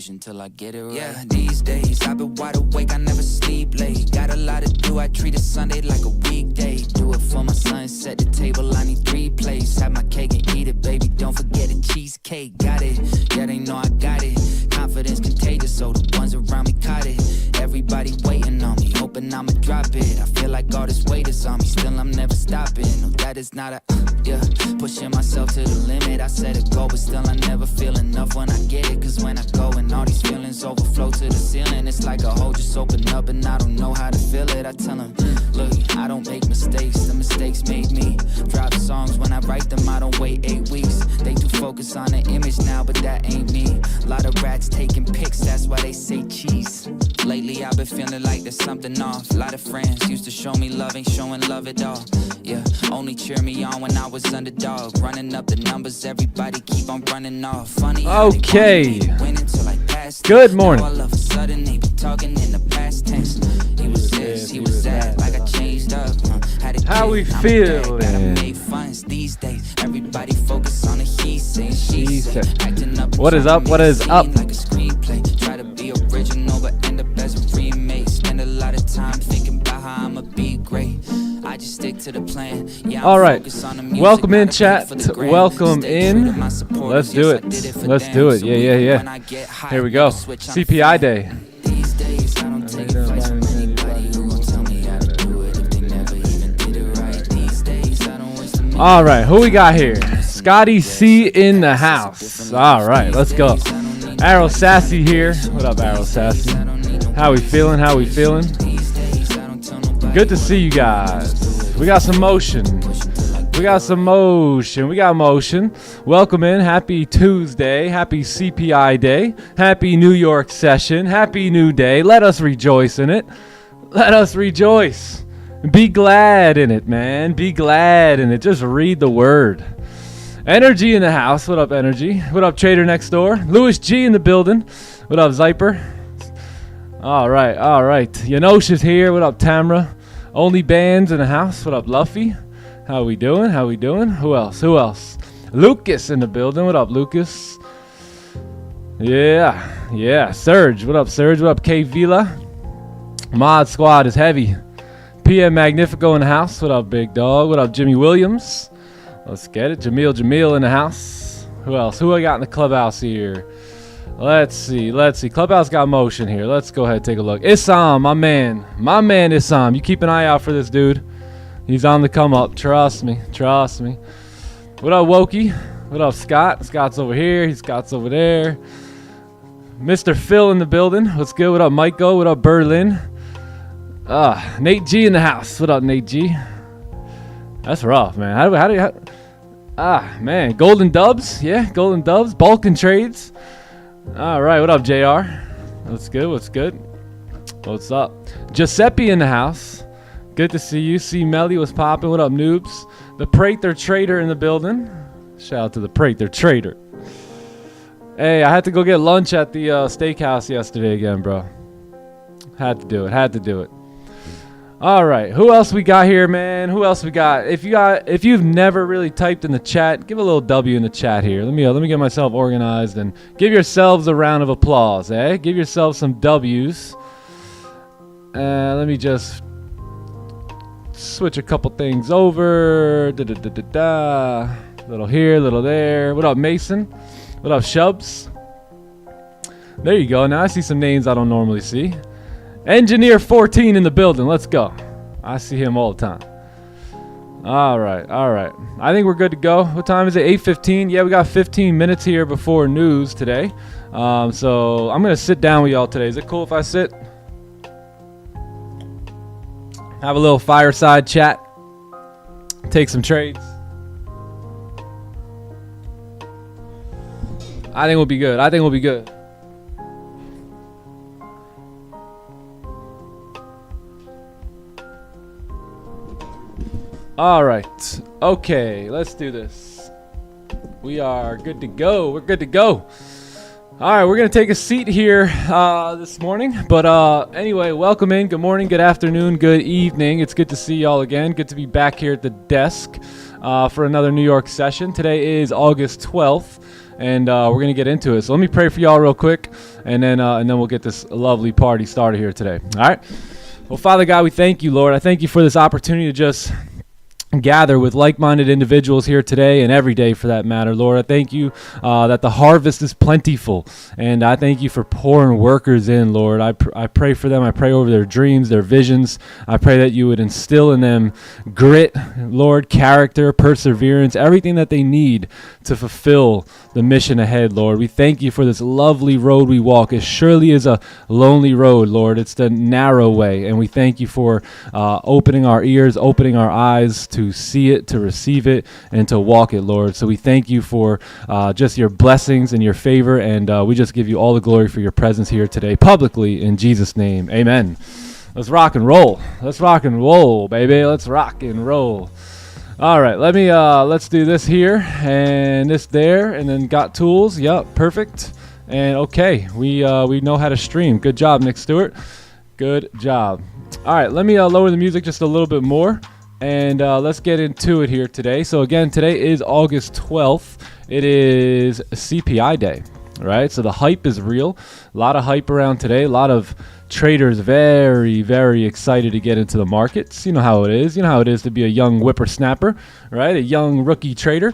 pushing till I get it right. Yeah, these days I've been wide awake, I never sleep late. Got a lot to do, I treat a Sunday like a weekday. Do it for my son, set the table, I need 3 plates. Have my cake and eat it, baby, don't forget the cheesecake. Got it, yeah, they know I got it. Confidence contagious, so the ones around me caught it. Everybody waiting on me, hoping I'ma drop it. I feel like all this weight is on me, still I'm never stopping. No, that is not a, yeah, pushing myself to the limit. I set a goal, but still I never feel enough when I get it. Cause when I go and all these feelings overflow to the ceiling, it's like a hole just open up and I don't know how to feel it. I tell them, look, I don't make mistakes, the mistakes made me. Drop songs when I write them, I don't wait 8 weeks. They do focus on the image now, but that ain't me. A lot of rats taking pics, that's why they say cheese. Lately I've been feeling like there's something off. A lot of friends used to show me love, ain't showing love at all. Yeah, only cheer me on when I was underdog. Running up the numbers, everybody keep on running off. Funny. Okay. Good morning. All of a sudden they be talking in the past tense. He was this, he was that, like I changed up. How we feeling? These days, everybody focus on the he said, she said. Acting up. What is up? What is up? Like a screenplay. Try to be original, but end up as a remake. Spend a lot of time thinking about how I'ma be great. I just stick to the plan. Yeah, all right. Welcome in, chat. Welcome in. Let's do it. Let's do it. Yeah. Here we go. CPI day. These days, I don't take advice from anybody who gon' tell me how to do it if they never even did it right. These days, I don't waste a minute. All right, who we got here? Scotty C in the house. All right, let's go. Arrow Sassy here. What up, Arrow Sassy? How we feeling? How we feeling? Good to see you guys. We got some motion. We got some motion. We got motion. Welcome in. Happy Tuesday. Happy CPI day. Happy New York session. Happy new day. Let us rejoice in it. Let us rejoice. Be glad in it, man. Be glad in it. Just read the word. Energy in the house. What up, Energy? What up, Trader next door? Louis G in the building. What up, Zyper? All right. Yanosha's here. What up, Tamra? Only Bands in the house. What up, Luffy? How we doing? Who else? Lucas in the building. What up, Lucas? Yeah. Serge. What up, Serge? What up, K Vila? Mod Squad is heavy. PM Magnifico in the house. What up, Big Dog? What up, Jimmy Williams? Let's get it. Jamil in the house. Who else? Who I got in the clubhouse here? Let's see. Clubhouse got motion here. Let's go ahead and take a look. Issam, my man Issam. You keep an eye out for this dude. He's on the come up. Trust me. What up, Wokey? What up, Scott? Scott's over here. Scott's over there. Mr. Phil in the building. What's good? What up, Michael? What up, Berlin? Nate G in the house. What up, Nate G? That's rough, man. Man. Golden Dubs. Yeah, Golden Dubs. Balkan Trades. All right. What up, JR? What's good? What's up? Giuseppe in the house. Good to see you. See Melly was popping. What up, noobs? The Prather Trader in the building. Shout out to the Prather Trader. Hey, I had to go get lunch at the steakhouse yesterday again, bro. Had to do it. All right, who else we got here, man? If you've never really typed in the chat, give a little W in the chat here. Let me get myself organized and give yourselves a round of applause, eh? Give yourselves some W's. Let me just switch a couple things over. Little here, little there. What up, Mason? What up, Shubs? There you go. Now I see some names I don't normally see. Engineer 14 in the building. Let's go. I see him all the time. All right. I think we're good to go. What time is it? 8:15. Yeah, we got 15 minutes here before news today. So I'm going to sit down with y'all today. Is it cool if I sit? Have a little fireside chat. Take some trades. I think we'll be good. All right. Okay, let's do this. We are good to go. We're good to go. All right, we're going to take a seat here this morning. But anyway, welcome in. Good morning, good afternoon, good evening. It's good to see y'all again. Good to be back here at the desk for another New York session. Today is August 12th. and we're gonna get into it. So let me pray for y'all real quick, and then we'll get this lovely party started here today. All right. Well, Father God, we thank you, Lord. I thank you for this opportunity to just gather with like-minded individuals here today and every day for that matter. Lord, I thank you that the harvest is plentiful, and I thank you for pouring workers in, Lord. I pray for them. I pray over their dreams, their visions. I pray that you would instill in them grit, Lord, character, perseverance, everything that they need to fulfill the mission ahead, Lord. We thank you for this lovely road we walk. It surely is a lonely road, Lord. It's the narrow way, and we thank you for opening our ears, opening our eyes to see it, to receive it, and to walk it, Lord. So we thank you for just your blessings and your favor, and we just give you all the glory for your presence here today publicly in Jesus' name. Amen. Let's rock and roll. Let's rock and roll, baby. Let's rock and roll. All right, let's do this here and this there, and then got tools. Yep, perfect. And okay, we know how to stream. Good job, Nick Stewart. Good job. All right, let me lower the music just a little bit more. And let's get into it here today. So again, today is August 12th. It is CPI day, right? So the hype is real. A lot of hype around today. A lot of traders very, very excited to get into the markets. You know how it is. You know how it is to be a young whippersnapper, right? A young rookie trader.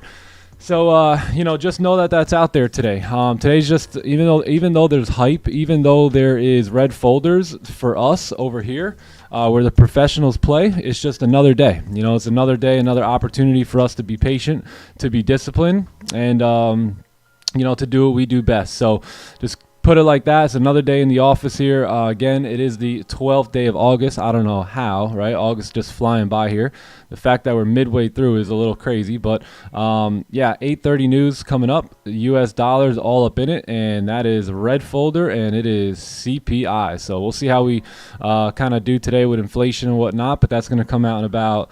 So, just know that that's out there today. Today's just, even though there's hype, even though there is red folders for us over here, where the professionals play, it's just another day. It's another day, another opportunity for us to be patient, to be disciplined, and, to do what we do best. So just put it like that. It's another day in the office here. Again, it is the 12th day of August. I don't know how, right? August just flying by here. The fact that we're midway through is a little crazy, but 8:30 news coming up. U.S. dollars all up in it, and that is red folder, and it is CPI. So we'll see how we kind of do today with inflation and whatnot, but that's going to come out in about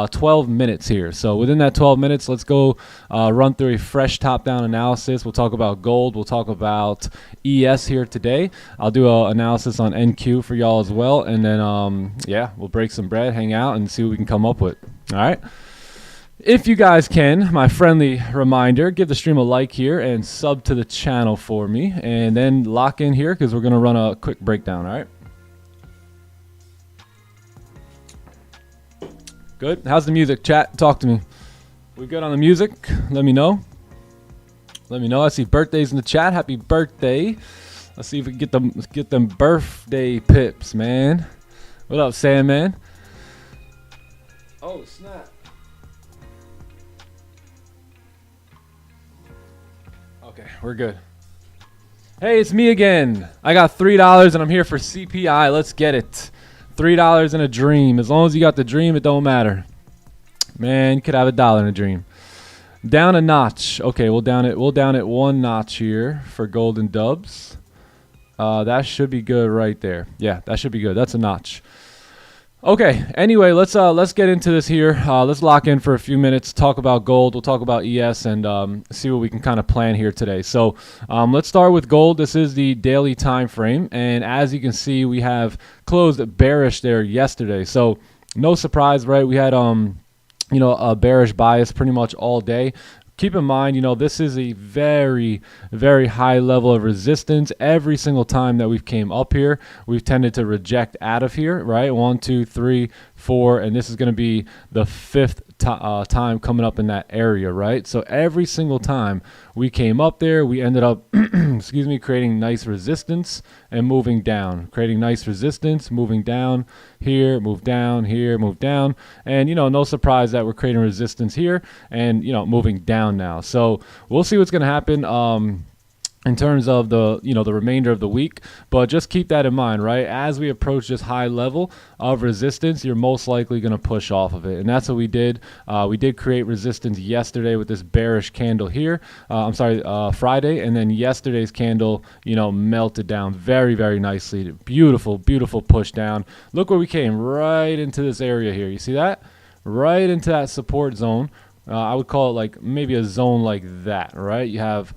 12 minutes here. So within that 12 minutes, let's go run through a fresh top-down analysis. We'll talk about gold. We'll talk about ES here today. I'll do an analysis on NQ for y'all as well. And then, we'll break some bread, hang out, and see what we can come up with. All right. If you guys can, my friendly reminder, give the stream a like here and sub to the channel for me. And then lock in here because we're going to run a quick breakdown. All right. Good. How's the music, chat? Talk to me. We good on the music? Let me know. Let me know. I see birthdays in the chat. Happy birthday. Let's see if we can get them birthday pips, man. What up, Sandman? Oh, snap. Okay, we're good. Hey, it's me again. I got $3 and I'm here for CPI. Let's get it. $3 in a dream. As long as you got the dream, it don't matter. Man, you could have $1 in a dream. Down a notch. Okay, we'll down it one notch here for golden dubs. That should be good right there. Yeah, that should be good. That's a notch. Okay, anyway, let's get into this here. Let's lock in for a few minutes, talk about gold. We'll talk about ES and see what we can kind of plan here today. So let's start with gold. This is the daily time frame, and as you can see, we have closed bearish there yesterday. So no surprise, right? We had a bearish bias pretty much all day. Keep in mind, this is a very, very high level of resistance. Every single time that we've came up here, we've tended to reject out of here, right? 1, 2, 3, 4, and this is going to be the fifth time coming up in that area, right? So every single time we came up there, we ended up, creating nice resistance and moving down, creating nice resistance, moving down here, move down here, move down. And, no surprise that we're creating resistance here and, moving down now. So we'll see what's going to happen. in terms of the the remainder of the week, but just keep that in mind, right? As we approach this high level of resistance, you're most likely going to push off of it, and that's what we did. We did create resistance yesterday with this bearish candle here. Friday, and then yesterday's candle, melted down very, very nicely. Beautiful, beautiful push down. Look where we came, right into this area here. You see that? Right into that support zone. I would call it like maybe a zone like that, right? You have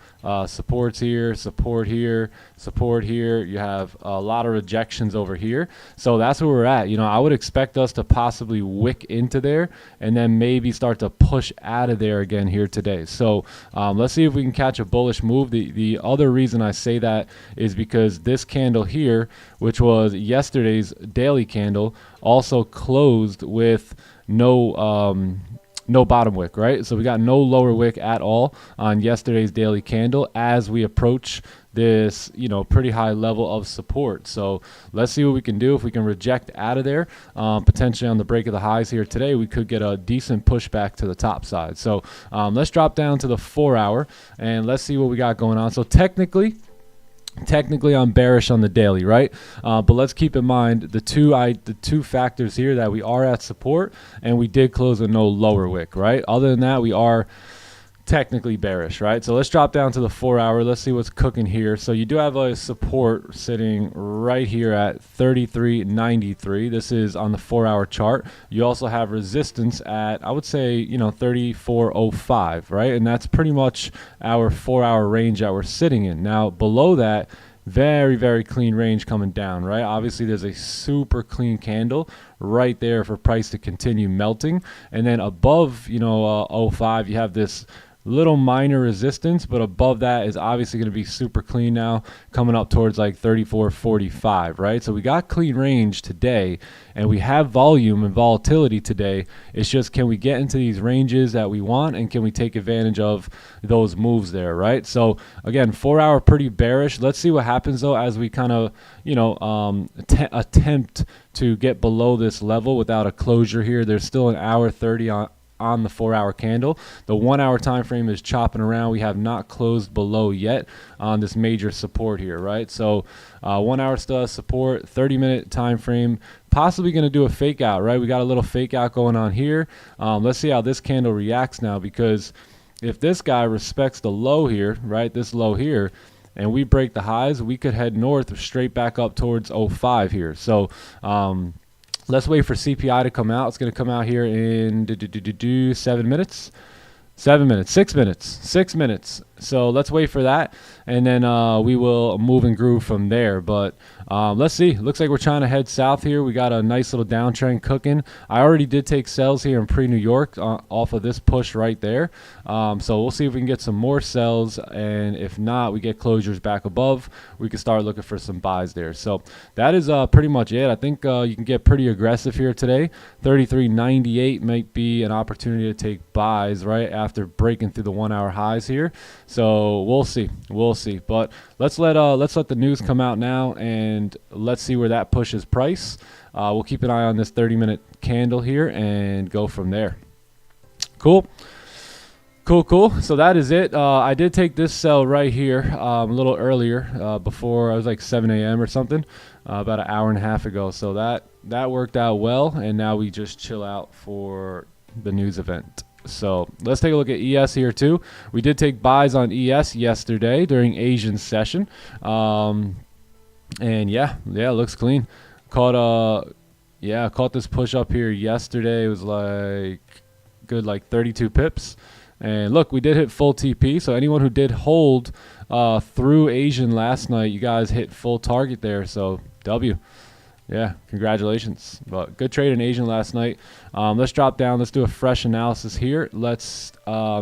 supports here, support here, support here. You have a lot of rejections over here. So that's where we're at. You know, I would expect us to possibly wick into there and then maybe start to push out of there again here today. So let's see if we can catch a bullish move. The other reason I say that is because this candle here, which was yesterday's daily candle, also closed with no bottom wick, right? So we got no lower wick at all on yesterday's daily candle as we approach this, you know, pretty high level of support. So let's see what we can do. If we can reject out of there, potentially on the break of the highs here today, we could get a decent pushback to the top side. So let's drop down to the 4 hour and let's see what we got going on. So technically I'm bearish on the daily, right? But let's keep in mind the two factors here, that we are at support and we did close with no lower wick, right? Other than that, we are technically bearish, right? So let's drop down to the 4 hour. Let's see what's cooking here. So you do have a support sitting right here at 33.93. This is on the 4 hour chart. You also have resistance at, I would say, you know, 34.05, right? And that's pretty much our 4 hour range that we're sitting in. Now below that, very, very clean range coming down, right? Obviously there's a super clean candle right there for price to continue melting. And then above, you know, 05, you have this little minor resistance, but above that is obviously going to be super clean now, coming up towards like 34.45, right? So we got clean range today and we have volume and volatility today. It's just, can we get into these ranges that we want, and can we take advantage of those moves there, right? So again, 4 hour pretty bearish. Let's see what happens though as we kind of, you know, attempt to get below this level without a closure here. There's still an hour 30 on the 4 hour candle. The 1 hour time frame is chopping around. We have not closed below yet on this major support here, right? So 1 hour still has support. 30-minute time frame, possibly going to do a fake out, right? We got a little fake out going on here. Let's see how this candle reacts now, because if this guy respects the low here, right, this low here, and we break the highs, we could head north straight back up towards 05 here. So let's wait for CPI to come out. It's going to come out here in 7 minutes. 7 minutes, 6 minutes, 6 minutes. So let's wait for that, and then we will move and groove from there. But let's see. Looks like we're trying to head south here. We got a nice little downtrend cooking. I already did take sells here in pre-New York off of this push right there. So we'll see if we can get some more sells, and if not, we get closures back above. We can start looking for some buys there. So that is pretty much it. I think you can get pretty aggressive here today. 33.98 might be an opportunity to take buys right after breaking through the 1 hour highs here. So we'll see, but let's let the news come out now, and let's see where that pushes price. We'll keep an eye on this 30-minute candle here and go from there. Cool. So that is it. I did take this sell right here a little earlier, before I was like 7 a.m. or something, about an hour and a half ago. So that worked out well, and now we just chill out for the news event. So let's take a look at ES here too. We did take buys on ES yesterday during Asian session, and yeah, it looks clean. Caught this push up here yesterday. It was like good, like 32 pips. And look, we did hit full TP. So anyone who did hold through Asian last night, you guys hit full target there. So W. Yeah, congratulations. But good trade in Asian last night. Let's drop down. Let's do a fresh analysis here. Let's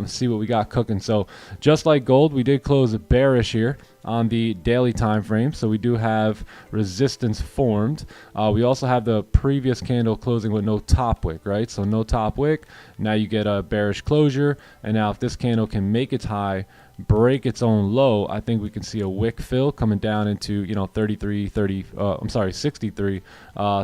see what we got cooking. So just like gold, we did close bearish here on the daily time frame. So we do have resistance formed. We also have the previous candle closing with no top wick, right? So no top wick. Now you get a bearish closure. And now if this candle can make its high, break its own low, I think we can see a wick fill coming down into, you know, 63,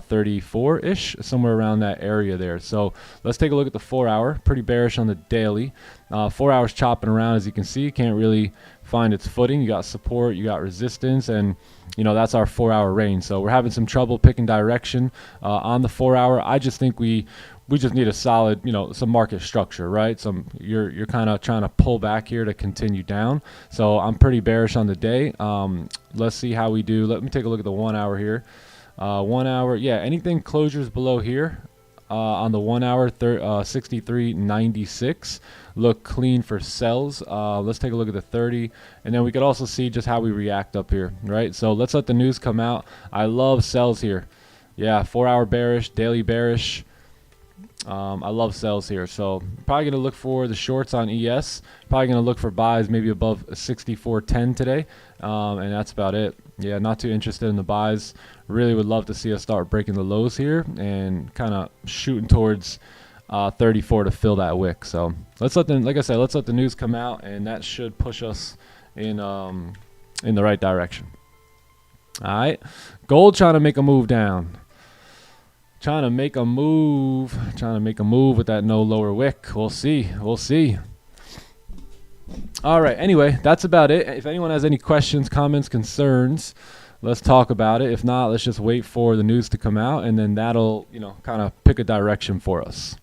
34 ish, somewhere around that area there. So let's take a look at the 4 hour. Pretty bearish on the daily. 4 hours chopping around, as you can see. Can't really find its footing. You got support, you got resistance, and you know that's our 4 hour range. So we're having some trouble picking direction on the 4 hour. I just think we just need a solid, you know, some market structure, right? You're kind of trying to pull back here to continue down. So I'm pretty bearish on the day. Let's see how we do. Let me take a look at the 1 hour here. 1 hour, yeah, anything closures below here, on the 1 hour, 63.96. Look clean for sells. Let's take a look at the 30, and then we could also see just how we react up here, right? So let's let the news come out. I love sells here. Yeah, 4 hour bearish, daily bearish. I love sells here. So probably going to look for the shorts on ES. Probably going to look for buys maybe above 64.10 today. And that's about it. Yeah, not too interested in the buys. Really would love to see us start breaking the lows here and kind of shooting towards 34 to fill that wick. So let's let them, like I said, let's let the news come out, and that should push us in the right direction. All right, gold trying to make a move down. Trying to make a move with that no lower wick. We'll see. All right, anyway, that's about it. If anyone has any questions, comments, concerns, let's talk about it. If not, let's just wait for the news to come out, and then that'll, kind of pick a direction for us.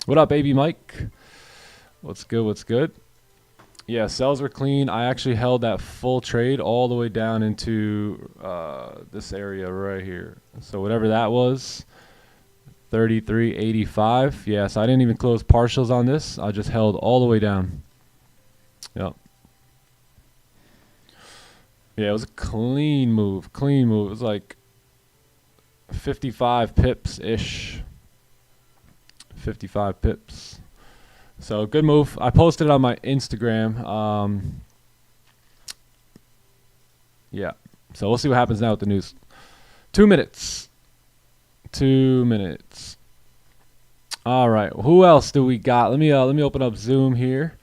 What up, baby Mike? What's good? Yeah, sells were clean. I actually held that full trade all the way down into this area right here. So whatever that was, 33.85. Yeah, so I didn't even close partials on this. I just held all the way down. Yep. Yeah, it was a clean move. It was like 55 pips-ish. 55 pips. So good move. I posted it on my Instagram. Yeah. So we'll see what happens now with the news. 2 minutes. 2 minutes. All right. Who else do we got? Let me open up Zoom here.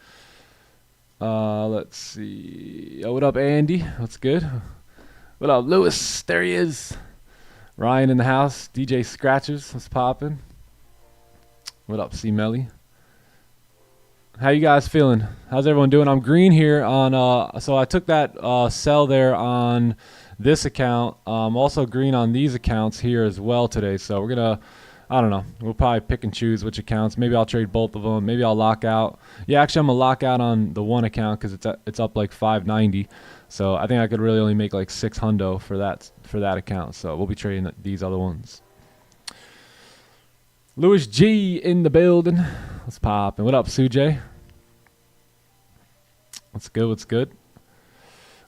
Let's see. Oh, what up, Andy? What's good? What up, Lewis? There he is. Ryan in the house. DJ Scratches. What's poppin'? What up, C Melly? How you guys feeling? How's everyone doing? I'm green here on so I took that sell there on this account. Also green on these accounts here as well today. So we're gonna, I don't know, we'll probably pick and choose which accounts. Maybe I'll trade both of them. Maybe I'll lock out. Yeah, actually I'm gonna lock out on the one account because it's up like 590. So I think I could really only make like 600 for that account. So we'll be trading these other ones. Louis G in the building. What's poppin'? What up, Sujay? What's good?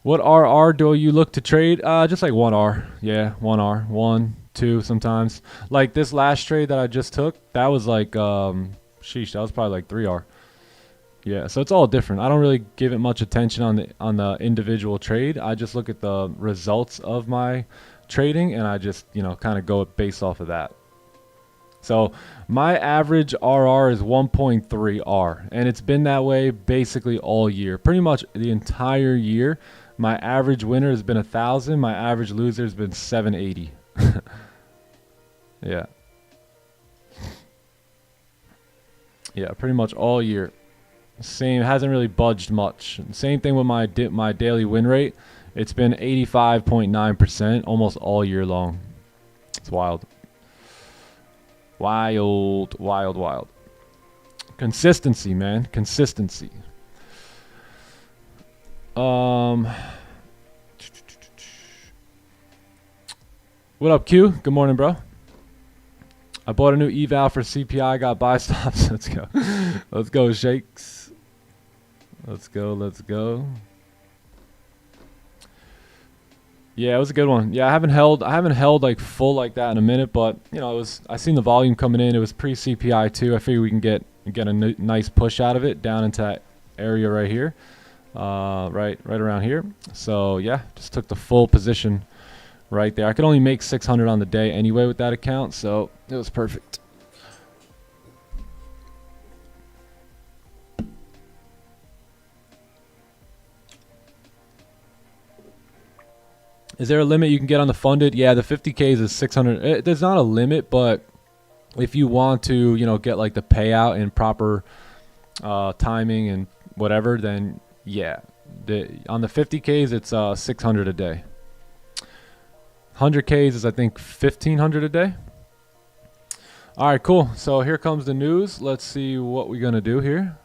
What RR do you look to trade? Just like 1R. Yeah, 1R. 1, 2 sometimes. Like this last trade that I just took, that was like, sheesh, that was probably like 3R. Yeah, so it's all different. I don't really give it much attention on the individual trade. I just look at the results of my trading, and I just, kind of go based off of that. So my average RR is 1.3R, and it's been that way basically all year. Pretty much the entire year, my average winner has been 1,000. My average loser has been 780. Yeah. Yeah, pretty much all year. Same, hasn't really budged much. Same thing with my daily win rate. It's been 85.9% almost all year long. It's wild. Wild. Consistency, man. Consistency. What up, Q? Good morning, bro. I bought a new eval for CPI. Got buy stops. Let's go. Let's go, Shakes. Let's go. Yeah, it was a good one. Yeah, I haven't held like full like that in a minute, but I seen the volume coming in. It was pre CPI too. I figured we can get a nice push out of it down into that area right here, right around here. So yeah, just took the full position right there. I could only make 600 on the day anyway with that account, so it was perfect. Is there a limit you can get on the funded? Yeah, the 50Ks is 600. There's not a limit, but if you want to, get like the payout and proper timing and whatever, then yeah. On the 50Ks, it's 600 a day. 100Ks is, I think, 1,500 a day. All right, cool. So here comes the news. Let's see what we're going to do here.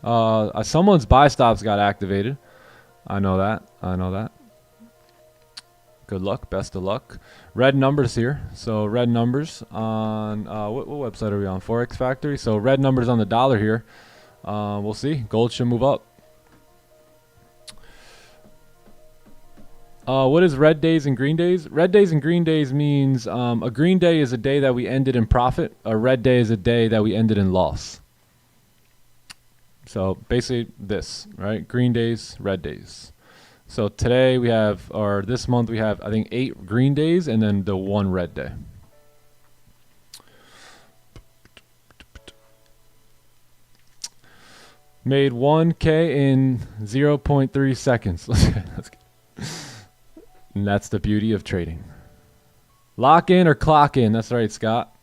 Someone's buy stops got activated. I know that. Good luck. Best of luck. Red numbers here. So red numbers on what website are we on? Forex Factory. So red numbers on the dollar here. We'll see. Gold should move up. What is red days and green days? Red days and green days means a green day is a day that we ended in profit. A red day is a day that we ended in loss. So basically this, right? Green days, red days. So today we have, or this month we have, I think 8 green days and then the 1 red day. Made 1K in 0.3 seconds. Let's get. And that's the beauty of trading. Lock in or clock in. That's right, Scott.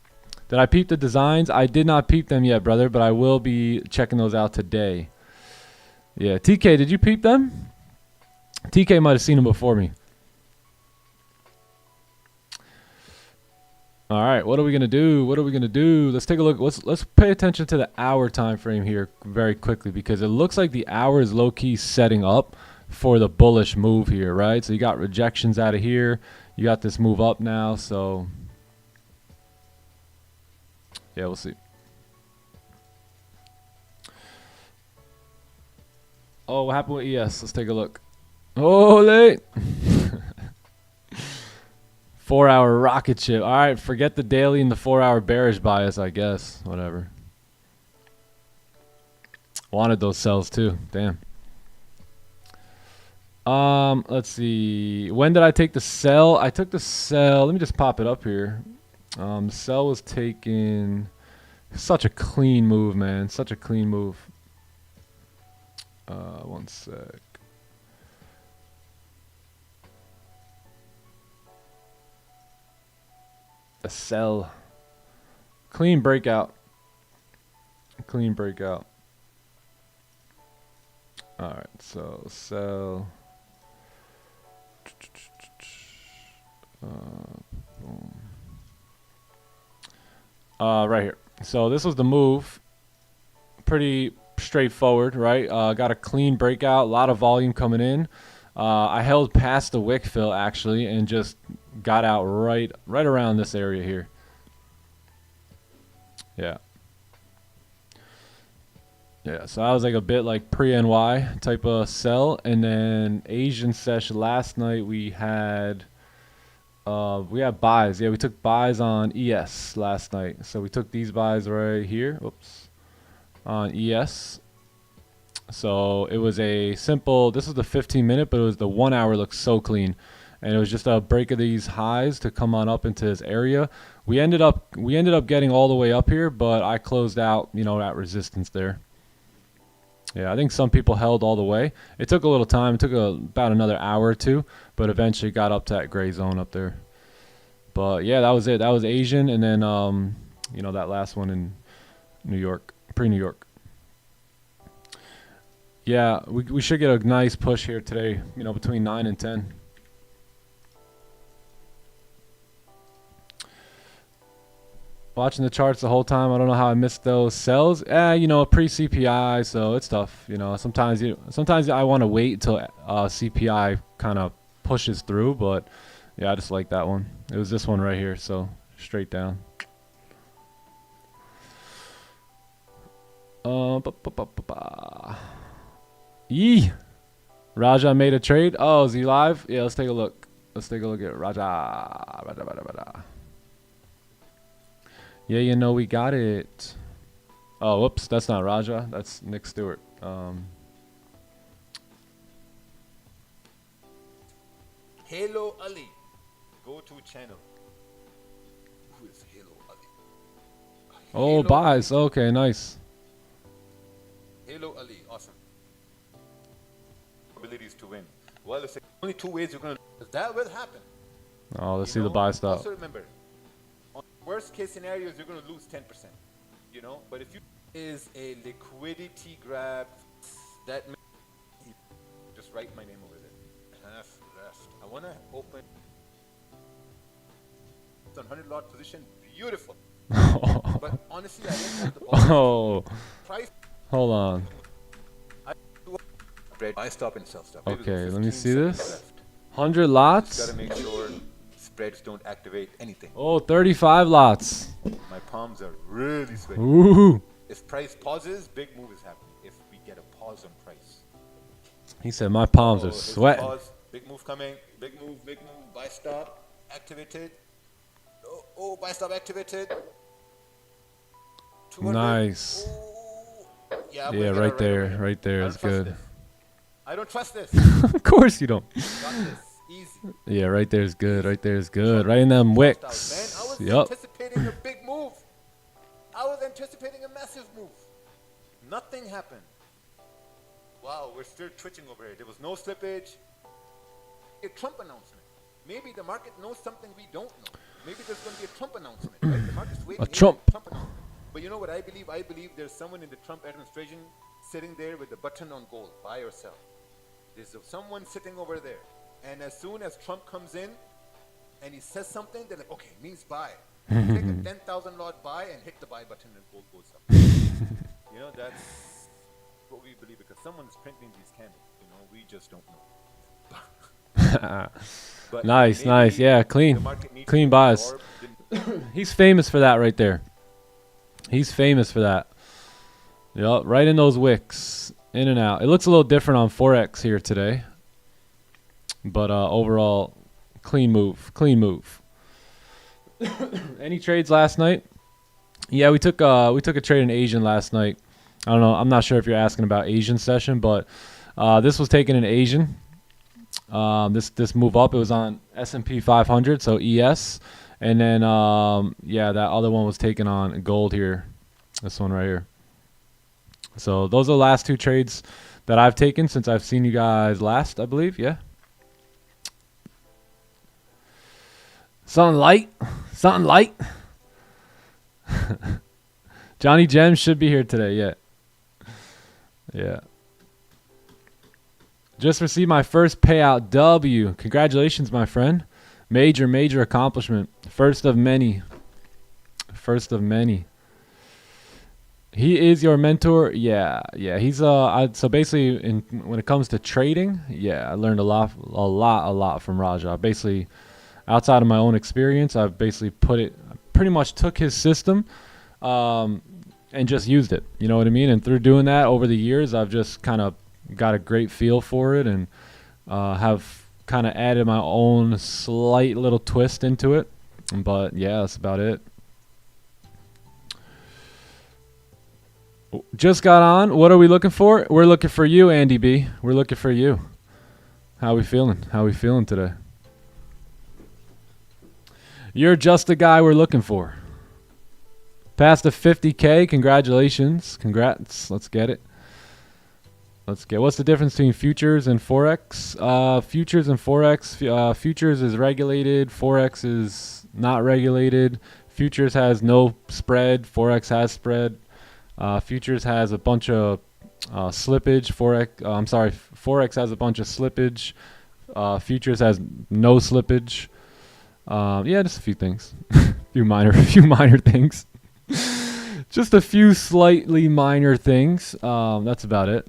Did I peep the designs? I did not peep them yet, brother, but I will be checking those out today. Yeah, TK, did you peep them? TK might have seen them before me. All right, what are we gonna do? What are we gonna do? Let's take a look. Let's pay attention to the hour time frame here very quickly, because it looks like the hour is low-key setting up for the bullish move here, right? So you got rejections out of here. You got this move up now, so yeah, we'll see. Oh, what happened with ES? Let's take a look. Oh, late. 4-hour rocket ship. All right, forget the daily and the 4-hour bearish bias, I guess. Whatever. Wanted those sells too. Damn. Let's see. When did I take the sell? I took the sell. Let me just pop it up here. Sell was taken. Such a clean move, man. Such a clean move. One sec. A sell. Clean breakout. Clean breakout. All right, so sell. Boom. Right here. So this was the move. Pretty straightforward, right? Got a clean breakout, a lot of volume coming in. I held past the wick fill actually and just got out right around this area here. Yeah. Yeah, so I was like a bit like pre-NY type of sell, and then Asian sesh last night we had buys. Yeah, we took buys on ES last night. So we took these buys right here. Oops. On ES. So it was a simple, this was the 15-minute, but it was the 1 hour looks so clean. And it was just a break of these highs to come on up into this area. We ended up getting all the way up here, but I closed out, you know, at resistance there. Yeah, I think some people held all the way. It took a little time. It took about another hour or two, but eventually got up to that gray zone up there. But yeah, that was it. That was Asian, and then you know, that last one in New York, pre-New York. Yeah, we should get a nice push here today, you know, between 9 and 10. Watching the charts the whole time. I don't know how I missed those sells. You know, pre-CPI, so it's tough. You know, sometimes I want to wait until CPI kind of pushes through, but yeah, I just like that one. It was this one right here, so straight down. Yee. Raja made a trade. Oh, is he live? Yeah, let's take a look. Let's take a look at Raja. Yeah, you know, we got it. Oh, whoops, that's not Raja. That's Nick Stewart. Halo Ali, go-to channel. Who is Halo Ali? Oh, Halo buys. Okay, nice. Halo Ali, awesome. Abilities to win. Well, there's only 2 ways you're gonna. That will happen. Oh, let's see the buy stop. Also remember, on worst case scenarios, you're gonna lose 10%. You know, but if you is a liquidity grab, that just write my name over there. Half left. I wanna open 100 lot position. Beautiful. But honestly, I didn't have the ball. Oh, Price. hold on. I stop and self stop. Okay, let me see this. 100 Just lots? gotta make sure spreads don't activate anything. Oh, 35 lots. My palms are really sweaty. Ooh. If price pauses, big move is happening. If we get a pause on price. He said my palms are here's the sweating. pause. Big move coming. Big move. Buy stop activated. Oh, buy stop activated. 200. Nice. Ooh. Yeah, I'm Yeah, gonna get right out there. away. Right there I is don't trust good. this. I don't trust this. Of course you don't. Got this. Easy. Yeah, right there is good. Right there is good. Right in them wicks. Man, I was Yup. anticipating a big move. I was anticipating a massive move. Nothing happened. Wow, we're still twitching over here. There was no slippage. A Trump announcement. Maybe the market knows something we don't know. Maybe there's going to be a Trump announcement. Right? The market's waiting. A Trump. Announcement. But you know what I believe? I believe there's someone in the Trump administration sitting there with the button on gold, buy or sell. There's someone sitting over there. And as soon as Trump comes in and he says something, they're like, okay, means buy. Take a 10,000 lot buy and hit the buy button and gold goes up. You know, that's what we believe because someone's printing these candles. You know, we just don't know. But Nice, nice. maybe Yeah, the clean. market needs Clean to buys. absorb He's famous for that right there. He's famous for that. Yup, right in those wicks. In and out. It looks a little different on forex here today. But overall, clean move. Clean move. Any trades last night? Yeah, we took a trade in Asian last night. I don't know. I'm not sure if you're asking about Asian session, but this was taken in Asian. This move up, it was on S&P 500, so ES, and then yeah, that other one was taken on gold here. This one right here. So those are the last two trades that I've taken since I've seen you guys last, I believe. Yeah. Something light. Something light. Johnny Gems should be here today. Yeah. Yeah. Just received my first payout W. Congratulations, my friend. Major, major accomplishment. First of many. First of many. He is your mentor. Yeah, yeah. He's so basically, when it comes to trading, yeah, I learned a lot from Raja. Basically, outside of my own experience, I've basically pretty much took his system, and just used it. You know what I mean? And through doing that over the years, I've just kind of got a great feel for it, and have kind of added my own slight little twist into it. But yeah, that's about it. Just got on. What are we looking for? We're looking for you, Andy B. We're looking for you. How we feeling? How we feeling today? You're just the guy we're looking for. Past the 50K. Congratulations. Congrats. Let's get it. Let's get. What's the difference between futures and forex? Futures and forex. Futures is regulated. Forex is not regulated. Futures has no spread. Forex has spread. Futures has a bunch of slippage. Forex has a bunch of slippage. Futures has no slippage. Yeah, just a few things. few minor things. Just a few slightly minor things. That's about it.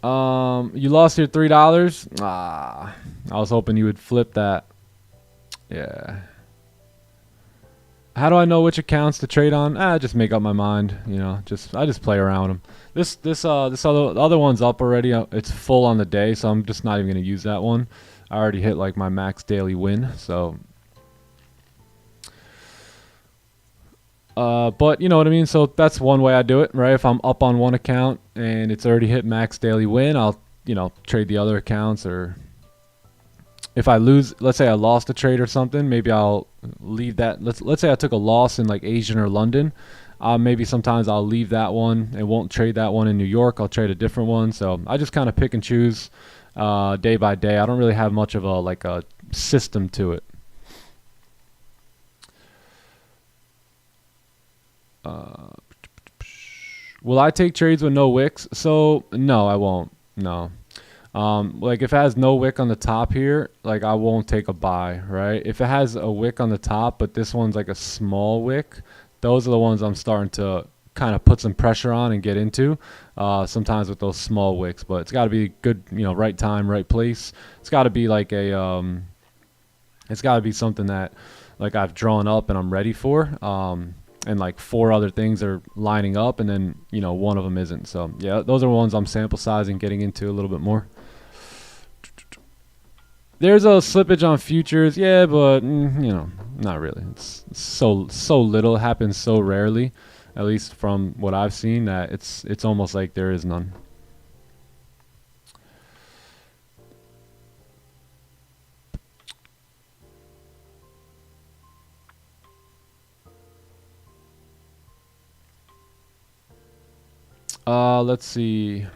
You lost your $3. I was hoping you would flip that. Yeah. How do I know which accounts to trade on? I just make up my mind. You know, I just play around with them. This other one's up already. It's full on the day, so I'm just not even gonna use that one. I already hit like my max daily win, so. But you know what I mean. So that's one way I do it, right? If I'm up on one account and it's already hit max daily win, I'll trade the other accounts. Or if I lose, let's say I lost a trade or something, maybe I'll leave that. Let's say I took a loss in like Asian or London. Maybe sometimes I'll leave that one and won't trade that one in New York. I'll trade a different one. So I just kind of pick and choose day by day. I don't really have much of a system to it. Will I take trades with no wicks? So no, I won't. No. Like if it has no wick on the top here, like I won't take a buy, right? If it has a wick on the top, but this one's like a small wick, those are the ones I'm starting to kind of put some pressure on and get into. sometimes with those small wicks, but it's got to be good, right time, right place. It's got to be like it's got to be something that like I've drawn up and I'm ready for. And like 4 other things are lining up, and then, one of them isn't. So yeah, those are ones I'm sample sizing, getting into a little bit more. There's a slippage on futures, yeah, but not really. It's so little. It happens so rarely, at least from what I've seen, that it's almost like there is none. Let's see.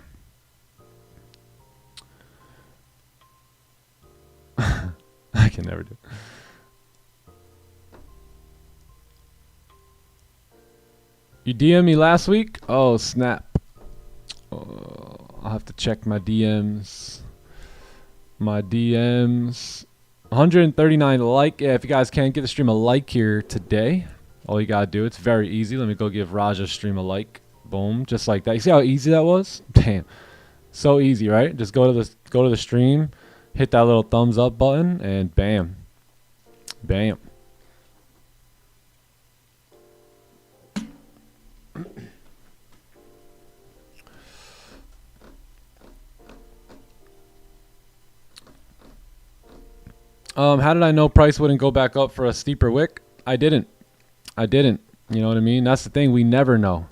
I can never do. You DM me last week? Oh, snap. I'll have to check my DMs. 139 like. Yeah, if you guys can, give the stream a like here today. All you gotta do, it's very easy. Let me go give Raja's stream a like. Boom, just like that. You see how easy that was? Damn, so easy, right? Just go to the stream, hit that little thumbs up button, and bam, bam. How did I know price wouldn't go back up for a steeper wick? I didn't. You know what I mean? That's the thing. We never know.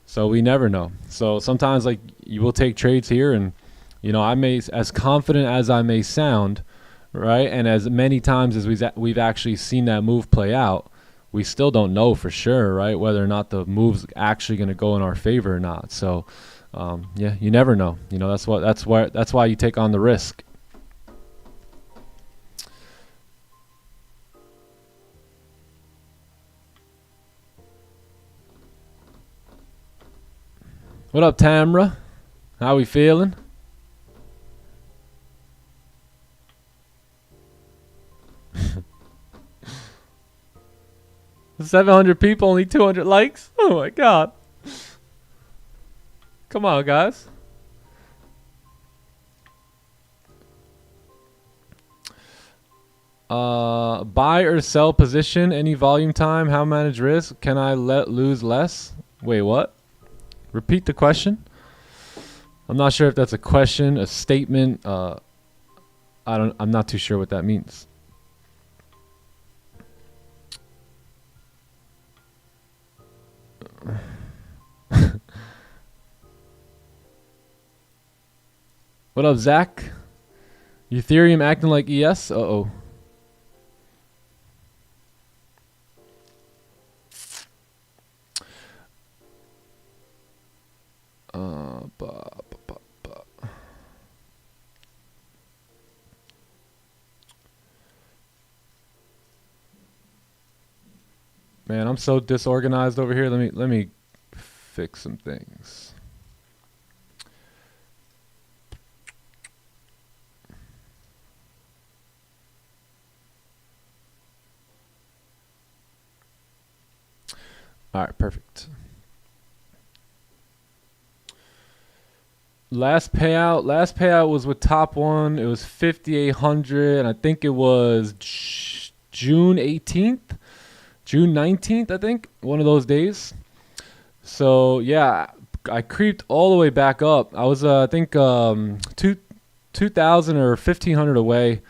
So we never know. So sometimes, like, you will take trades here, and I may, as confident as I may sound, right, and as many times as we've actually seen that move play out, we still don't know for sure, right, whether or not the move's actually going to go in our favor or not. So yeah, you never know. That's why you take on the risk. What up, Tamra? How we feeling? $700 people, only 200 likes? Oh my god. Come on, guys. Buy or sell position, any volume time, how manage risk, can I lose less? Wait, what? Repeat the question. I'm not sure if that's a question, a statement. I'm not too sure what that means. What up, Zach? Ethereum acting like ES? Uh-oh. Man, I'm so disorganized over here. Let me fix some things. All right, perfect. Last payout was with Top One. It was 5,800, and I think it was June 18th, June 19th, I think, one of those days. So yeah, I creeped all the way back up. I was I think 2,000 or 1,500 away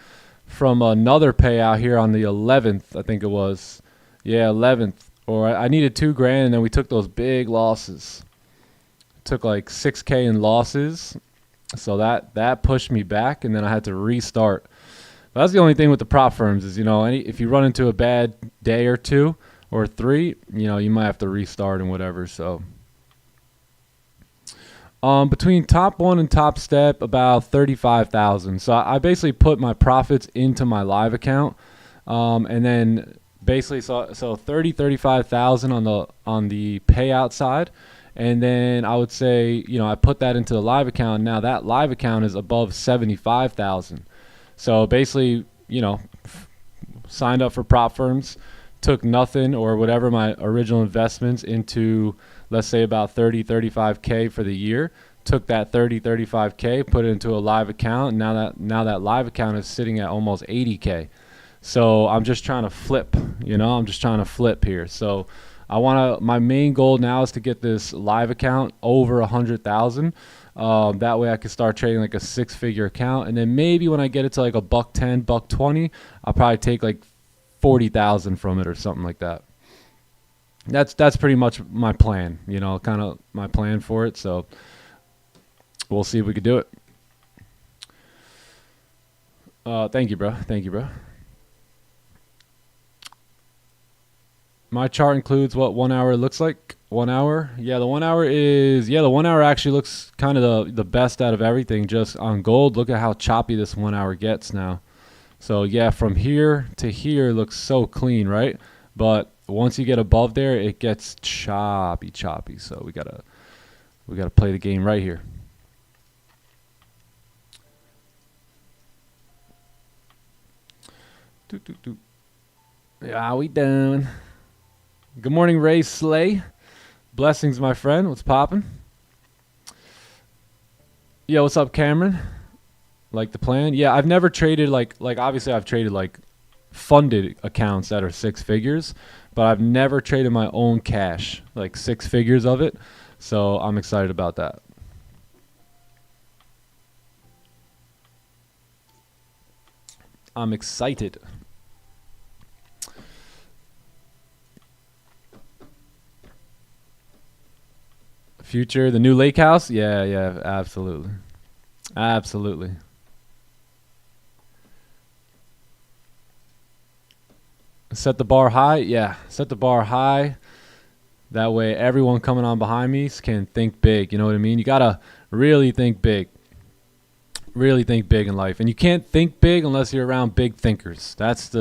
from another payout here on the 11th, I think it was. Yeah, 11th. Or I needed $2,000, and then we took those big losses. Took like 6K in losses, so that pushed me back, and then I had to restart. But that's the only thing with the prop firms is, if you run into a bad day or 2 or 3, you might have to restart and whatever. So between Top One and Top Step, about 35,000. So I basically put my profits into my live account, and then basically so 35,000 on the payout side. And then I would say, I put that into the live account. Now that live account is above 75,000. So basically, signed up for prop firms, took nothing or whatever my original investments into let's say about 30, 35K for the year, took that 30, 35K, put it into a live account, and now that live account is sitting at almost 80K. So I'm just trying to flip, I'm just trying to flip here. So my main goal now is to get this live account over 100,000. That way I can start trading like a 6-figure account. And then maybe when I get it to like $110, $120, I'll probably take like 40,000 from it or something like that. That's pretty much my plan, kind of my plan for it. So we'll see if we could do it. Thank you, bro. Thank you, bro. My chart includes what 1 hour looks like. 1 hour. Yeah, the 1 hour the 1 hour actually looks kind of the best out of everything. Just on gold, look at how choppy this 1 hour gets now. So yeah, from here to here looks so clean, right? But once you get above there, it gets choppy. So we gotta play the game right here. Yeah, how we doing? Good morning, Ray Slay. Blessings, my friend. What's poppin'? Yo, what's up, Cameron? Like the plan? Yeah, I've never traded like obviously I've traded like funded accounts that are 6 figures, but I've never traded my own cash, like 6 figures of it. So I'm excited about that. I'm excited. Future, the new lake house? Yeah, absolutely. Absolutely. Set the bar high? Yeah, set the bar high. That way everyone coming on behind me can think big, you know what I mean? You got to really think big. Really think big in life. And you can't think big unless you're around big thinkers. That's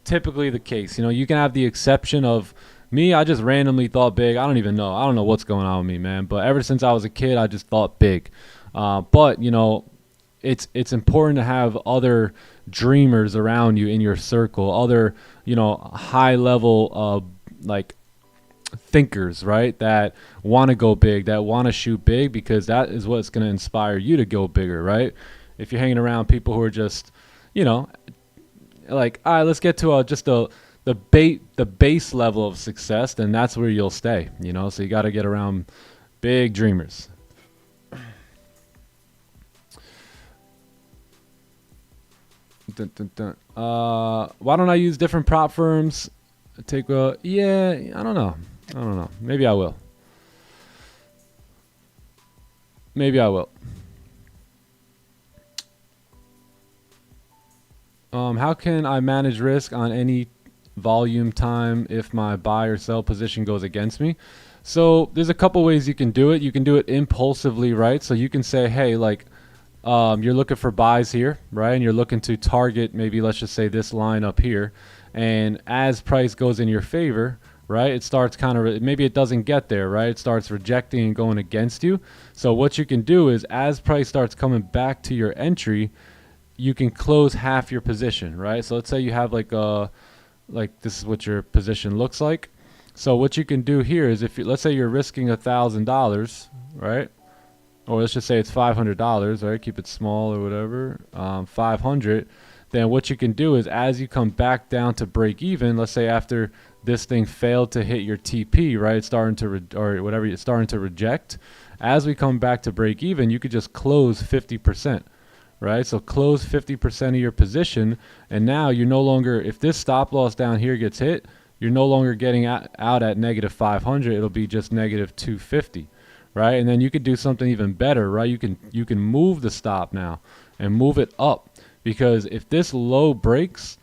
typically the case. You can have the exception of me. I just randomly thought big. I don't even know. I don't know what's going on with me, man. But ever since I was a kid, I just thought big. But, it's important to have other dreamers around you in your circle, other, high level, like thinkers, right? That want to go big, that want to shoot big, because that is what's going to inspire you to go bigger, right? If you're hanging around people who are just, like, all right, let's get to the base level of success, then that's where you'll stay, so you got to get around big dreamers. Why don't I use different prop firms? I don't know. Maybe I will. How can I manage risk on any volume time if my buy or sell position goes against me? So there's a couple ways you can do it. You can do it impulsively, right? So you can say, hey, like, you're looking for buys here, right? And you're looking to target, maybe let's just say this line up here. And as price goes in your favor, right, it starts maybe it doesn't get there, right? It starts rejecting and going against you. So what you can do is, as price starts coming back to your entry, you can close half your position, right? So let's say you have like this is what your position looks like. So what you can do here is, let's say you're risking $1,000, right? Or let's just say it's $500, right? Keep it small or whatever. 500. Then what you can do is, as you come back down to break even, let's say after this thing failed to hit your TP, right? It's starting to reject. As we come back to break even, you could just close 50%, right? So close 50% of your position, and now you're no longer, if this stop loss down here gets hit, you're no longer getting out at negative 500. It'll be just negative 250. Right? And then you could do something even better, right? You can move the stop now and move it up, because if this low breaks,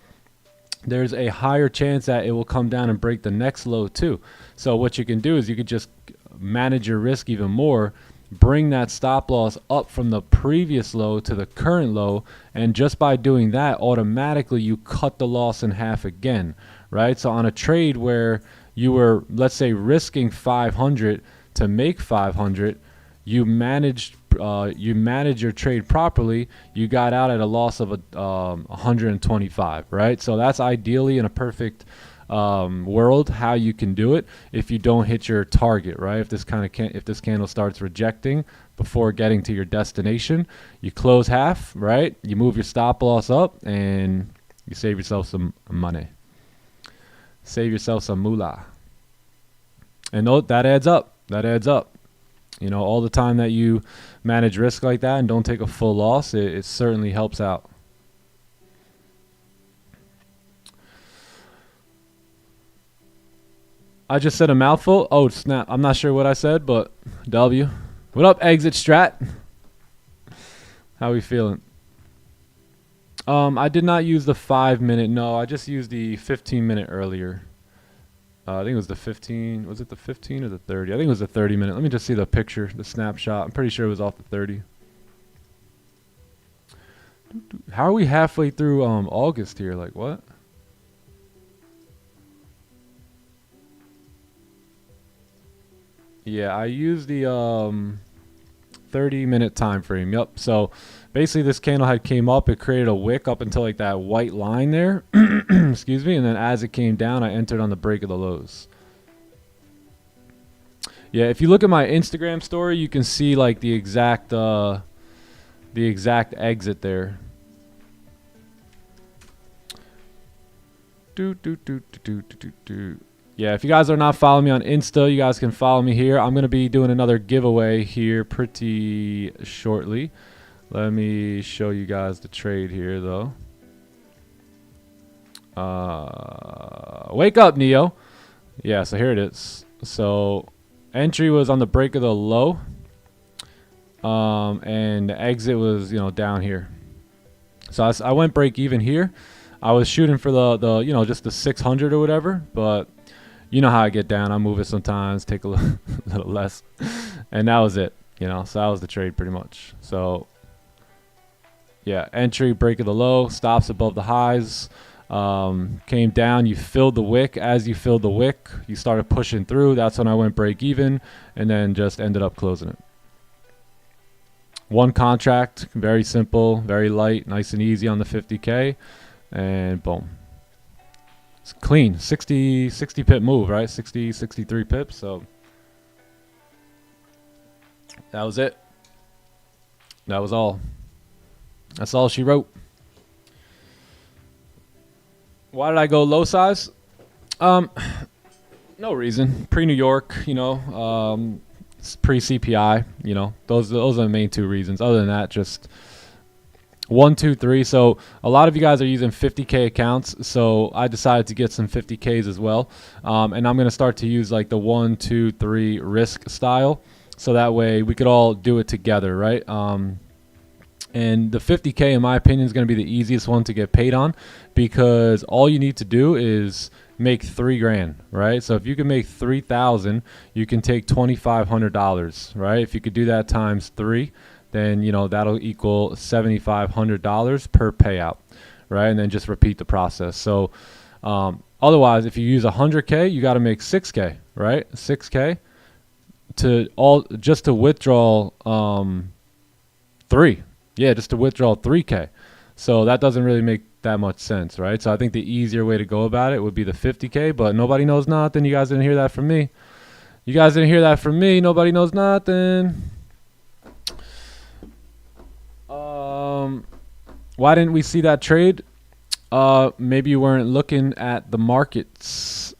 there's a higher chance that it will come down and break the next low too. So what you can do is you could just manage your risk even more, bring that stop loss up from the previous low to the current low, and just by doing that, automatically you cut the loss in half again, right? So on a trade where you were, let's say, risking 500 to make 500, you managed your trade properly, you got out at a loss of 125, right? So that's ideally in a perfect world how you can do it if you don't hit your target, right? If this candle starts rejecting before getting to your destination, you close half, right? You move your stop loss up and you save yourself some money. Save yourself some moolah. And that adds up. That adds up. You know, all the time that you manage risk like that and don't take a full loss, it certainly helps out. I just said a mouthful. Oh, snap. I'm not sure what I said, but W. What up, Exit Strat? How we feeling? I did not use the 5-minute. No, I just used the 15-minute earlier. I think it was the 15. Was it the 15 or the 30? I think it was the 30-minute. Let me just see the picture, the snapshot. I'm pretty sure it was off the 30. How are we halfway through August here? Like, what? Yeah, I used the 30-minute time frame. Yep. So basically this candle had came up, it created a wick up until like that white line there. Excuse me. And then as it came down, I entered on the break of the lows. Yeah, if you look at my Instagram story, you can see like the exact exit there. Yeah, if you guys are not following me on Insta, you guys can follow me here. I'm going to be doing another giveaway here pretty shortly. Let me show you guys the trade here, though. Wake up, Neo. Yeah, so here it is. So entry was on the break of the low. And the exit was, you know, down here. So I went break even here. I was shooting for the you know, just the 600 or whatever, but you know how I get down. I move it sometimes, take a little less, and that was it. You know, so that was the trade pretty much. So yeah, entry, break of the low, stops above the highs, came down. You filled the wick. As you filled the wick, you started pushing through. That's when I went break even, and then just ended up closing it. One contract, very simple, very light, nice and easy on the 50K. And boom. It's clean. 60 pip move, right? 63 pips. So that was it. That was all. That's all she wrote. Why did I go low size? No reason. Pre-New York, you know, pre-CPI, you know. Those are the main two reasons. Other than that, just 1, 2, 3. So a lot of you guys are using 50K accounts, so I decided to get some 50Ks as well, and I'm going to start to use like the 1, 2, 3 risk style, so that way we could all do it together, right? And the 50K, in my opinion, is going to be the easiest one to get paid on, because all you need to do is make $3,000, right? So if you can make 3,000, you can take $2,500, right? If you could do that times 3, then, you know, that'll equal $7,500 per payout, right? And then just repeat the process. So otherwise, if you use 100K, you got to make 6K, right? 6K just to withdraw 3. Yeah, just to withdraw 3K. So that doesn't really make that much sense, right? So I think the easier way to go about it would be the 50K, but nobody knows nothing. You guys didn't hear that from me. You guys didn't hear that from me. Nobody knows nothing. Why didn't we see that trade? Maybe you weren't looking at the markets.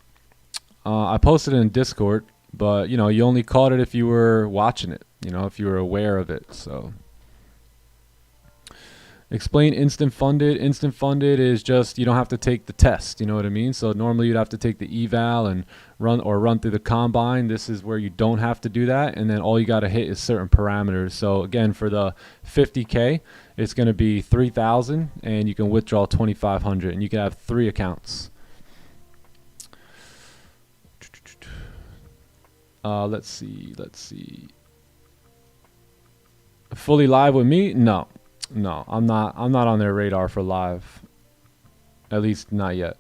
I posted it in Discord, but you know, you only caught it if you were watching it, you know, if you were aware of it. So explain instant funded. Instant funded is just, you don't have to take the test, you know what I mean? So normally you'd have to take the eval and run through the combine. This is where you don't have to do that, and then all you got to hit is certain parameters. So again, for the 50K, it's going to be 3,000, and you can withdraw 2,500, and you can have 3 accounts. Let's see. Fully live with me? No, I'm not on their radar for live. At least not yet.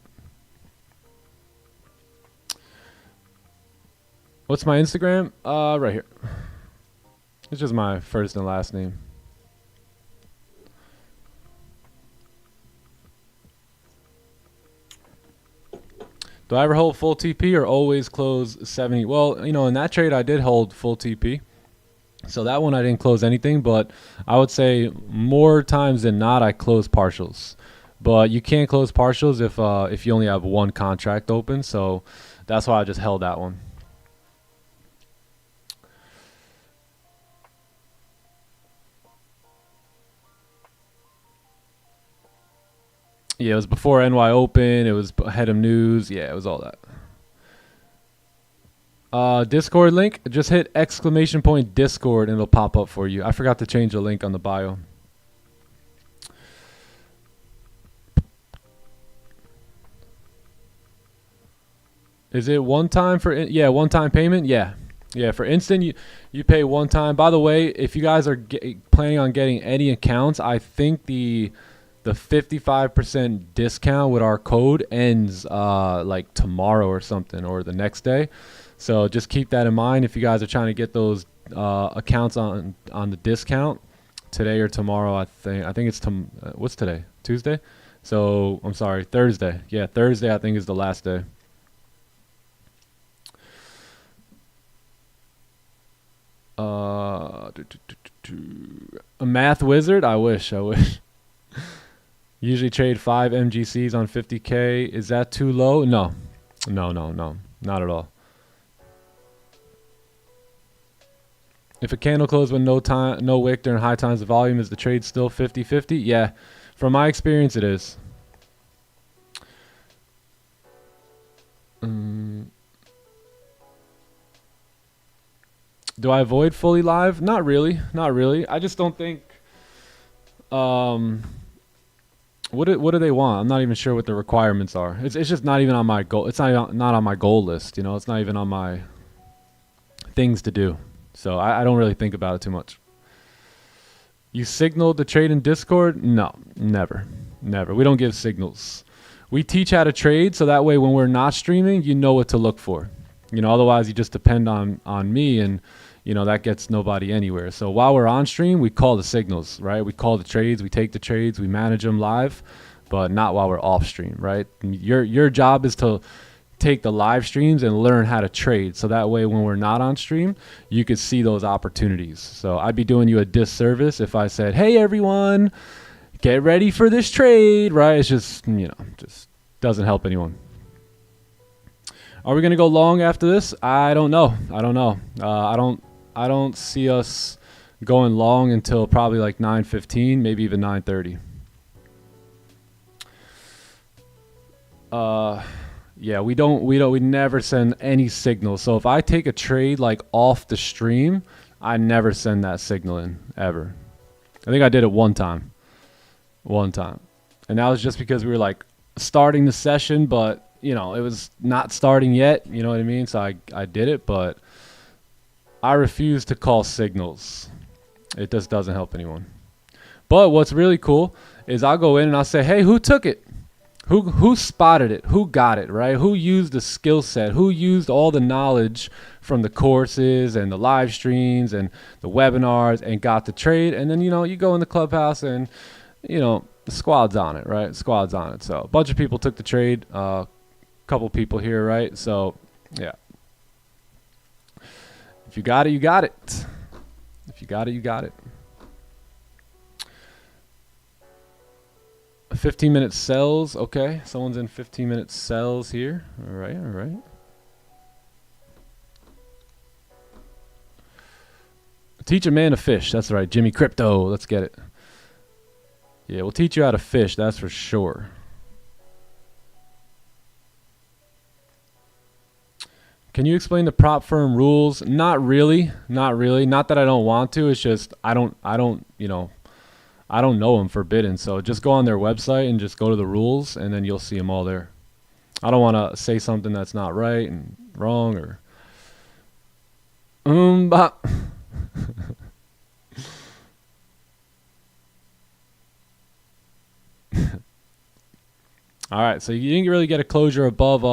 What's my Instagram? Right here. It's just my first and last name. Do I ever hold full TP or always close 70? Well, you know, in that trade I did hold full TP. So that one I didn't close anything, but I would say more times than not I close partials. But you can't close partials if you only have one contract open. So that's why I just held that one. Yeah, it was before NY Open. It was ahead of news. Yeah, it was all that. Discord link. Just hit ! Discord and it'll pop up for you. I forgot to change the link on the bio. Is it one time for yeah, one time payment? Yeah. Yeah, for instant you pay one time. By the way, if you guys are planning on getting any accounts, I think the 55% discount with our code ends like tomorrow or something, or the next day. So just keep that in mind if you guys are trying to get those accounts on the discount today or tomorrow. I think it's what's today? Tuesday? So I'm sorry, Thursday. Yeah, Thursday I think is the last day. A math wizard? I wish. Usually trade 5 MGCs on 50K. Is that too low? No, not at all. If a candle closed with no wick during high times of volume, is the trade still 50-50? Yeah, from my experience, it is. Do I avoid fully live? Not really. I just don't think. What do they want? I'm not even sure what the requirements are. It's just not even on my goal. It's not on my goal list. You know, it's not even on my things to do. So I don't really think about it too much. You signaled the trade in Discord? No, never. We don't give signals. We teach how to trade, so that way when we're not streaming, you know what to look for. You know, otherwise you just depend on me, and you know that gets nobody anywhere. So while we're on stream, we call the signals, right? We call the trades, we take the trades, we manage them live, but not while we're off stream, right? Your job is to take the live streams and learn how to trade, so that way when we're not on stream, you could see those opportunities. So I'd be doing you a disservice if I said, hey everyone, get ready for this trade, right? It's just, you know, just doesn't help anyone. Are we going to go long after this? I don't know. I don't see us going long until probably like 9:15, maybe even 9:30. Yeah, we never send any signal. So if I take a trade like off the stream, I never send that signal in ever. I think I did it one time. And that was just because we were like starting the session, but you know, it was not starting yet, you know what I mean? So I did it, but I refuse to call signals. It just doesn't help anyone. But what's really cool is I'll go in and I'll say, hey, who took it? Who spotted it? Who got it, right? Who used the skill set? Who used all the knowledge from the courses and the live streams and the webinars and got the trade? And then, you know, you go in the Clubhouse and, you know, the squad's on it, right? Squad's on it. So a bunch of people took the trade. Couple people here, right? So yeah, if you got it, you got it. If you got it, you got it. 15-minute sells. Okay, someone's in 15-minute sells here. All right. Teach a man to fish. That's right, Jimmy Crypto. Let's get it. Yeah, we'll teach you how to fish, that's for sure. Can you explain the prop firm rules? Not really. Not that I don't want to. It's just I don't know them, forbidden. So just go on their website and just go to the rules, and then you'll see them all there. I don't want to say something that's not right and wrong or All right, so you didn't really get a closure above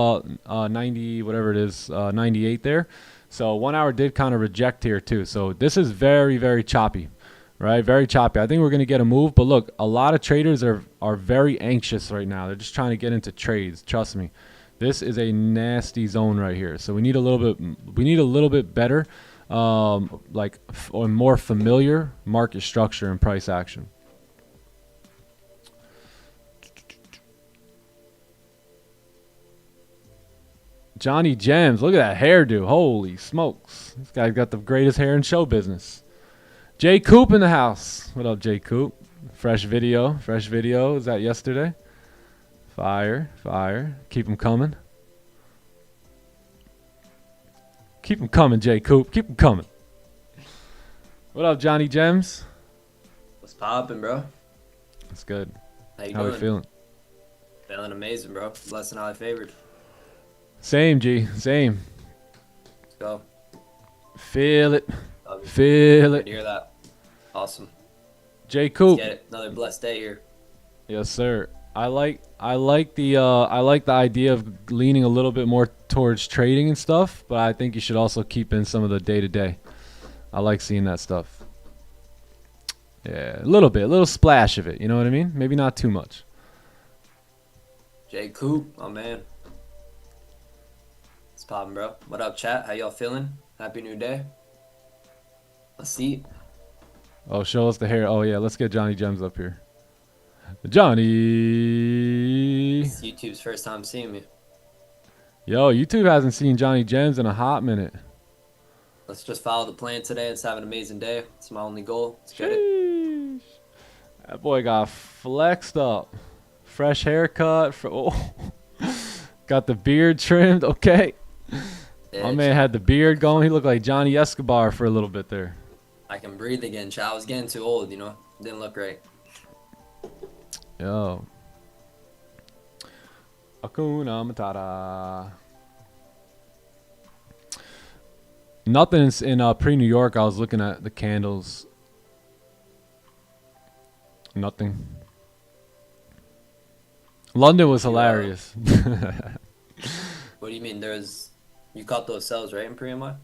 90, whatever it is, 98 there. So 1 hour did kind of reject here too. So this is very, very choppy, right? Very choppy. I think we're going to get a move, but look, a lot of traders are very anxious right now. They're just trying to get into trades, trust me. This is a nasty zone right here. So we need a little bit better, like or more familiar market structure and price action. Johnny Gems, look at that hairdo. Holy smokes. This guy's got the greatest hair in show business. Jay Coop in the house. What up, Jay Coop? Fresh video. Is that yesterday? Fire. Keep them coming. Keep them coming, Jay Coop. Keep them coming. What up, Johnny Gems? What's poppin', bro? That's good. How you How doing? we feeling? Feeling amazing, bro. Less than how I favored. Same, G. Same. Let's go. Feel it. Love you. Feel Good it. to hear that. Awesome. Jay Coop. Get it. Another blessed day here. Yes, sir. I like the idea of leaning a little bit more towards trading and stuff, but I think you should also keep in some of the day-to-day. I like seeing that stuff. Yeah, a little splash of it. You know what I mean? Maybe not too much. Jay Coop, my man. What's poppin', bro? What up, chat? How y'all feeling? Happy new day. Let's see. Oh, show us the hair. Oh yeah, let's get Johnny Gems up here. Johnny. It's YouTube's first time seeing me. Yo, YouTube hasn't seen Johnny Gems in a hot minute. Let's just follow the plan today. Let's have an amazing day. It's my only goal. Let's get it. Sheesh. That boy got flexed up. Fresh haircut. Got the beard trimmed. Okay. Yeah, My man had the beard going. He looked like Johnny Escobar for a little bit there. I can breathe again, chat. I was getting too old, you know? Didn't look right. Yo. Hakuna Matata. Nothing's in pre-New York. I was looking at the candles. Nothing. London was hilarious. What do you mean? You caught those sales, right, in pre-NY?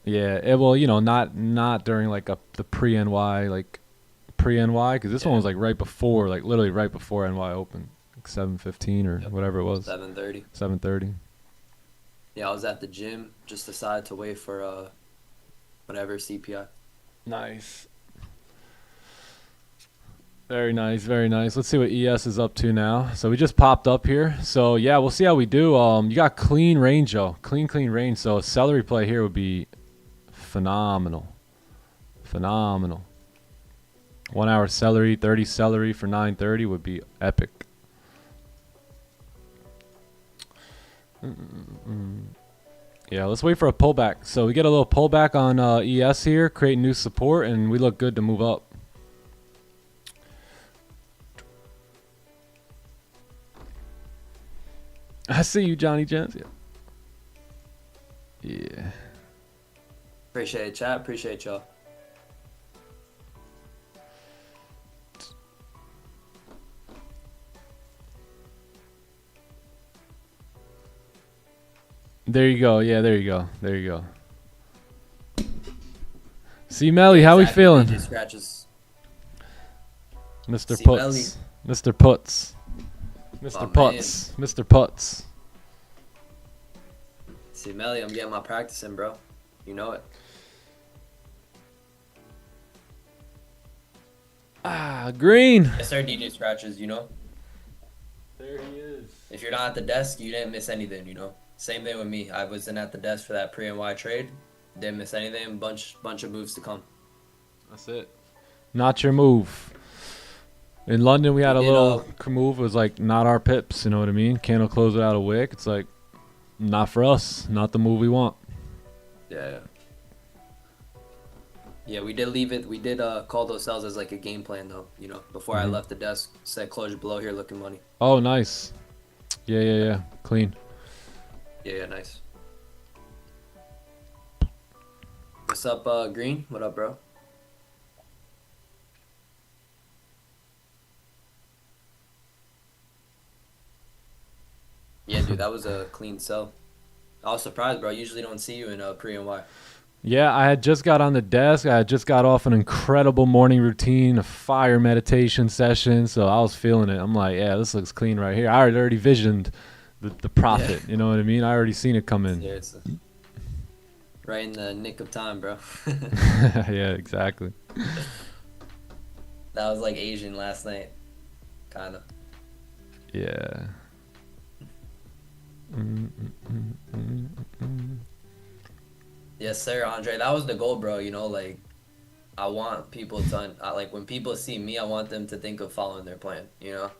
Yeah, well, you know, not during like the pre-NY, because this one was like right before, like literally right before NY opened, like 7:15 or whatever it was. 7:30. 7:30. Yeah, I was at the gym. Just decided to wait for whatever CPI. Nice. Very nice, very nice. Let's see what ES is up to now. So we just popped up here. So yeah, we'll see how we do. You got clean range though, clean range. So a celery play here would be phenomenal. 1 hour celery, 30 celery for 930 would be epic. Yeah, let's wait for a pullback. So we get a little pullback on ES here, create new support, and we look good to move up. I see you, Johnny Gems. Yeah. Appreciate it, chat. Appreciate y'all. There you go. Yeah, there you go. There you go. See, Melly, how we feeling? DJ Scratches. Mr. See, Puts. Melly. Mr. Puts. Mr. Oh, Puts. Mr. Puts. See, Melly, I'm getting my practice in, bro. You know it. Ah, green. Yes, sir, DJ Scratches, you know? There he is. If you're not at the desk, you didn't miss anything, you know? Same thing with me. I wasn't at the desk for that pre-NY trade. Didn't miss anything. Bunch of moves to come. That's it. Not your move. In London, we had a did, little move. It was like, not our pips. You know what I mean? Candle close without a wick. It's like, not for us. Not the move we want. Yeah. Yeah, we did leave it. We did call those sales as like a game plan, though. You know, before I left the desk, said closure below here, looking money. Oh, nice. Yeah. Clean. Yeah, nice. What's up, Green? What up, bro? Yeah, dude, that was a clean sell. I was surprised, bro. I usually don't see you in pre-NY. Yeah, I had just got on the desk. I had just got off an incredible morning routine, a fire meditation session. So I was feeling it. I'm like, yeah, this looks clean right here. I had already visioned the profit. You know what I mean? I already seen it come in. Seriously. Right in the nick of time, bro. Yeah, exactly. That was like Asian last night, kind of. Yeah. Yes, sir, Andre. That was the goal, bro. You know, like, I want people to, like, when people see me, I want them to think of following their plan, you know?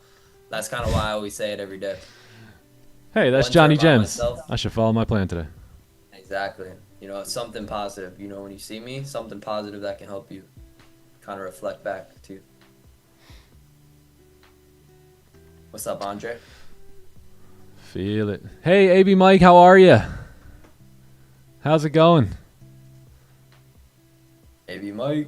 That's kind of why I always say it every day. Hey, that's One Johnny term by Gems. myself. I should follow my plan today. Exactly. You know, something positive. You know, when you see me, something positive that can help you kind of reflect back to you. What's up, Andre? Feel it. Hey, AB Mike, how are you? How's it going? Maybe Mike.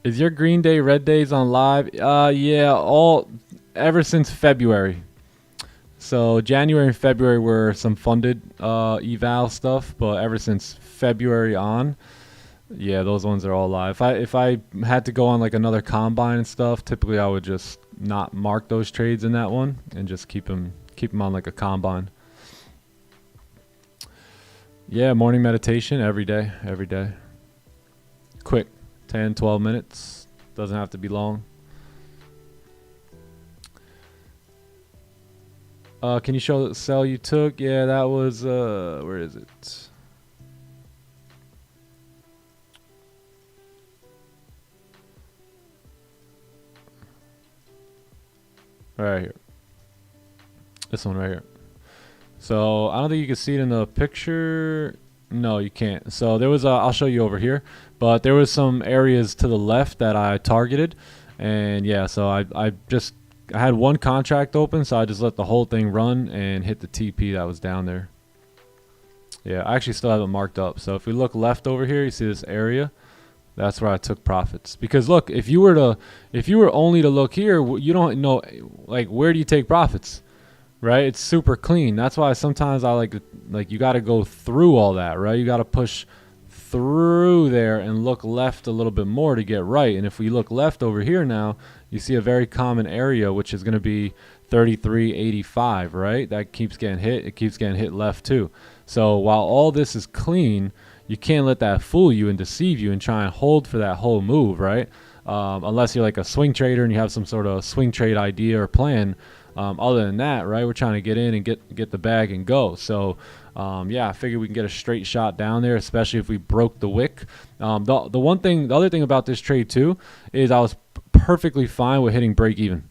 Is your Green Day Red Days on live? Yeah, all ever since February. So January and February were some funded eval stuff, but ever since February on, yeah, those ones are all live. If I had to go on like another combine and stuff, typically I would just not mark those trades in that one and just keep them on like a combine. Yeah, morning meditation every day. Quick, 10, 12 minutes. Doesn't have to be long. Can you show the sell you took? Yeah, that was, where is it? Right here. This one right here. So I don't think you can see it in the picture. No, you can't. So there was I'll show you over here, but there was some areas to the left that I targeted, and yeah, so I had one contract open, so I just let the whole thing run and hit the TP that was down there. Yeah, I actually still have it marked up. So if we look left over here, you see this area. That's where I took profits. Because look, if you were only to look here, you don't know, like, where do you take profits, right? It's super clean. That's why sometimes I like you got to go through all that, right? You got to push through there and look left a little bit more to get right. And if we look left over here now, you see a very common area, which is going to be 33.85, right? That keeps getting hit. It keeps getting hit left too. So while all this is clean, you can't let that fool you and deceive you and try and hold for that whole move, right? Unless you're like a swing trader and you have some sort of swing trade idea or plan. Other than that, right, we're trying to get in and get the bag and go. So, yeah, I figured we can get a straight shot down there, especially if we broke the wick. The other thing about this trade too is I was perfectly fine with hitting break even.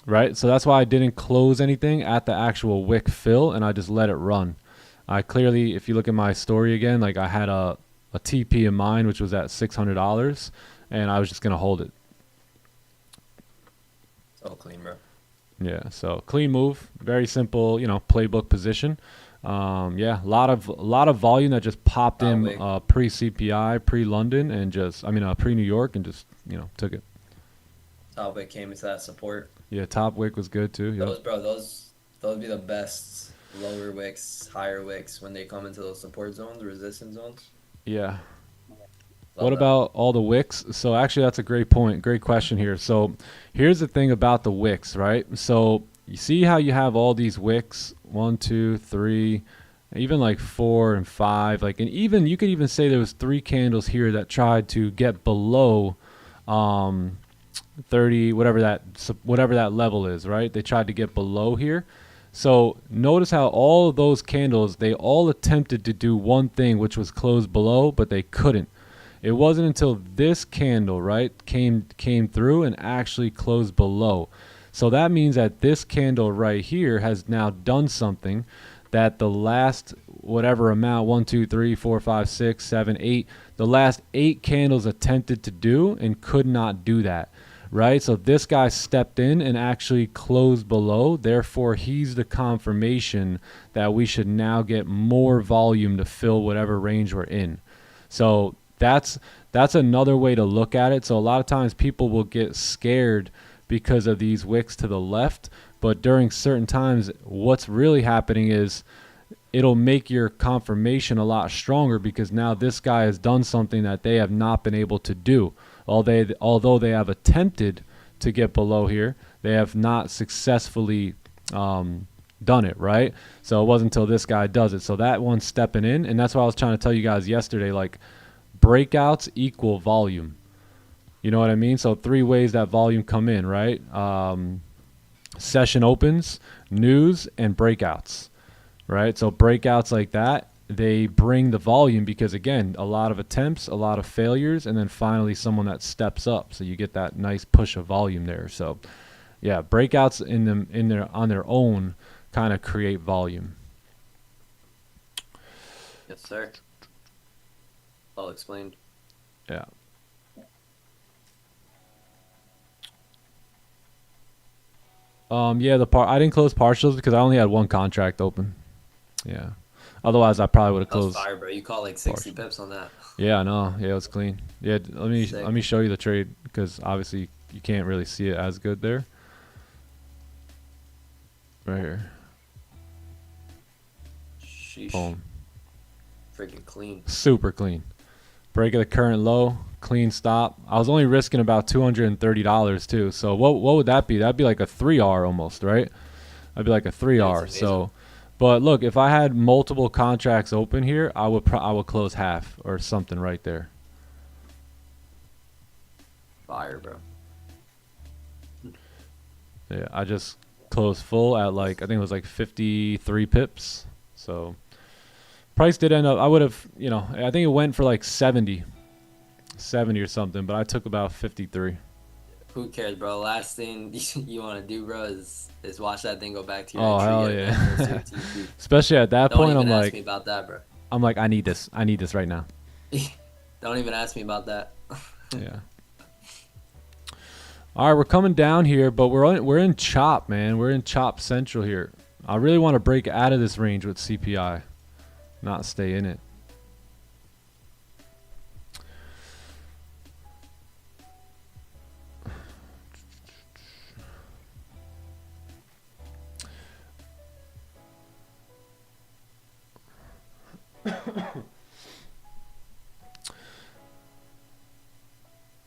Right, so that's why I didn't close anything at the actual wick fill, and I just let it run. I clearly, if you look at my story again, like I had a TP in mind, which was at $600, and I was just gonna hold it. It's all clean, bro. Yeah, so clean move, very simple, playbook position. Yeah, a lot of volume that just popped in pre CPI, pre London, and pre New York, and just took it. Top wick came into that support. Yeah, top wick was good too. Those would be the best lower wicks, higher wicks when they come into those support zones, resistance zones. Yeah. What about all the wicks? So actually, that's a great point. Great question here. So here's the thing about the wicks, right? So you see how you have all these wicks, 1, 2, 3, even like 4 and 5, and even you could even say there was 3 candles here that tried to get below 30, whatever that level is, right? They tried to get below here. So notice how all of those candles, they all attempted to do one thing, which was close below, but they couldn't. It wasn't until this candle, right, came through and actually closed below. So that means that this candle right here has now done something that the last whatever amount, 1, 2, 3, 4, 5, 6, 7, 8, the last 8 candles attempted to do and could not do that. Right, so this guy stepped in and actually closed below. Therefore, he's the confirmation that we should now get more volume to fill whatever range we're in. So that's another way to look at it. So a lot of times people will get scared because of these wicks to the left, but during certain times, what's really happening is it'll make your confirmation a lot stronger, because now this guy has done something that they have not been able to do. Although they have attempted to get below here, they have not successfully done it, right? So it wasn't until this guy does it. So that one's stepping in, and that's what I was trying to tell you guys yesterday, like breakouts equal volume. You know what I mean? So 3 ways that volume come in, right? Session opens, news, and breakouts, right? So breakouts like that, they bring the volume, because again, a lot of attempts, a lot of failures, and then finally someone that steps up. So you get that nice push of volume there. So yeah, breakouts on their own kind of create volume. Yes, sir. All explained. Yeah. Yeah, I didn't close partials because I only had 1 contract open. Yeah. Otherwise, I probably would have closed. Fire, bro. You caught like 60 pips on that. Yeah, I know. Yeah, it was clean. Yeah, let me show you the trade, because obviously you can't really see it as good there. Right here. Sheesh. Boom. Freaking clean. Super clean. Break of the current low, clean stop. I was only risking about $230 too. So what would that be? That'd be like a 3R almost, right? That'd be like a 3R. So, but look, if I had multiple contracts open here, I would close half or something right there. Fire, bro. Yeah, I just closed full at like, I think it was like 53 pips. So price did end up, I would have, you know, I think it went for like 70 or something, but I took about 53. Who cares, bro? Last thing you want to do, bro, is watch that thing go back to your Oh, entry. hell yeah. Especially at that point, I'm like, don't even ask me about that, bro. I'm like, I need this right now. Don't even ask me about that. Yeah. All right, we're coming down here, but we're in chop, man. We're in chop central here. I really want to break out of this range with CPI, not stay in it.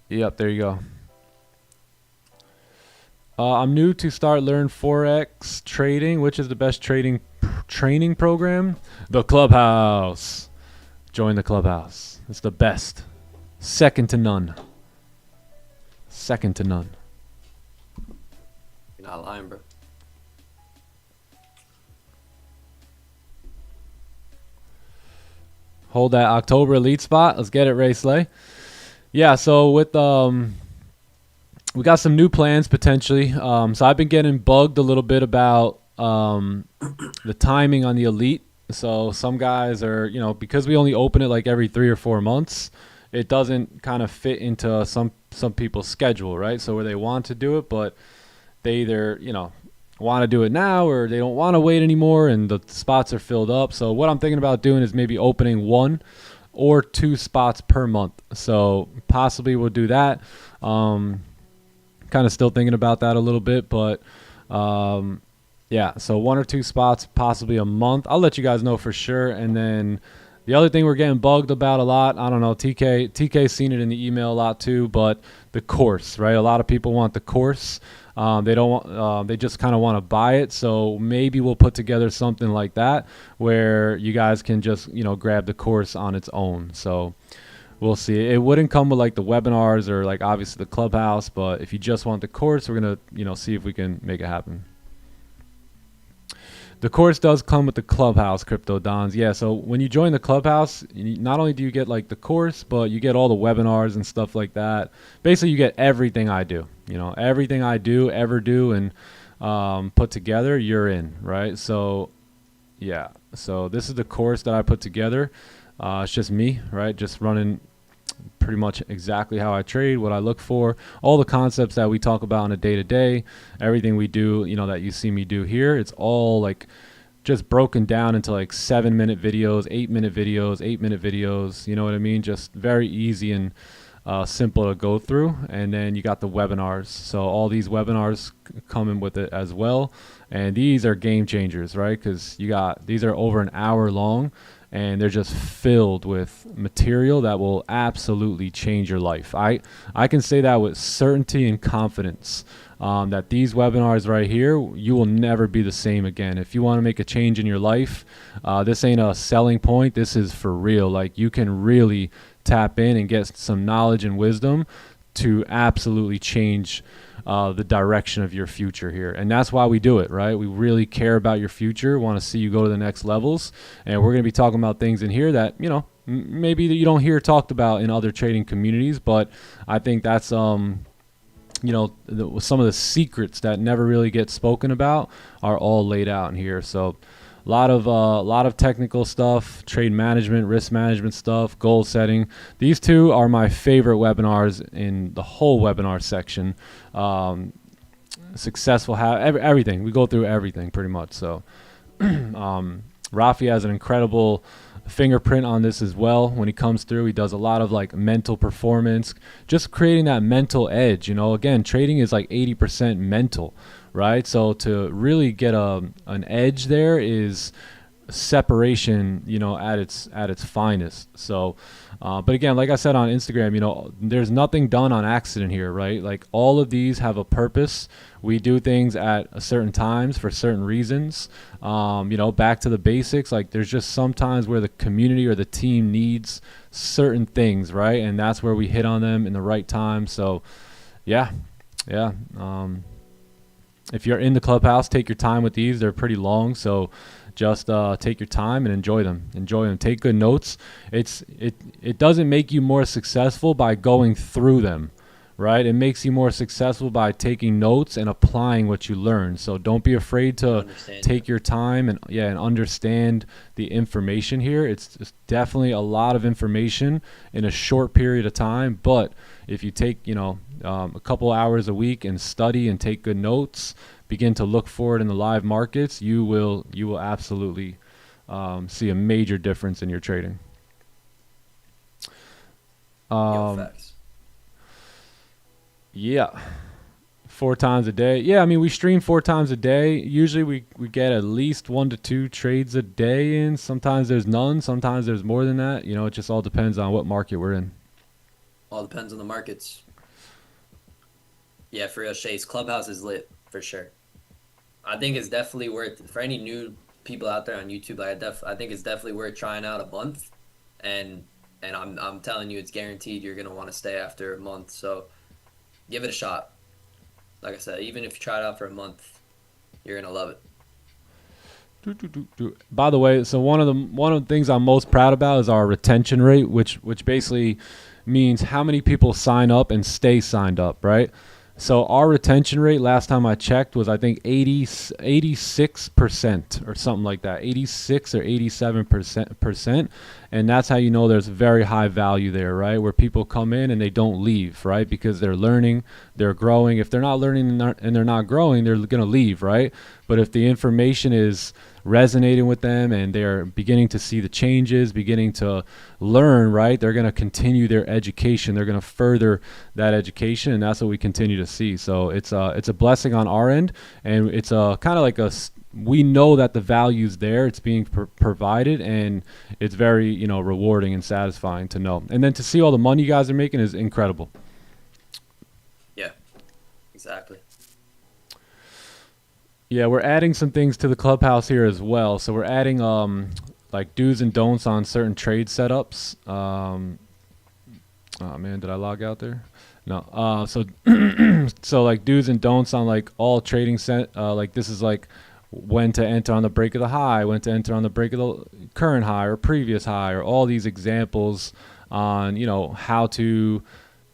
Yep, there you go. I'm new to start learn forex trading. Which is the best training program? The Clubhouse. Join the Clubhouse. It's the best. Second to none. Second to none. You're not lying, bro. Hold that October elite spot. Let's get it, Ray Slay. Yeah, so with we got some new plans potentially. So I've been getting bugged a little bit about the timing on the elite. So some guys are, you know, because we only open it like every 3 or 4 months, it doesn't kind of fit into some people's schedule, right? So where they want to do it, but they either, you know, want to do it now or they don't want to wait anymore and the spots are filled up. So what I'm thinking about doing is maybe opening 1 or 2 spots per month. So possibly we'll do that. Kind of still thinking about that a little bit, but yeah, so 1 or 2 spots, possibly a month. I'll let you guys know for sure. And then the other thing we're getting bugged about a lot, I don't know, TK's seen it in the email a lot too, but the course, right? A lot of people want the course. They don't want, they just kind of want to buy it. So maybe we'll put together something like that where you guys can just, you know, grab the course on its own. So we'll see. It wouldn't come with like the webinars or like obviously the Clubhouse, but if you just want the course, we're going to, you know, see if we can make it happen. The course does come with the Clubhouse, Crypto Dons. Yeah, so when you join the Clubhouse, not only do you get like the course, but you get all the webinars and stuff like that. Basically, you get everything I do. You know, everything I do, ever do, and put together, you're in, right? So, yeah. So this is the course that I put together. It's just me, right? Just running pretty much exactly how I trade, what I look for, all the concepts that we talk about on a day-to-day, everything we do, you know, that you see me do here. It's all like just broken down into like 7-minute videos, 8-minute videos, 8-minute videos. You know what I mean? Just very easy and simple to go through. And then you got the webinars. So all these webinars come in with it as well. And these are game changers, right? Because these are over an hour long, and they're just filled with material that will absolutely change your life. I can say that with certainty and confidence, that these webinars right here, you will never be the same again. If you want to make a change in your life, this ain't a selling point. This is for real. Like, you can really tap in and get some knowledge and wisdom to absolutely change the direction of your future here. And that's why we do it, right? We really care about your future, want to see you go to the next levels. And we're going to be talking about things in here that, you know, maybe that you don't hear talked about in other trading communities, but I think that's, you know, some of the secrets that never really get spoken about are all laid out in here. So a lot of technical stuff, trade management, risk management stuff, goal setting. These two are my favorite webinars in the whole webinar section. Successful everything. We go through everything pretty much. So Rafi has an incredible fingerprint on this as well. When he comes through, he does a lot of like mental performance, just creating that mental edge. You know, again, trading is like 80% mental, right? So to really get an edge there is separation, you know, at its finest. So but again, like I said on Instagram, you know, there's nothing done on accident here, right? Like, all of these have a purpose. We do things at certain times for certain reasons. You know, back to the basics, like, there's just sometimes where the community or the team needs certain things, right? And that's where we hit on them in the right time. So yeah. If you're in the Clubhouse, take your time with these. They're pretty long, so just take your time and enjoy them. Take good notes. It doesn't make you more successful by going through them, right? It makes you more successful by taking notes and applying what you learn. So don't be afraid to take your time and understand the information here. It's definitely a lot of information in a short period of time, but if you take, you know, a couple hours a week and study and take good notes, begin to look for it in the live markets, you will absolutely see a major difference in your trading. Facts. Yeah. 4 times a day. Yeah, I mean, we stream 4 times a day. Usually we get at least 1 to 2 trades a day in. Sometimes there's none. Sometimes there's more than that. You know, it just all depends on what market we're in. All depends on the markets. Yeah, for real, Chase. Clubhouse is lit, for sure. I think it's definitely worth, for any new people out there on YouTube, I think it's definitely worth trying out a month. And I'm telling you, it's guaranteed you're going to want to stay after a month. So give it a shot. Like I said, even if you try it out for a month, you're going to love it. By the way, so one of the things I'm most proud about is our retention rate, which basically means how many people sign up and stay signed up, right? So our retention rate last time I checked was, I think, 86% or something like that, 86 or 87%. And that's how you know there's very high value there, right? Where people come in and they don't leave, right? Because they're learning, they're growing. If they're not learning and they're not growing, they're going to leave, right? But if the information is resonating with them and they're beginning to see the changes, beginning to learn, right, they're going to continue their education. They're going to further that education, and that's what we continue to see. So it's a blessing on our end, and it's a kind of like we know that the value's there, it's being provided, and it's very, you know, rewarding and satisfying to know. And then to see all the money you guys are making is incredible. Yeah, exactly. Yeah, we're adding some things to the Clubhouse here as well. So we're adding like do's and don'ts on certain trade setups. Oh man, did I log out there? No. So like do's and don'ts on like all trading like this is like when to enter on the break of the high, when to enter on the break of the current high or previous high, or all these examples on, you know, how to,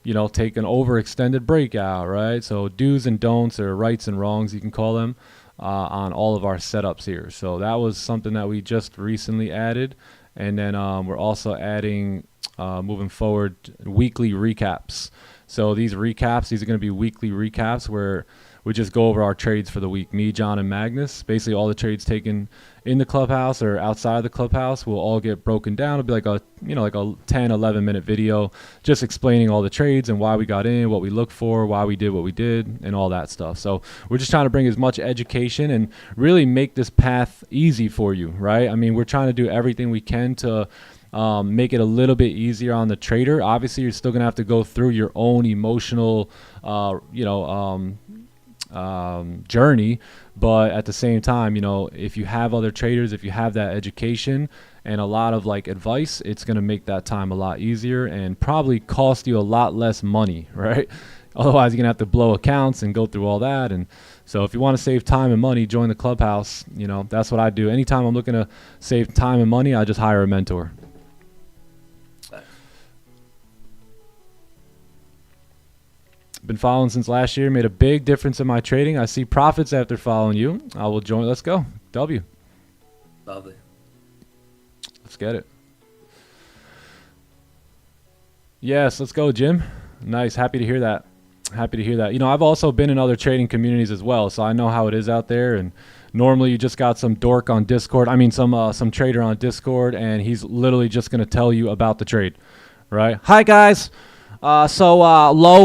you know, take an overextended breakout, right? So do's and don'ts, or rights and wrongs, you can call them, on all of our setups here. So that was something that we just recently added. And then we're also adding, moving forward, weekly recaps. So these are going to be weekly recaps where we just go over our trades for the week. Me, John, and Magnus, basically all the trades taken in the clubhouse or outside of the clubhouse will all get broken down. It'll be like a 10, 11 minute video just explaining all the trades and why we got in, what we look for, why we did what we did, and all that stuff. So we're just trying to bring as much education and really make this path easy for you, right? I mean, we're trying to do everything we can to make it a little bit easier on the trader. Obviously, you're still going to have to go through your own emotional, journey. But at the same time, if you have other traders, if you have that education and a lot of like advice, it's going to make that time a lot easier and probably cost you a lot less money, right? Otherwise, you're going to have to blow accounts and go through all that. And so if you want to save time and money, join the clubhouse. That's what I do. Anytime I'm looking to save time and money, I just hire a mentor. Been following since last year, made a big difference in my trading. I see profits after following you. I will join. Let's go. W. Lovely. Let's get it. Yes, let's go, Jim. Nice. Happy to hear that. Happy to hear that. I've also been in other trading communities as well, so I know how it is out there. And normally you just got some dork on Discord. I mean, some trader on Discord, and he's literally just going to tell you about the trade, right? Hi, guys. Low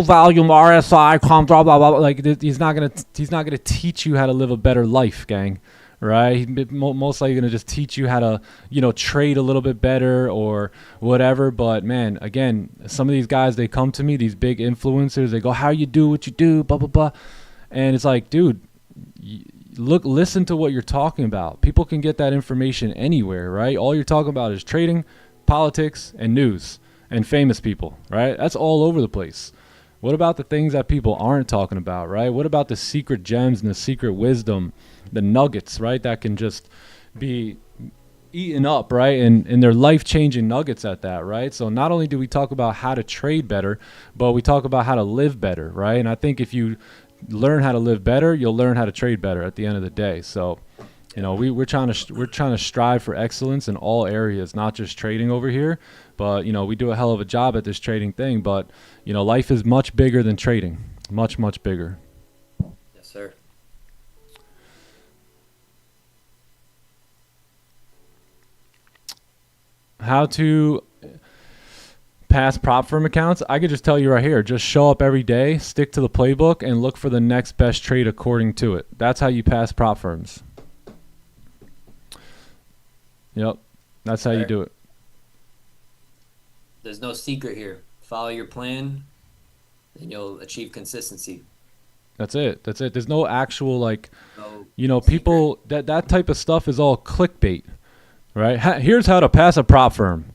volume RSI, blah, blah, blah. Like, he's not gonna teach you how to live a better life, gang. Right? He's most likely gonna just teach you how to, trade a little bit better or whatever. But man, again, some of these guys, they come to me, these big influencers, they go, "How you do what you do?" Blah blah blah, and it's like, dude, listen to what you're talking about. People can get that information anywhere, right? All you're talking about is trading, politics, and news. And famous people, right? That's all over the place. What about the things that people aren't talking about, right? What about the secret gems and the secret wisdom, the nuggets, right? That can just be eaten up, right? And they're life-changing nuggets at that, right? So not only do we talk about how to trade better, but we talk about how to live better, right? And I think if you learn how to live better, you'll learn how to trade better at the end of the day. So, we're trying to strive for excellence in all areas, not just trading over here. But, we do a hell of a job at this trading thing. But, life is much bigger than trading. Much, much bigger. Yes, sir. How to pass prop firm accounts? I could just tell you right here. Just show up every day, stick to the playbook, and look for the next best trade according to it. That's how you pass prop firms. Yep. That's how you do it. There's no secret here. Follow your plan, and you'll achieve consistency. That's it. There's no actual No people that type of stuff is all clickbait, right? Here's how to pass a prop firm.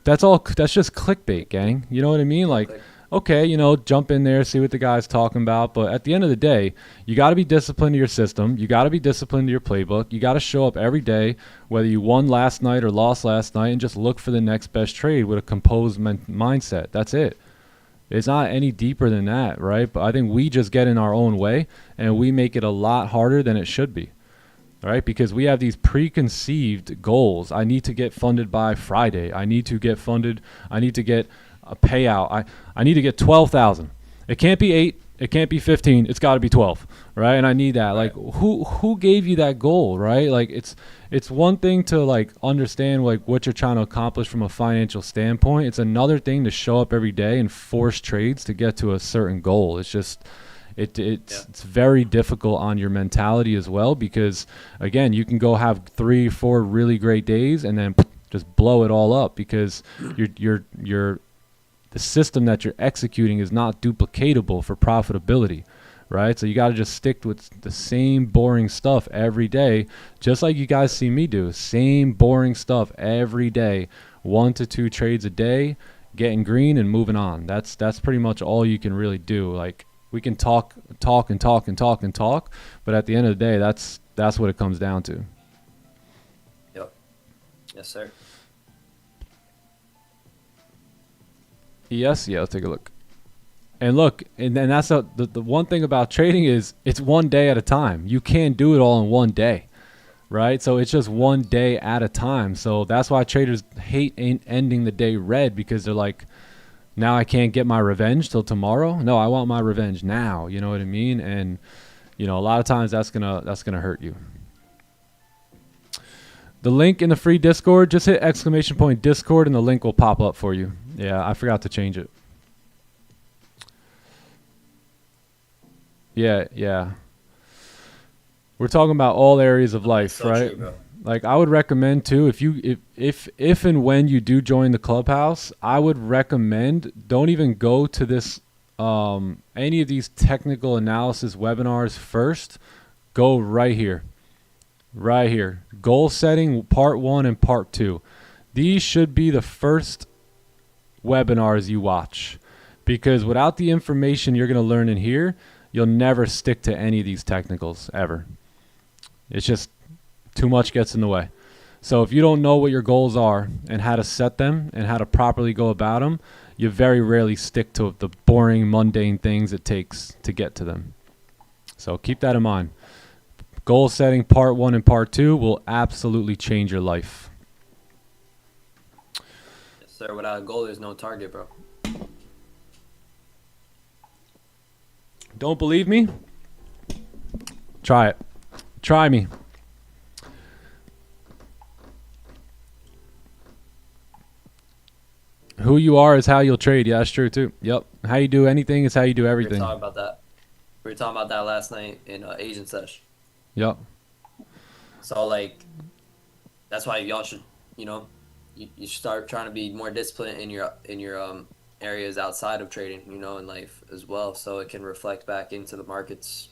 That's just clickbait, gang. You know what I mean? Like, okay, jump in there, see what the guy's talking about. But at the end of the day, you got to be disciplined to your system. You got to be disciplined to your playbook. You got to show up every day, whether you won last night or lost last night, and just look for the next best trade with a composed mindset. That's it. It's not any deeper than that, right? But I think we just get in our own way, and we make it a lot harder than it should be, right? Because we have these preconceived goals. I need to get funded by Friday. I need to get funded. I need to get a payout. I need to get 12,000. It can't be 8. It can't be 15. It's got to be 12, right? And I need that. Like, who gave you that goal, right? Like, it's one thing to like understand like what you're trying to accomplish from a financial standpoint. It's another thing to show up every day and force trades to get to a certain goal. It's just it's very difficult on your mentality as well, because again, you can go have 3 or 4 really great days and then just blow it all up because you're the system that you're executing is not duplicatable for profitability, right? So you got to just stick with the same boring stuff every day, just like you guys see me do. Same boring stuff every day, 1 to 2 trades a day, getting green and moving on. That's pretty much all you can really do. Like, we can talk, but at the end of the day, that's what it comes down to. Yep. Yes, sir. Yes, yeah, let's take a look. And look, and that's the one thing about trading is it's one day at a time. You can't do it all in one day, right? So it's just one day at a time. So that's why traders hate ending the day red, because they're like, now I can't get my revenge till tomorrow. No, I want my revenge now. You know what I mean? And you know, a lot of times that's gonna hurt you. The link in the free Discord, just hit !! Discord and the link will pop up for you. Yeah, I forgot to change it. Yeah. We're talking about all areas of life, So right? true, bro. Like I would recommend too, if and when you do join the Clubhouse, I would recommend don't even go to this any of these technical analysis webinars first. Go right here. Right here. Goal setting part 1 and part 2. These should be the first webinars you watch, because without the information you're going to learn in here, you'll never stick to any of these technicals ever. It's just too much gets in the way. So if you don't know what your goals are and how to set them and how to properly go about them, you very rarely stick to the boring, mundane things it takes to get to them. So keep that in mind. Goal setting part 1 and part 2 will absolutely change your life. Yes, sir. Without a goal, there's no target, bro. Don't believe me? Try it. Try me. Who you are is how you'll trade. Yeah, that's true too. Yep. How you do anything is how you do We were everything. talking about that. We were talking about that last night in Asian sesh. Yep. So like, that's why y'all should, you know, you start trying to be more disciplined in your areas outside of trading, you know, in life as well, so it can reflect back into the markets.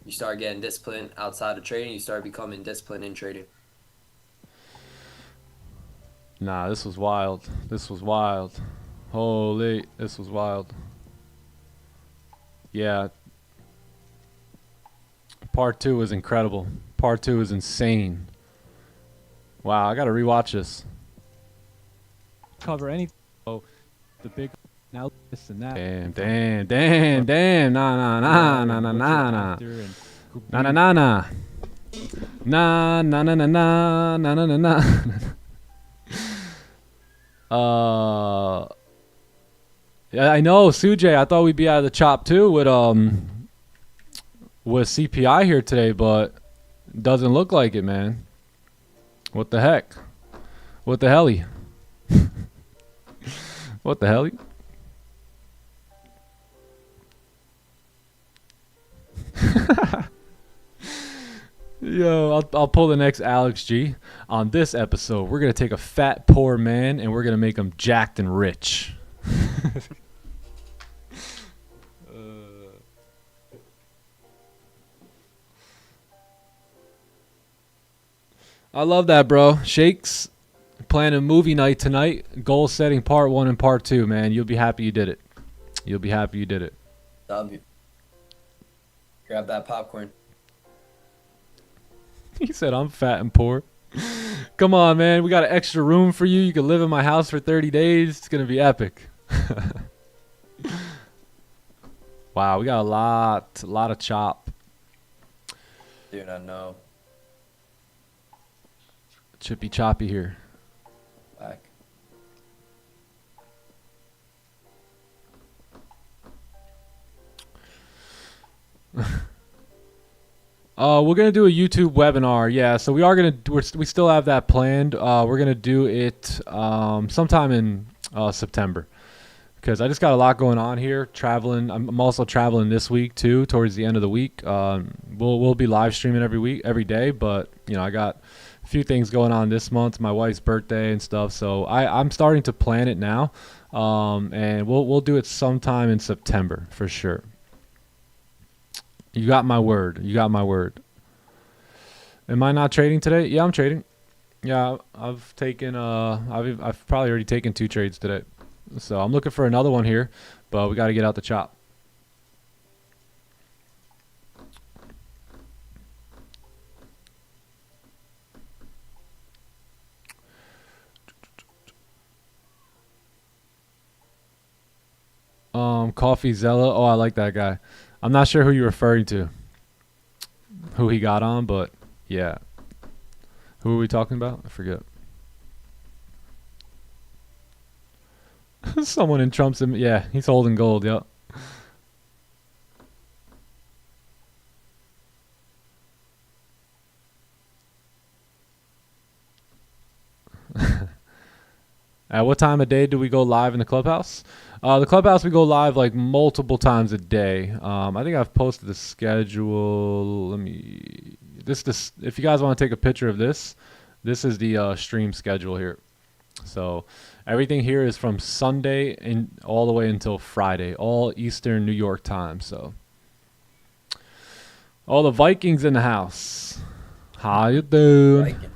You start getting disciplined outside of trading, you start becoming disciplined in trading. Nah, this was wild. This was wild. Holy, this was wild. Yeah. Part 2 was incredible. Part 2 is insane. Wow, I gotta rewatch this. Cover anything. Oh, the big now this and that. Damn. Nah. Yeah, I know, Sujay. I thought we'd be out of the chop too with CPI here today, but doesn't look like it, man. What the heck? What the helly? What the helly? Yo, I'll pull the next Alex G. On this episode, we're going to take a fat, poor man and we're going to make him jacked and rich. I love that, bro. Shakes, planning movie night tonight. Goal setting part 1 and part 2, man. You'll be happy you did it. You'll be happy you did it. W. Grab that popcorn. He said, I'm fat and poor. Come on, man. We got an extra room for you. You can live in my house for 30 days. It's going to be epic. Wow, we got a lot of chop. Dude, I know. Chippy choppy here. Back. We're gonna do a YouTube webinar. Yeah, so we are gonna. We still have that planned. We're gonna do it sometime in September, because I just got a lot going on here. Traveling. I'm also traveling this week too. Towards the end of the week, we'll be live streaming every day. But you know, I got a few things going on this month. My wife's birthday and stuff. So I'm starting to plan it now, and we'll do it sometime in September for sure. You got my word. You got my word. Am I not trading today? Yeah, I'm trading. Yeah, I've taken. I've probably already taken 2 trades today. So I'm looking for another one here, but we got to get out the chop. Coffee Zella. Oh, I like that guy. I'm not sure who you're referring to. Who he got on, but yeah. Who are we talking about? I forget. Someone in Trump's. Yeah, he's holding gold. Yep. At what time of day do we go live in the Clubhouse? The Clubhouse, we go live like multiple times a day. I think I've posted the schedule. Let me, this, if you guys want to take a picture of this is the stream schedule here. So everything here is from Sunday and all the way until Friday, all Eastern New York time. So all the Vikings in the house. How you doing? Viking.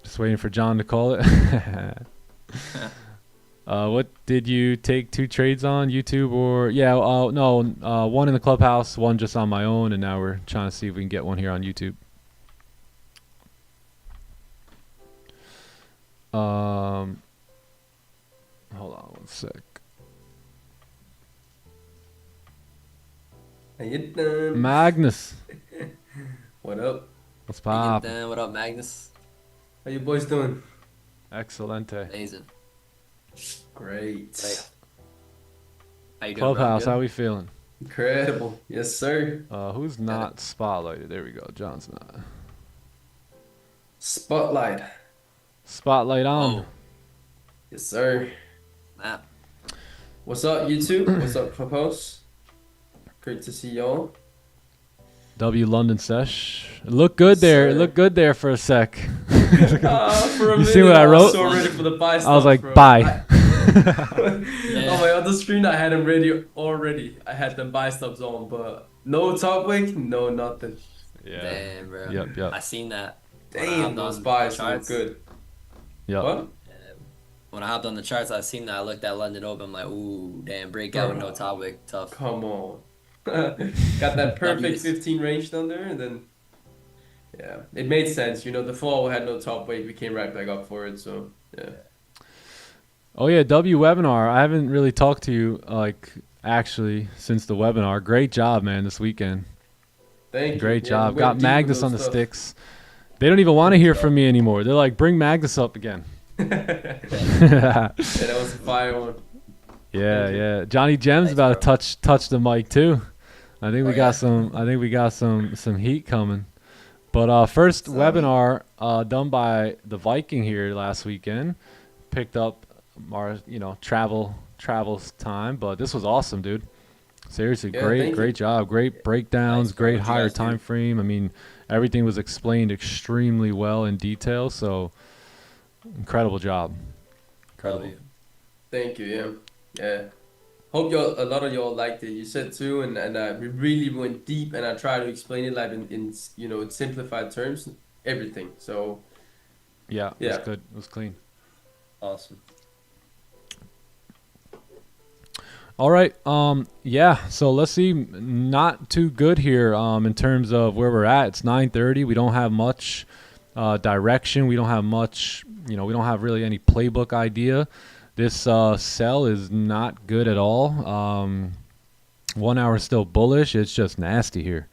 Just waiting for John to call it. What did you take 2 trades on YouTube or no, one in the Clubhouse, one just on my own, and now we're trying to see if we can get one here on YouTube. Hold on one sec. How you doing? Magnus, What up? what's How you pop? doing? What up, Magnus? How you boys doing? Excelente. Amazing. Great. Right. How you doing, bro? Clubhouse, Good? how we feeling? Incredible. Yes, sir. Who's not spotlighted? There we go. John's not. Spotlight. Spotlight on. Oh, Yes, sir. snap. What's up, YouTube? What's up, Clubhouse? Great to see y'all. W London Sesh. It looked good there. It Sir. looked good there for a sec. For a You minute, see what I was wrote? so ready for the buy I was stuff, like, bro. bye. On my other screen, I had them ready already. I had them buy stops on, but no top wig, no nothing. Yeah. Damn, bro. Yep. I seen that. When I Damn, hopped those on buys the look charts. good. Yep. What? When I hopped on the charts, I seen that. I looked at London Open. I'm like, ooh, damn, breakout with no top wick. Tough. Come on. Got that perfect W's. 15 range down there, and then yeah, it made sense. You know, the fall had no top weight. We came right back up for it. So yeah. Oh yeah, W webinar. I haven't really talked to you actually since the webinar. Great job, man, this weekend. Thank you. Great Yeah, job. we went Got deep with Magnus those on the stuff. sticks. They don't even want to hear job. from me anymore. They're like, bring Magnus up again. Yeah, that was a fire one. Yeah. Johnny Gem's Thanks, about bro. to touch the mic too. I think we Oh, got yeah. some. I think we got some heat coming. But first Some webinar done by the Viking here last weekend. Picked up our travels time, but this was awesome, dude. Seriously, Yeah, great thank you. job, great breakdowns, Thanks for great what you higher guys do. time frame. I mean, everything was explained extremely well in detail. So incredible job. Incredible. W. Thank you. Yeah. Hope a lot of y'all liked it. You said too, and we really went deep, and I tried to explain it like in simplified terms, everything. So Yeah, it was Yeah. good. It was clean. Awesome. All right. So let's see. Not too good here in terms of where we're at. It's 9:30. We don't have much direction. We don't have much, we don't have really any playbook idea. This sell is not good at all. 1 hour still bullish. It's just nasty here.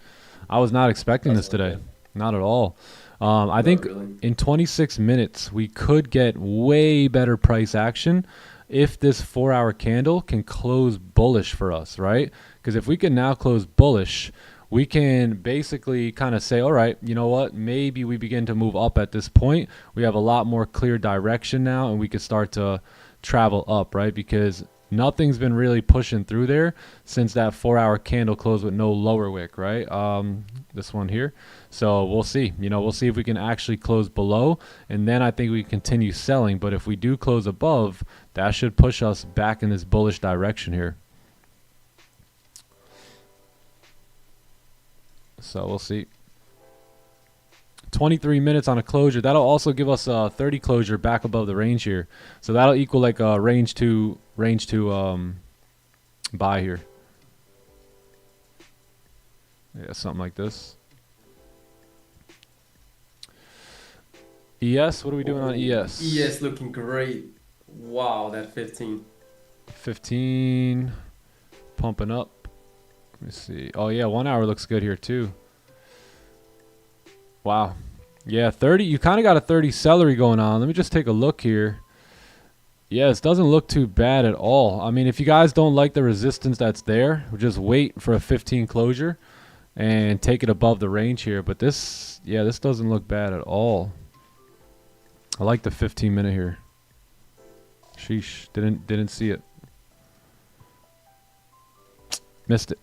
I was not expecting this That's not today. good. Not at all. I think really. in 26 minutes, we could get way better price action if this 4 hour candle can close bullish for us, right? Because if we can now close bullish, we can basically kind of say, all right, you know what? Maybe we begin to move up at this point. We have a lot more clear direction now, and we can start to travel up, right? Because nothing's been really pushing through there since that 4 hour candle closed with no lower wick, right? This one here. So we'll see. We'll see if we can actually close below, and then I think we continue selling. But if we do close above, that should push us back in this bullish direction here. So we'll see. 23 minutes on a closure. That'll also give us a 30 closure back above the range here. So that'll equal like a range to buy here. Yeah, something like this. ES, what are we doing on ES? ES looking great. Wow, that 15. 15 pumping up. Let me see. Oh yeah, 1 hour looks good here too. Wow. Yeah, 30. You kind of got a 30 celery going on. Let me just take a look here. Yeah, this doesn't look too bad at all. I mean, if you guys don't like the resistance that's there, just wait for a 15 closure. and take it above the range here. But this, yeah, this doesn't look bad at all. I like the 15-minute here. Sheesh, didn't see it. Missed it.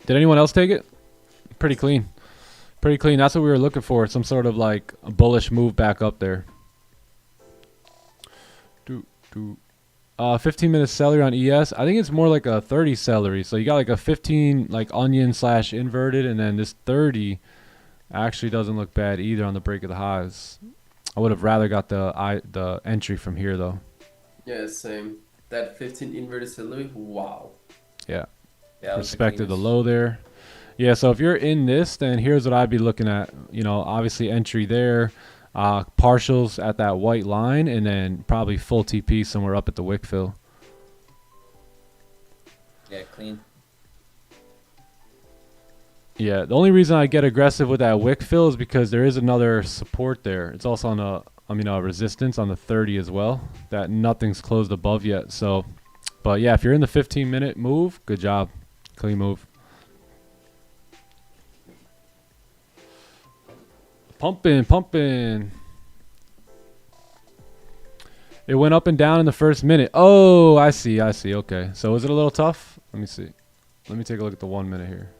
Did anyone else take it? Pretty clean. Pretty clean. That's what we were looking for. Some sort of like a bullish move back up there. 15-minute celery on ES. I think it's more like a 30 celery. So you got like a 15 like onion / inverted, and then this 30 actually doesn't look bad either on the break of the highs. I would have rather got the entry from here though. Yeah, same. That 15 inverted celery. Wow. Yeah. Yeah, Respected the low there. Yeah, so if you're in this, then here's what I'd be looking at. You know, obviously entry there, partials at that white line, and then probably full TP somewhere up at the wick fill. Yeah, clean. Yeah, the only reason I get aggressive with that wick fill is because there is another support there. It's also on a resistance on the 30 as well that nothing's closed above yet. So, but yeah, if you're in the 15-minute move, good job. Clean move. Pumping. It went up and down in the first minute. Oh, I see. Okay. So is it a little tough? Let me see. Let me take a look at the 1 minute here.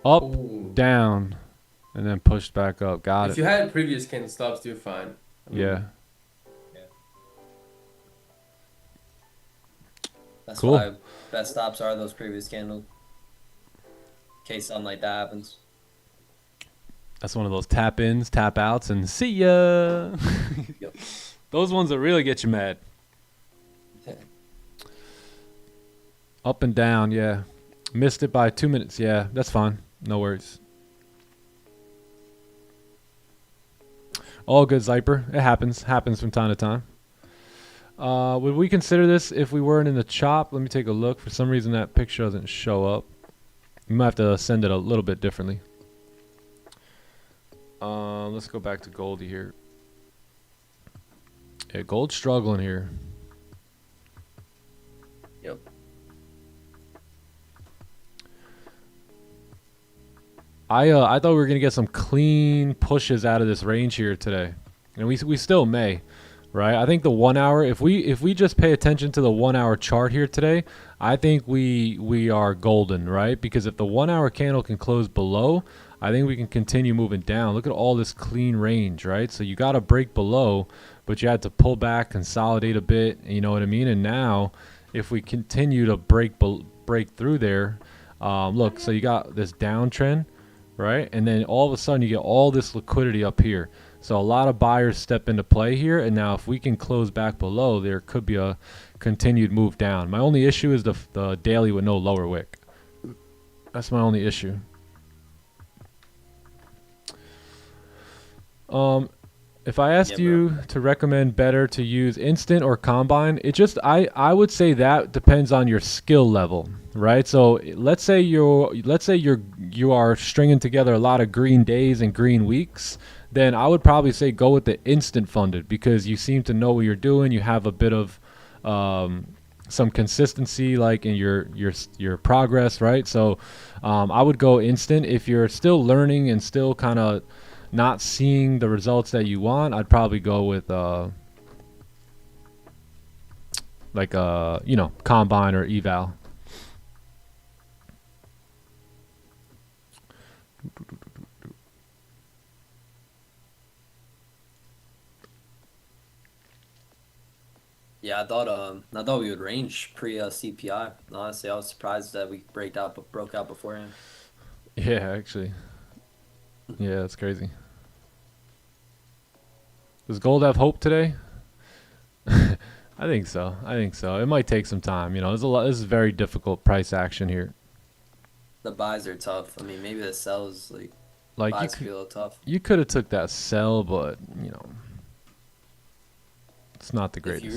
Up, Ooh. down, and then pushed back up. Got If it. you had previous candle stops, you're fine. I mean, Yeah. That's Cool. why best stops are those previous candles. In case something like that happens. That's one of those tap ins, tap outs, and see ya. Yep. Those ones that really get you mad. Up and down, yeah. Missed it by 2 minutes. Yeah, that's fine. No worries. All good, Zyper. It happens. Happens from time to time. Would we consider this if we weren't in the chop? Let me take a look. For some reason, that picture doesn't show up. You might have to send it a little bit differently. Let's go back to Goldie here. Yeah, Gold's struggling here. Yep. I thought we were gonna get some clean pushes out of this range here today, and we still may, right? I think the 1 hour. If we just pay attention to the 1 hour chart here today, I think we are golden, right? Because if the 1 hour candle can close below, I think we can continue moving down. Look at all this clean range, right? So you got to break below, but you had to pull back, consolidate a bit. You know what I mean? And now, if we continue to break through there, look. So you got this downtrend. Right, and then all of a sudden you get all this liquidity up here. So a lot of buyers step into play here, and now if we can close back below, there could be a continued move down. My only issue is the daily with no lower wick. That's my only issue. If I asked you to recommend better to use instant or combine, it just I would say that depends on your skill level, right? So let's say you are stringing together a lot of green days and green weeks, then I would probably say go with the instant funded because you seem to know what you're doing. You have a bit of some consistency like in your progress, right? So I would go instant. If you're still learning and still kind of not seeing the results that you want, I'd probably go with combine or eval. Yeah, I thought we would range pre CPI. Honestly, I was surprised that we broke out beforehand. Yeah, actually. Yeah, that's crazy. Does gold have hope today? I think so. It might take some time. You know, there's a lot. This is very difficult price action here. The buys are tough. I mean, maybe the sells Like buys feel tough. you could have took that sell, but you know, it's not the greatest. If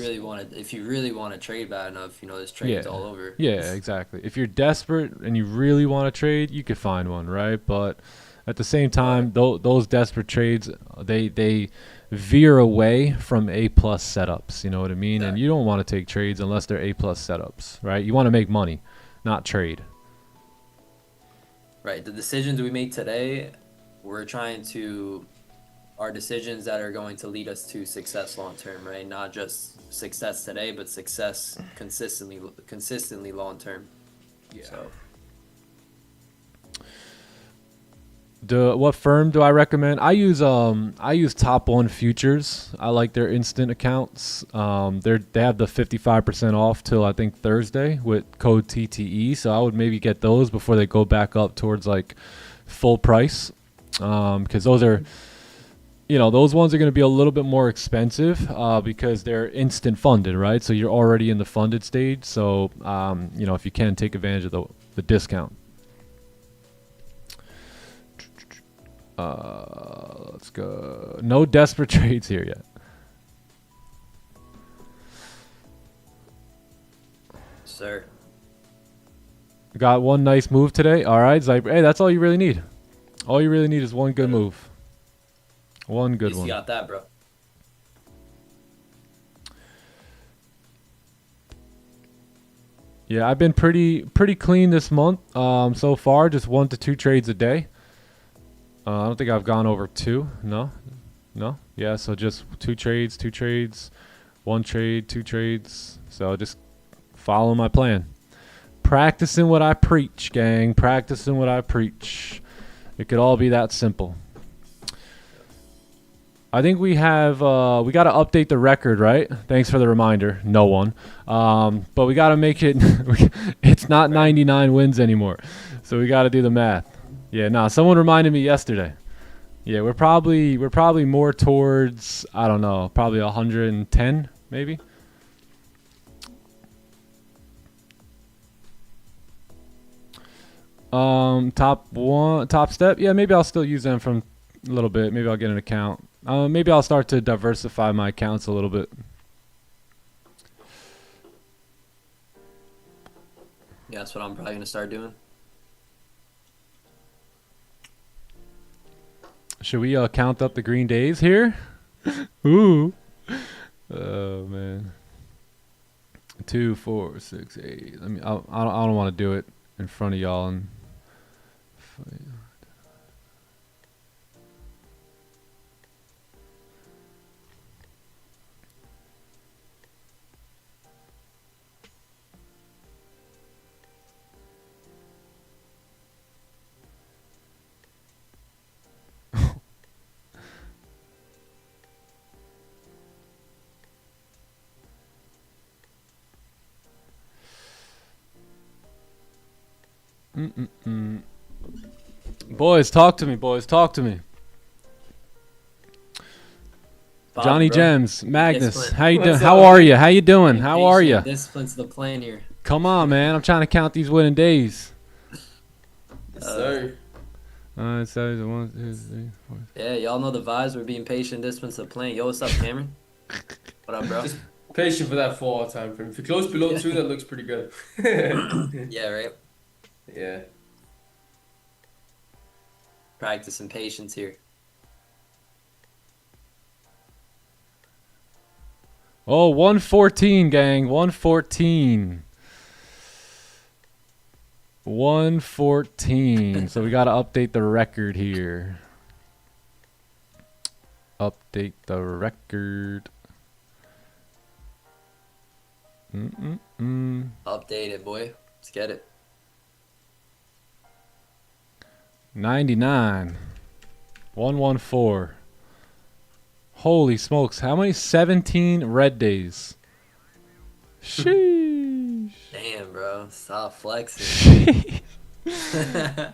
you really want to trade bad enough, you know, there's trades all over. Yeah, exactly. If you're desperate and you really want to trade, you could find one, right? But at the same time, those desperate trades, they veer away from A+ setups. You know what I mean? And you don't want to take trades unless they're A+ setups, right? You want to make money, not trade. Right. The decisions we make today, we're trying to are decisions that are going to lead us to success long term, right? Not just success today, but success consistently long term. Yeah. So What firm do I recommend? I use Top One Futures. I like their instant accounts. They have the 55% off till I think Thursday with code TTE. So I would maybe get those before they go back up towards like full price, because those are, those ones are going to be a little bit more expensive because they're instant funded, right? So you're already in the funded stage. So if you can, take advantage of the discount. Let's go. No desperate trades here yet. Sir. Got one nice move today. All right, Zyper. Hey, that's all you really need. All you really need is one good move. One good one. You got that, bro. Yeah, I've been pretty clean this month so far. Just 1 to 2 trades a day. I don't think I've gone over 2. No. Yeah, so just 2 trades, 1 trade, 2 trades. So just follow my plan. Practicing what I preach, gang. Practicing what I preach. It could all be that simple. I think we have, we got to update the record, right? Thanks for the reminder. No one. But we got to make it, it's not 99 wins anymore. So we got to do the math. Yeah, nah, someone reminded me yesterday. Yeah, we're probably more towards, I don't know, probably 110 maybe. Top step. Yeah, maybe I'll still use them from a little bit. Maybe I'll get an account. Maybe I'll start to diversify my accounts a little bit. Yeah, that's what I'm probably gonna start doing. Should we count up the green days here? Ooh. Oh man. 2, 4, 6, 8. I don't want to do it in front of y'all and. Boys, talk to me. Bob, Johnny bro. Gems, Magnus, Discipline. how you doing? What's How up, are man? you? How you doing? How are you? Discipline's the plan here. Come on, man. I'm trying to count these winning days. Yes, sir. So 1, 2, 3, 4. Yeah, y'all know the vibes. We're being patient. Discipline's the plan. Yo, what's up, Cameron? What up, bro? Just patient for that 4 time frame. If you're close below 2, that looks pretty good. Yeah, right. Yeah. Practicing patience here. Oh, 114, gang. 114. 114. So we got to update the record here. Update the record. Update it, boy. Let's get it. 99. 114. Holy smokes. How many? 17 red days. Sheesh. Damn, bro. Stop flexing.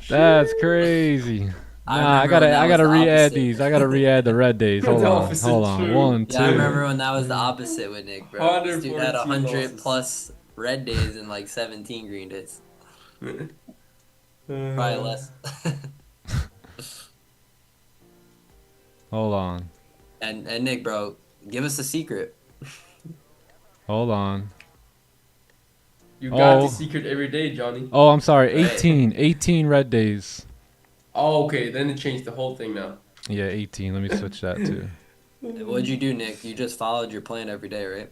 That's crazy. Nah, I remember when that gotta was the re-add opposite. these. I gotta re-add the red days. Hold The on. opposite, Hold on. true. 1, 2. Yeah, I remember when that was the opposite with Nick, bro. This dude had 142 100 losses. plus red days and like 17 green days. Probably less. Hold on. And Nick, bro, give us a secret. Hold on. You got Oh. the secret every day, Johnny. Oh, I'm sorry. Right. 18. 18 red days. Oh, okay. Then it changed the whole thing now. Yeah, 18. Let me switch that too. What'd you do, Nick? You just followed your plan every day, right?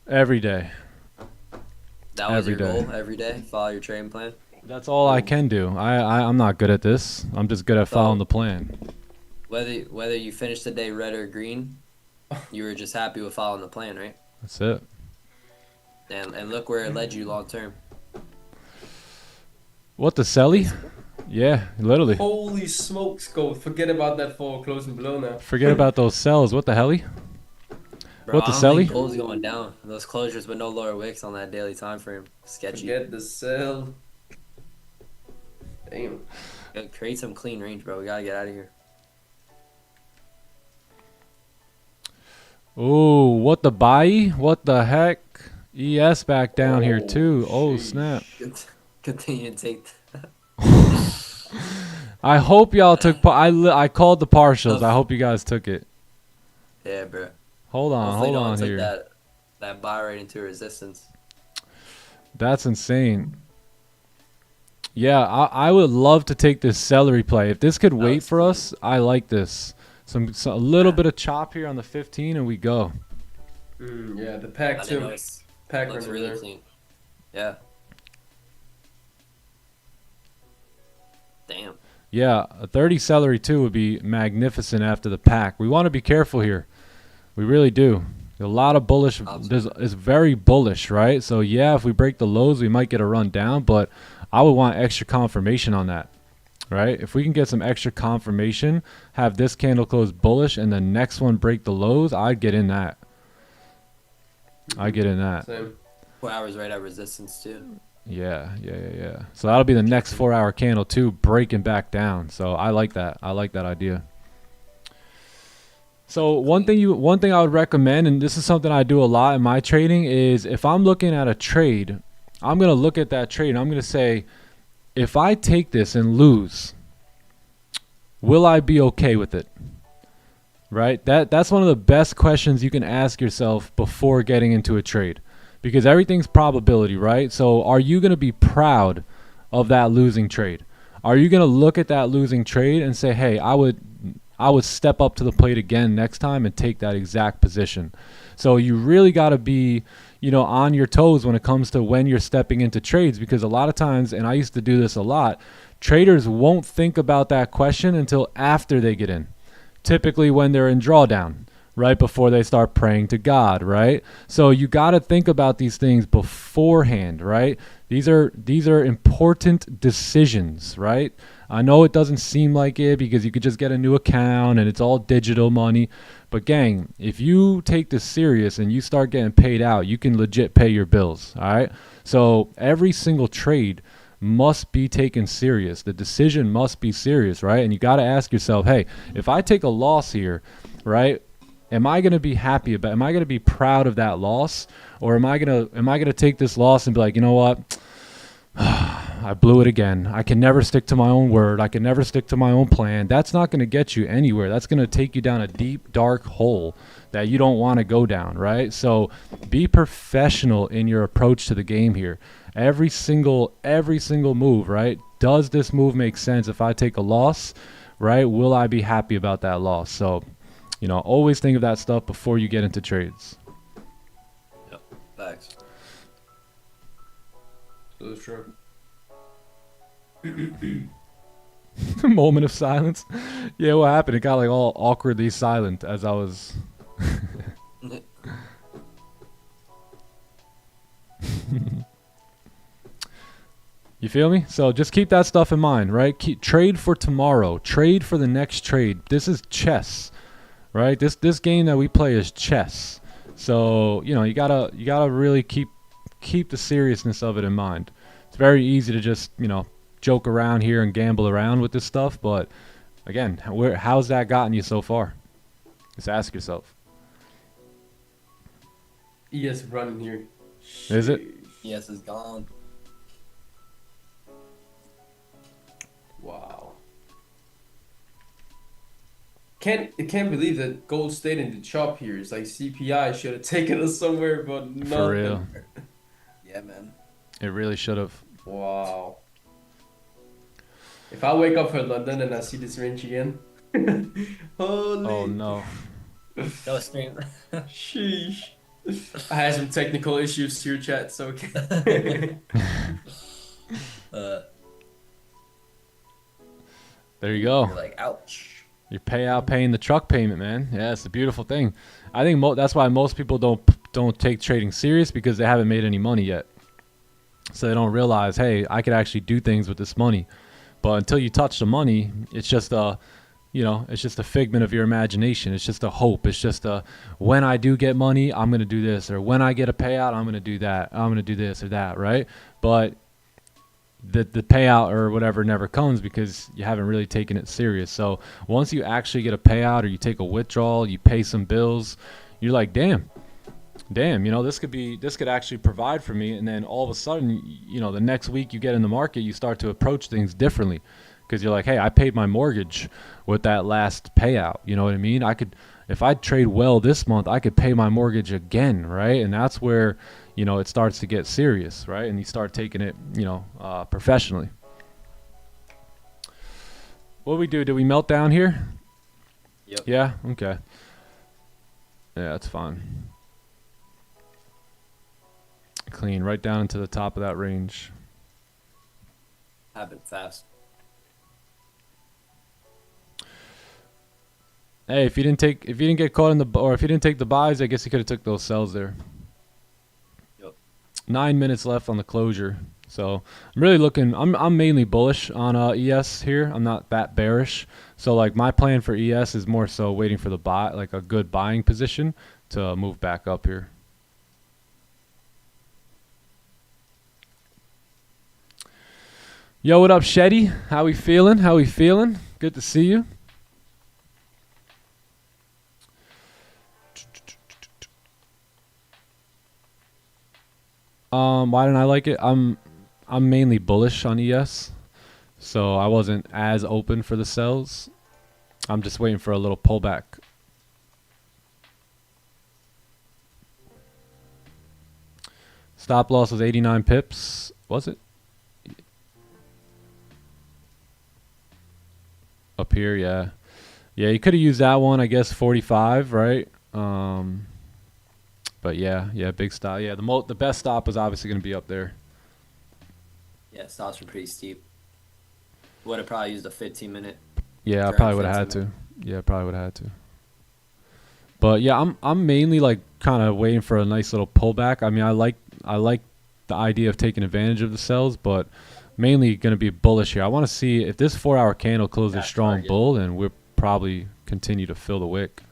Every day. That was Every your day. goal every day. Follow your trading plan. That's all I can do. I'm not good at this. I'm just good at following the plan. Whether you finished the day red or green, you were just happy with following the plan, right? That's it. And look where it led you long term. What, the celly? Yeah, literally. Holy smokes, Gold. Forget about that for closing below now. Forget about those cells. What the helly? Bro, What the I don't think celly? gold's going down. Those closures with no lower wicks on that daily time frame. Sketchy. Forget the sell. Damn. Create some clean range, bro. We gotta get out of here. Ooh, what the buy? What the heck? ES back down here too. Oh, snap. Continue to take. I hope y'all took. I called the partials. I hope you guys took it. Yeah, bro. Hold on took here. That buy right into resistance. That's insane. Yeah, I would love to take this celery play. If this could wait for us, I like this. A little bit of chop here on the 15 and we go. Yeah, the pack too. Pack looks really clean. Yeah. Damn. Yeah, a 30 celery too would be magnificent after the pack. We want to be careful here. We really do. A lot of bullish. It's very bullish, right? So yeah, if we break the lows, we might get a run down, but I would want extra confirmation on that, right? If we can get some extra confirmation, have this candle close bullish and the next one break the lows, I'd get in that. Same. 4 hours right at resistance too. Yeah. So that'll be the next 4 hour candle too, breaking back down. So I like that. I like that idea. So one thing I would recommend, and this is something I do a lot in my trading, is if I'm looking at a trade, I'm going to look at that trade and I'm going to say, if I take this and lose, will I be okay with it? Right? That's one of the best questions you can ask yourself before getting into a trade, because everything's probability, right? So are you going to be proud of that losing trade? Are you going to look at that losing trade and say, hey, I would step up to the plate again next time and take that exact position? So you really got to be, on your toes when it comes to when you're stepping into trades, because a lot of times, and I used to do this a lot, traders won't think about that question until after they get in. Typically when they're in drawdown, right before they start praying to God, right? So you got to think about these things beforehand, right? These are important decisions, right? I know it doesn't seem like it because you could just get a new account and it's all digital money. But gang, if you take this serious and you start getting paid out, you can legit pay your bills, all right? So every single trade must be taken serious. The decision must be serious, right? And you got to ask yourself, hey, if I take a loss here, right, am I going to be happy about it? Am I going to be proud of that loss? Or am I going to take this loss and be like, you know what? I blew it again. I can never stick to my own word. I can never stick to my own plan. That's not going to get you anywhere. That's going to take you down a deep, dark hole that you don't want to go down, right? So be professional in your approach to the game here. Every single move, right? Does this move make sense? If I take a loss, right, will I be happy about that loss? So, always think of that stuff before you get into trades. Yep, facts. So it's true. Moment of silence. Yeah, what happened? It got like all awkwardly silent as I was. You feel me? So just keep that stuff in mind, right? Trade for tomorrow. Trade for the next trade. This is chess, right? This game that we play is chess. So you gotta really keep the seriousness of it in mind. It's very easy to just joke around here and gamble around with this stuff, but again, how's that gotten you so far? Just ask yourself. ES running here. Is it? Yes, it's gone. Wow. Can't believe that gold stayed in the chop here. It's like CPI should have taken us somewhere, but nothing. For real. Yeah, man. It really should have. Wow. If I wake up for London and I see this range again, Holy. Oh no. No stream. Sheesh. I had some technical issues here, chat, so okay. There you go. You're like, ouch. Your payout paying the truck payment, man. Yeah, it's a beautiful thing. I think that's why most people don't take trading serious, because they haven't made any money yet. So they don't realize, hey, I could actually do things with this money. But until you touch the money, it's just a, it's just a figment of your imagination. It's just a hope. It's just a, when I do get money, I'm going to do this. Or when I get a payout, I'm going to do that. I'm going to do this or that, right? But the payout or whatever never comes because you haven't really taken it serious. So once you actually get a payout or you take a withdrawal, you pay some bills, you're like, damn, this could actually provide for me. And then all of a sudden, the next week you get in the market, you start to approach things differently because you're like, hey, I paid my mortgage with that last payout. You know what I mean? If I trade well this month, I could pay my mortgage again, right? And that's where, it starts to get serious, right? And you start taking it, professionally. What do we do? Did we melt down here? Yep. Yeah? Okay. Yeah, that's fine. Clean right down into the top of that range. Happened fast. Hey, if you didn't get caught if you didn't take the buys, I guess you could have took those sells there. Yep. 9 minutes left on the closure. So I'm really looking, I'm mainly bullish on ES here. I'm not that bearish. So like my plan for ES is more so waiting for the buy, like a good buying position to move back up here. Yo, what up, Shetty? How we feeling? Good to see you. Why didn't I like it? I'm mainly bullish on ES, so I wasn't as open for the sells. I'm just waiting for a little pullback. Stop loss was 89 pips. Was it? Up here, yeah. Yeah, you could have used that one, I guess 45, right? But yeah, big stop. Yeah, the best stop was obviously going to be up there. Yeah, stops were pretty steep. Would have probably used a 15-minute. Yeah, I probably would have had to. Yeah, probably would have had to. But yeah, I'm mainly like kind of waiting for a nice little pullback. I mean, I like the idea of taking advantage of the sells, but mainly going to be bullish here. I want to see if this 4-hour candle closes a strong bull, then we'll probably continue to fill the wick.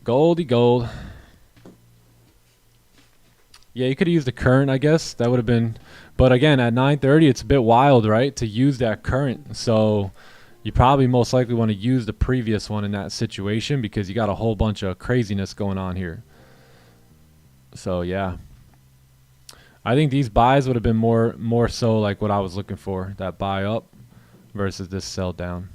Goldy gold. Yeah, you could have used the current, I guess. That would have been... But again, at 9:30, it's a bit wild, right, to use that current. So you probably most likely want to use the previous one in that situation because you got a whole bunch of craziness going on here. So, yeah. I think these buys would have been more so like what I was looking for, that buy up versus this sell down.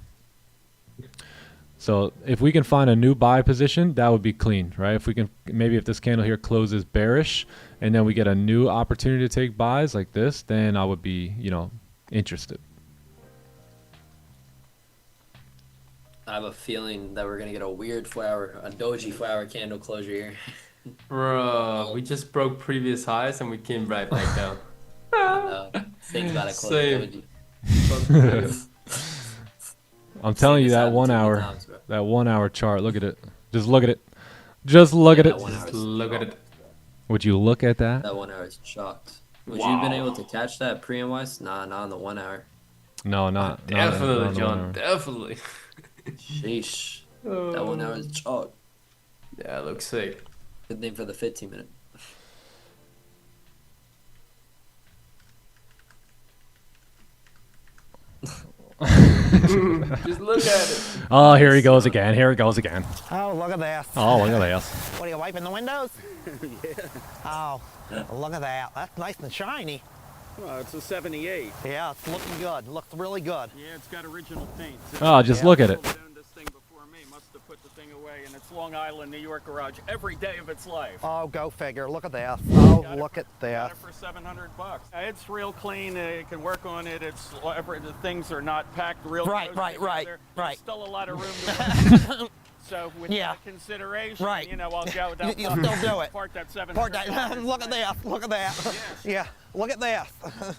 So if we can find a new buy position, that would be clean, right? If we can, maybe if this candle here closes bearish and then we get a new opportunity to take buys like this, then I would be, interested. I have a feeling that we're going to get a weird a doji 4-hour candle closure here. Bro, we just broke previous highs and we came right back down. Think about it, close Same. doji. I'm telling you, that 1 hour, that 1 hour chart, look at it. Just look at it. Just look at it. Just look at it. Would you look at that? That 1 hour is shocked. Would you have been able to catch that pre-wise? Nah, not on the 1 hour. No, not Definitely, not John. Definitely. Sheesh. That 1 hour is chalk. Yeah, it looks sick. Good thing for the 15-minute. Just look at it. Oh, here he goes again. Oh, look at this. Oh, look at this. What are you wiping the windows? Yeah. Oh, look at that. That's nice and shiny. Well, it's a 78. Yeah, it's looking good. Looks really good. Yeah, it's got original paint. Oh, just look at it. Down this thing before me. must have put the thing away in its Long Island, New York garage every day of its life. Oh, go figure. Look at this. Oh, look at Got this. it for $700. It's real clean. You can work on it. It's whatever. The things are not packed real Right, close right, together. right. There's still a lot of room to work. So with Yeah. that consideration, Right. you know, I'll go without You'll still do it. Park that $700. Look at this. Look at that. Yeah, look at this.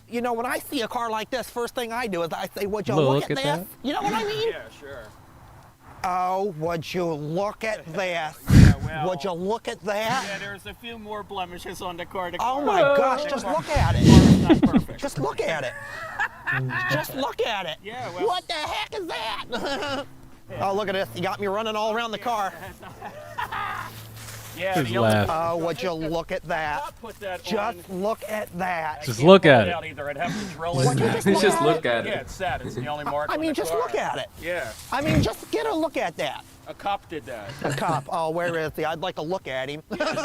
You know, when I see a car like this, first thing I do is I say, would you look at this? that. You know what I mean? Yeah, sure. Oh, would you look at this? Yeah, well, Would you look at that? yeah, there's a few more blemishes on the car. Oh my gosh, just look at it. It's not perfect. Just look at it. Just look at it. Yeah, well. What the heck is that? Oh, look at this. You got me running all around the car. Yeah, Just the only laugh. Oh, would you look at that? I'll put that Just on. look at that. Just Can't look pull at out it. Either. I'd have to drill Would it. you just Just look look at at Yeah, it. it's sad. It's the only mark. I on mean, the just car. look at it. Yeah, I mean, just get a look at that. a cop did that. A cop. Oh, where is he? I'd like to look at him. Went over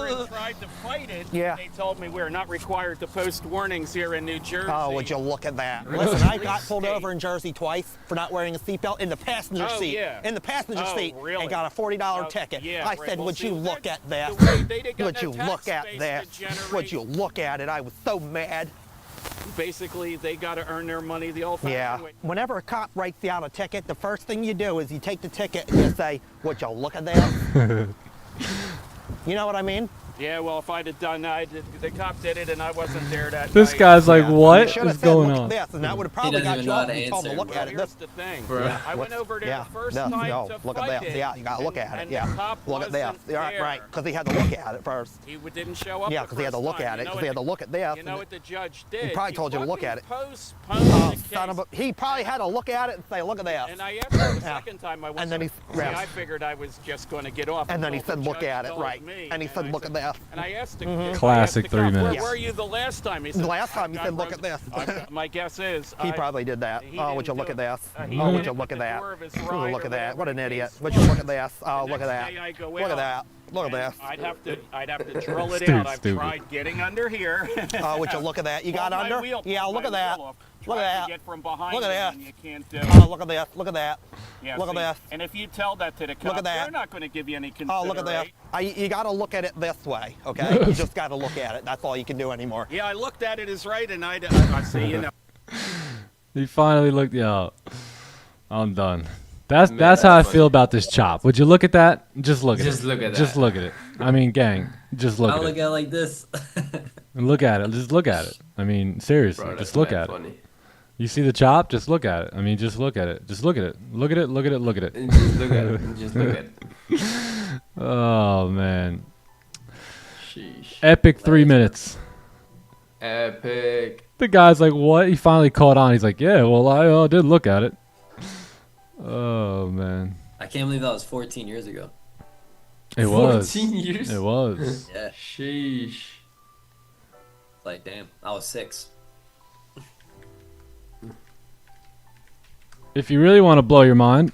and tried to fight it. Yeah. They told me we're not required to post warnings here in New Jersey. Oh, would you look at that? Listen, I got pulled over in Jersey twice for not wearing a seatbelt in the passenger Oh, seat. yeah. In the passenger Oh, seat. really? And got a $40 Oh, ticket. yeah, I right. said, Well, would see, you look that's at that? the way they got Would no you tax look at base to that? generate. Would you look at it? I was so mad. Basically, they got to earn their money the old-fashioned Yeah. way. Whenever a cop writes you out a ticket, the first thing you do is you take the ticket and you say, would you look at that? You know what I mean? Yeah, well, if I'd have done that, the cop did it, and I wasn't there that This night. guy's like, You what should is have said, going look on? at this, and that would have probably doesn't got even you know how off to if you told him to answer. look Well, at it. here's the thing. Bruh. I went over there Yeah, the first no, time no, to look fight at this. it. Yeah, you gotta look at it. and Yeah, the cop look at this. wasn't Yeah, there. right, because he had to look at it first. He didn't show up. Yeah, the because he had to first look time. at it, You know because he had to what look at this. You know what the judge did? probably told you to look at it. Postponed Oh, the son of a! case. He probably had to look at it and say, "Look at this." And I asked him the Yeah. second time I went. And then he- See, yeah. I figured I was just going to get off. And then he until said, the "Look judge at it," told right? me. And he said, I "Look at this." And I asked the Classic I asked the 3 cop, minutes. Where were you the last time? He said, The last time he "I said, got "Look at run- this." My guess is He I- probably did that. he Oh, would you didn't look do at it. this? He Oh, did would it you with look at the that? door of his Ooh, ride look or at that! What an whatever the idiot! case Would you look at this? Oh, The look at next that! day I go Look at out, that! Look at and this! I'd have to drill it Dude, out. I've stupid. tried getting under here. Oh, would you look at that? You got Pulled my under? wheel- Yeah, pulled look my at that! wheel off. Look Tried at to that! get from behind Look at it, that. and you can't do Oh, it. look at this! Look at that! Yeah, Look at see, this! And if you tell that to the cops, at that. they're not going to give you any Oh, consideration. look at that! You got to look at it this way, okay? You just got to look at it. That's all you can do anymore. Yeah, I looked at it as right, and I see, you know. He finally looked. Yo, I'm done. That's how I feel about this chop. Would you look at that? Just look at it. Just look at Just that. look at it. I mean, gang, just look I'll at look it. at it like this. Look at it. Just look at it. I mean, seriously, Bro, just that's look mad at it. funny. You see the chop? Just look at it. I mean, just look at it. Just look at it. Look at it. Look at it. Look at it. And just look at it. And just look at it. Oh man, Sheesh. epic 3 minutes. Epic. The guy's like, what? He finally caught on. He's like, yeah, well, I did look at it. Oh man, I can't believe that was 14 years ago. it was. 14 years? It was. Yeah, Sheesh. like damn, I was 6. If you really want to blow your mind,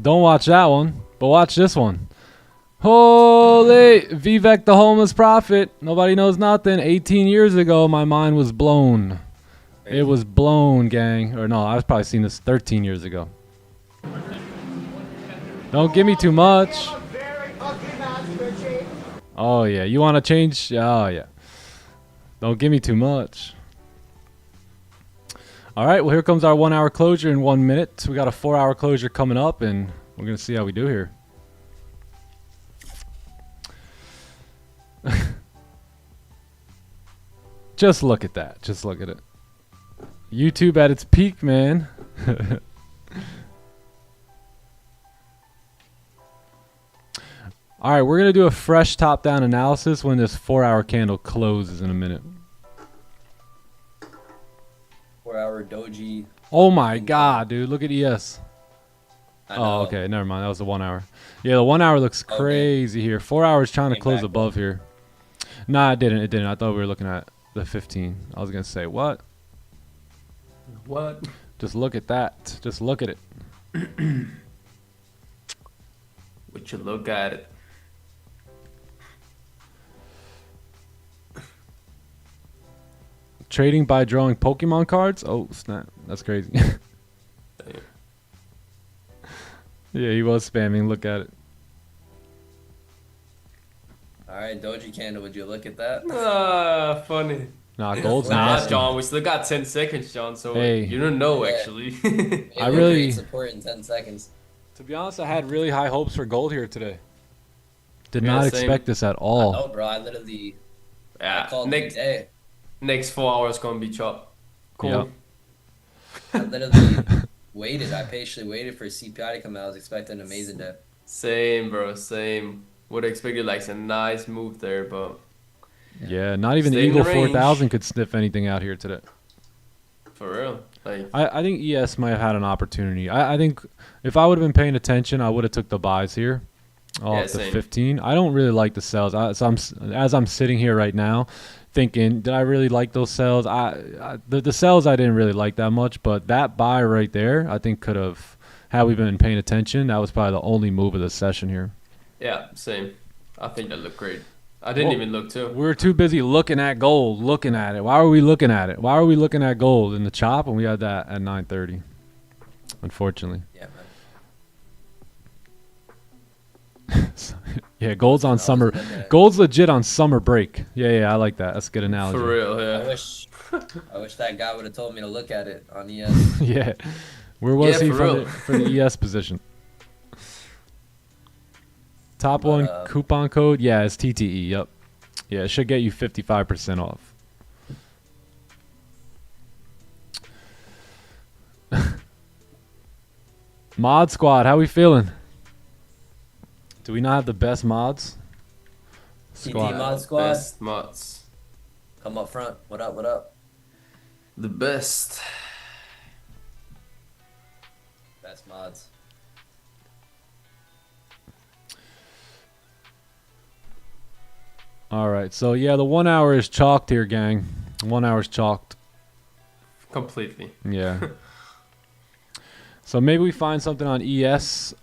don't watch that one, but watch this one. Holy Vivek the homeless prophet. Nobody knows nothing. 18 years ago, my mind was blown. It was blown, gang. Or no, I was probably seen this 13 years ago. Don't give me too much. Oh, yeah. You want to change? Oh, yeah. Don't give me too much. All right, well, here comes our 1 hour closure in 1 minute. We got a 4 hour closure coming up, and we're going to see how we do here. Just look at that. Just look at it. YouTube at its peak, man. All right, we're going to do a fresh top-down analysis when this 4 hour candle closes in a minute. 4-hour doji. Oh my god, dude. Look at ES. I Oh, know. okay. Never mind. That was the 1 hour. Yeah, the 1 hour looks Okay. crazy here. 4 hours trying to Came close back above here. Nah, it didn't. It didn't. I thought we were looking at the 15. I was going to say, what? What? Just look at that. Just look at it. Would you look at it? Trading by drawing Pokemon cards? Oh, snap. That's crazy. Yeah, he was spamming. Look at it. All right, Doji Candle, would you look at that? Ah, funny. Nah, gold's Nah, Nah, nasty. John, we still got 10 seconds, John, so Hey. you don't know, Yeah. actually. Maybe I we'll really- create support in 10 seconds. To be honest, I had really high hopes for gold here today. Did Yeah, not same. expect this at No, all. bro, I literally I Yeah, called next it today. next 4 hours gonna be chop. Cool. Yep. I literally waited. I patiently waited for CPI to come out. I was expecting an amazing day. Same, bro, same. Would have expected like a nice move there, but Yeah, not even Stay in Eagle the range. 4000 could sniff anything out here today. for real, like I think ES might have had an opportunity. I think if I would have been paying attention, I would have took the buys here. Yeah, Off the same. 15. I don't really like the sells. As I'm sitting here right now, thinking, did I really like those sells? The sells I didn't really like that much, but that buy right there, I think could have, had we been paying attention, that was probably the only move of the session here. yeah, same. I think that looked great. I didn't Well, even look too. We were too busy looking at gold, looking at it. Why were we looking at it? Why are we looking at gold in the chop when we had that at 9:30? Unfortunately. Yeah, man. Yeah, gold's on I was summer. looking at it. Gold's legit on summer break. Yeah, I like that. That's a good analogy. For real, I yeah. wish that guy would have told me to look at it on ES. Yeah. Where was Yeah, he for for real. for the ES position? Top But, one coupon code? Yeah, it's TTE. Yep. Yeah, it should get you 55% off. Mod squad, how we feeling? Do we not have the best mods? TT mod squad, Best mods. come up front. What up? What up? The best. Best mods. All right, so yeah, the 1 hour is chalked here, gang. 1 hour's chalked. Completely. Yeah. So maybe we find something on ES.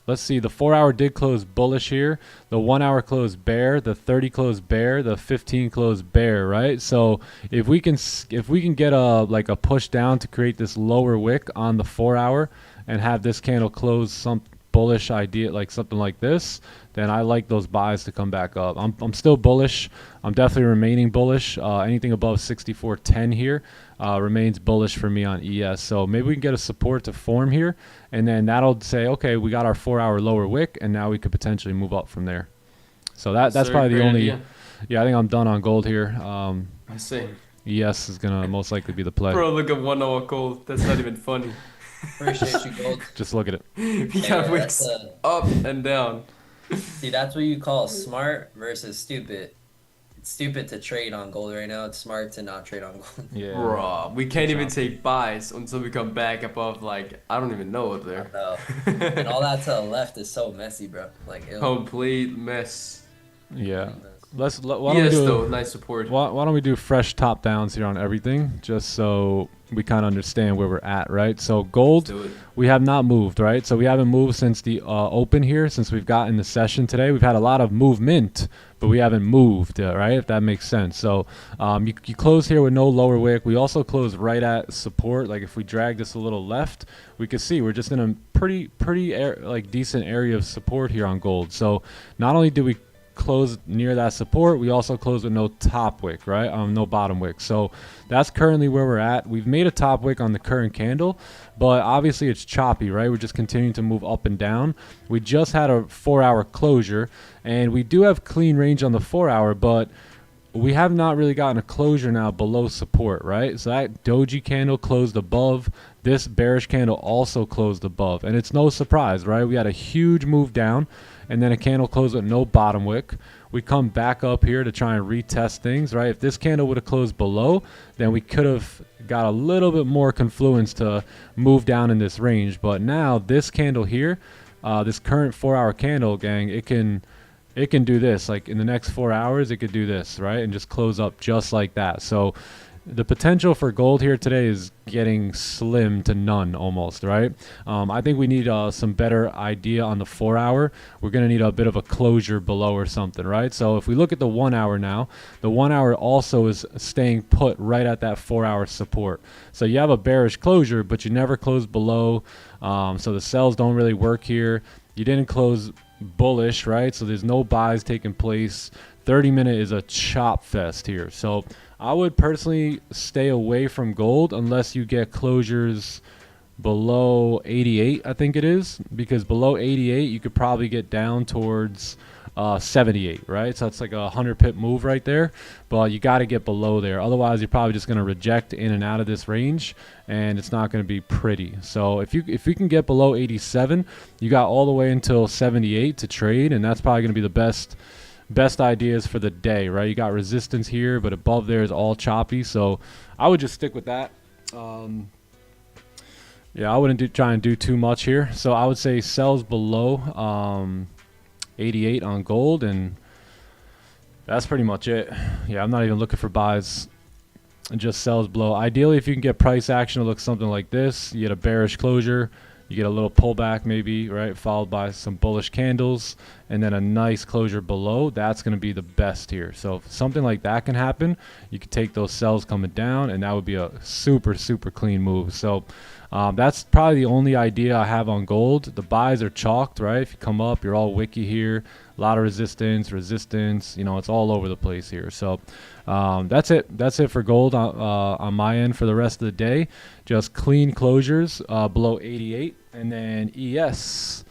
Let's see. The 4 hour did close bullish here. The 1 hour closed bear. The 30 closed bear. The 15 closed bear. Right. So if we can get a push down to create this lower wick on the 4 hour and have this candle close some bullish idea like something like this, then I like those buys to come back up. I'm still bullish. I'm definitely remaining bullish. Anything above 64.10 here remains bullish for me on ES. So maybe we can get a support to form here, and then that'll say, okay, we got our 4 hour lower wick, and now we could potentially move up from there. So that's Sir, probably the great only. idea. Yeah, I think I'm done on gold here. I see. ES is gonna most likely be the play. Bro, look at 1 hour gold. That's not even funny. Appreciate you, Gold. Just look at it. We Hey, got man, wicks that's, up and down. See, that's what you call smart versus stupid. It's stupid to trade on gold right now. It's smart to not trade on gold. Yeah. Bro, we can't even take buys until we come back above, like, I don't even know up there. No. And all that to the left is so messy, bro. Like, ew. Complete mess. Yeah. Why don't we Yes, do though, nice support. why don't we do fresh top downs here on everything, just so we kind of understand where we're at, right? So gold, Do it. we have not moved, right? So we haven't moved since the open here, since we've gotten the session today. We've had a lot of movement, but we haven't moved, right? If that makes sense. So you close here with no lower wick. We also close right at support. Like if we drag this a little left, we can see we're just in a pretty decent area of support here on gold. So not only do we close near that support, we also close with no top wick, right? No bottom wick. So that's currently where we're at. We've made a top wick on the current candle, but obviously it's choppy, right? We're just continuing to move up and down. We just had a 4 hour closure, and we do have clean range on the 4 hour, but we have not really gotten a closure now below support, right? So that doji candle closed above. This bearish candle also closed above, and it's no surprise, right? We had a huge move down, and then a candle closed with no bottom wick. We come back up here to try and retest things, right? If this candle would have closed below, then we could have got a little bit more confluence to move down in this range. But now this candle here, this current 4 hour candle, gang, it can do this. Like in the next 4 hours, it could do this, right? And just close up just like that. So the potential for gold here today is getting slim to none almost, right? I think we need some better idea on the 4 hour. We're going to need a bit of a closure below or something, right? So if we look at the 1 hour now, the 1 hour also is staying put right at that 4 hour support. So you have a bearish closure, but you never close below So the sells don't really work here. You didn't close bullish, right? So there's no buys taking place. 30-minute is a chop fest here. So I would personally stay away from gold unless you get closures below 88, I think it is, because below 88 you could probably get down towards 78, right? So that's like a 100 pip move right there, but you got to get below there, otherwise you're probably just going to reject in and out of this range, and it's not going to be pretty. So if you can get below 87, you got all the way until 78 to trade, and that's probably going to be the best ideas for the day, right? You got resistance here, but above there is all choppy, so I would just stick with that. Yeah, I wouldn't try and do too much here. So I would say sells below 88 on gold, and that's pretty much it. Yeah, I'm not even looking for buys. It just sells below. Ideally, if you can get price action, it looks something like this. You get a bearish closure, you get a little pullback maybe, right, followed by some bullish candles, and then a nice closure below. That's going to be the best here. So if something like that can happen, you can take those sells coming down, and that would be a super, super clean move. So that's probably the only idea I have on gold. The buys are chalked, right? If you come up, you're all wicky here. A lot of resistance, you know, it's all over the place here. So that's it. That's it for gold on my end for the rest of the day. Just clean closures below 88, and then ES.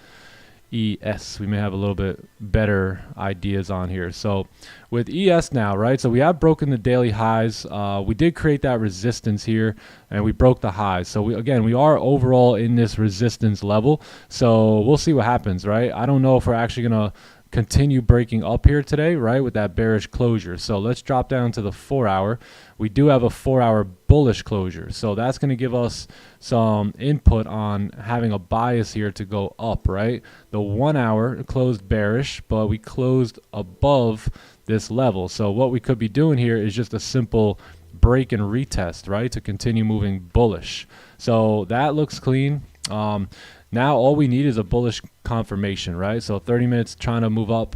We may have a little bit better ideas on here. So with ES now, right, so we have broken the daily highs. We did create that resistance here, and we broke the highs. So we are overall in this resistance level, so we'll see what happens, right? I don't know if we're actually gonna continue breaking up here today, right, with that bearish closure. So let's drop down to the 4 hour. We do have a 4 hour bullish closure, so that's going to give us some input on having a bias here to go up, right? The 1 hour closed bearish, but we closed above this level. So what we could be doing here is just a simple break and retest, right, to continue moving bullish. So that looks clean. Now all we need is a bullish confirmation, right? So 30 minutes trying to move up,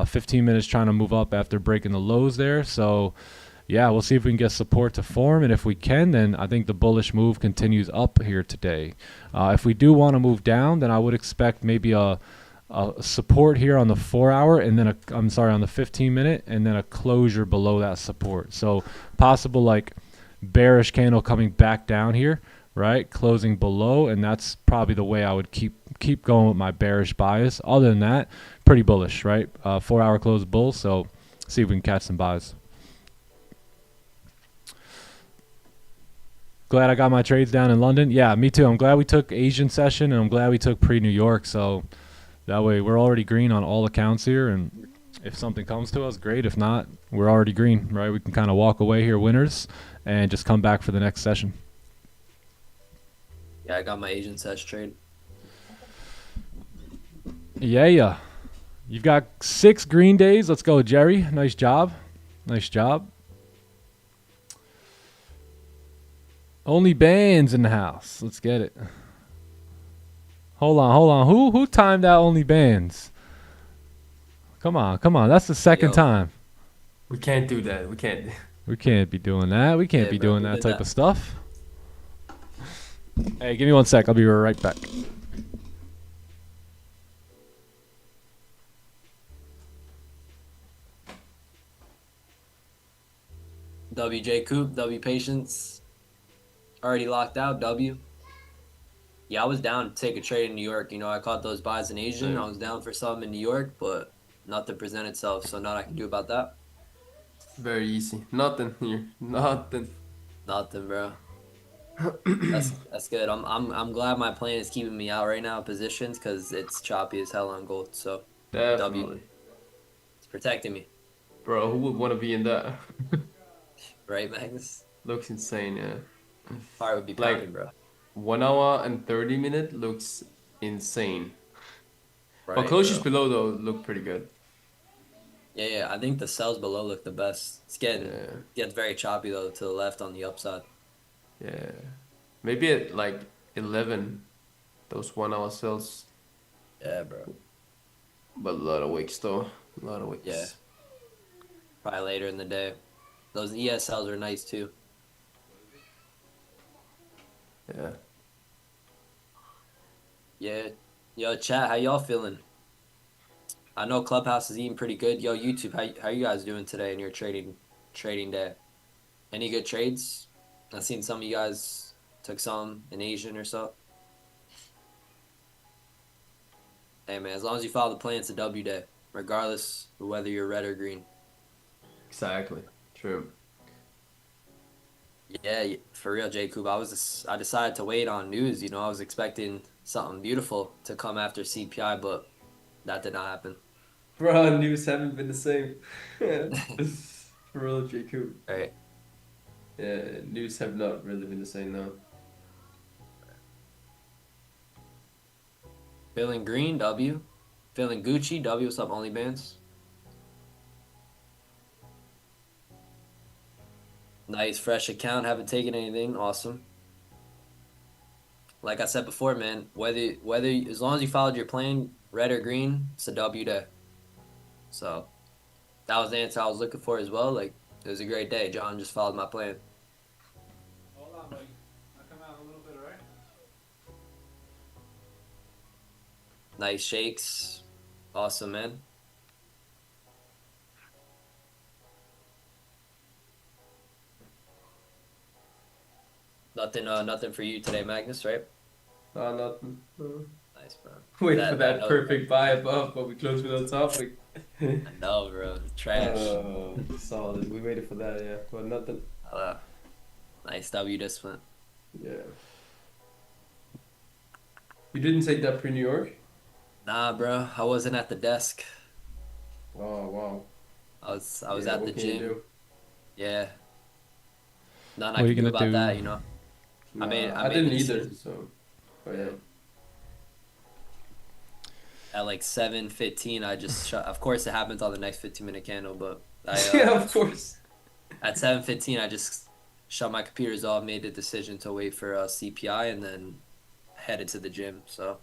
15 minutes trying to move up after breaking the lows there. So yeah, we'll see if we can get support to form, and if we can, then I think the bullish move continues up here today. If we do want to move down, then I would expect maybe a support here on the 4 hour, and then on the 15 minute, and then a closure below that support. So possible like bearish candle coming back down here, right, closing below, and that's probably the way I would keep going with my bearish bias. Other than that, pretty bullish, right? 4 hour close bull, so see if we can catch some buys. Glad I got my trades down in London. Yeah, me too. I'm glad we took Asian session, and I'm glad we took pre-New York, so that way we're already green on all accounts here, and if something comes to us, great. If not, we're already green, right? We can kind of walk away here winners and just come back for the next session. Yeah, I got my Asian sesh trade. Yeah. You've got 6 green days. Let's go, Jerry. Nice job. Nice job. Only bands in the house. Let's get it. Hold on. Who timed out only bands? Come on. That's the second time. We can't do that. We can't be doing that. We can't be bro, doing that type of stuff. Hey, give me 1 sec. I'll be right back. WJ Coop, W Patience. Already locked out, W. Yeah, I was down to take a trade in New York. You know, I caught those buys in Asian. Yeah. I was down for some in New York, but nothing present itself, so nothing I can do about that. Very easy. Nothing here. Nothing, bro. That's good. I'm glad my plan is keeping me out right now in positions, because it's choppy as hell on gold. So Definitely. W, it's protecting me. Bro, who would want to be in that? Right, Magnus? Looks insane, yeah. Heart would be pounding, bro. 1 hour and 30 minute looks insane. Right, But closures bro. below though look pretty good. Yeah. I think the sells below look the best. It's gets very choppy though to the left on the upside. Yeah. Maybe at like 11, those 1 hour sells. Yeah, bro. But a lot of wicks though. A lot of wicks. Yeah. Probably later in the day. Those ESLs are nice too. Yeah. Yeah. Yo, chat, how y'all feeling? I know Clubhouse is eating pretty good. Yo, YouTube, how you guys doing today in your trading day? Any good trades? I've seen some of you guys took some in Asian or so. Hey man, as long as you follow the plan, it's a W day, regardless of whether you're red or green. Exactly. True. Yeah, for real, Jacob. I decided to wait on news. You know, I was expecting something beautiful to come after CPI, but that did not happen. Bro, news haven't been the same. For real, Jacob. Right. Yeah, news have not really been the same now. Feeling green, W. Feeling Gucci, W. What's up, OnlyBans? Nice, fresh account. Haven't taken anything. Awesome. Like I said before, man, whether as long as you followed your plan, red or green, it's a W day. So that was the answer I was looking for as well. Like, it was a great day. John just followed my plan. Hold on, buddy. I'll come out a little bit, alright? Nice shakes. Awesome, man. Nothing for you today, Magnus, right? Nothing. Nice, bro. Wait for that perfect buy above, but we close with a topic. I know, bro. Trash. Solid. We waited for that, yeah. But nothing. Nice W discipline. Yeah. You didn't take that pre-New York? Nah, bro. I wasn't at the desk. Oh, wow. I was Yeah, at the what can you gym. do? Yeah. Nothing What I are you can do gonna about do? that, you know. Nah, I made didn't the either, decision. so. But yeah. At like 7:15, I just shut. Of course, it happens on the next 15-minute candle, but Yeah, of course. at 7:15, I just shut my computers off, made the decision to wait for CPI, and then headed to the gym. So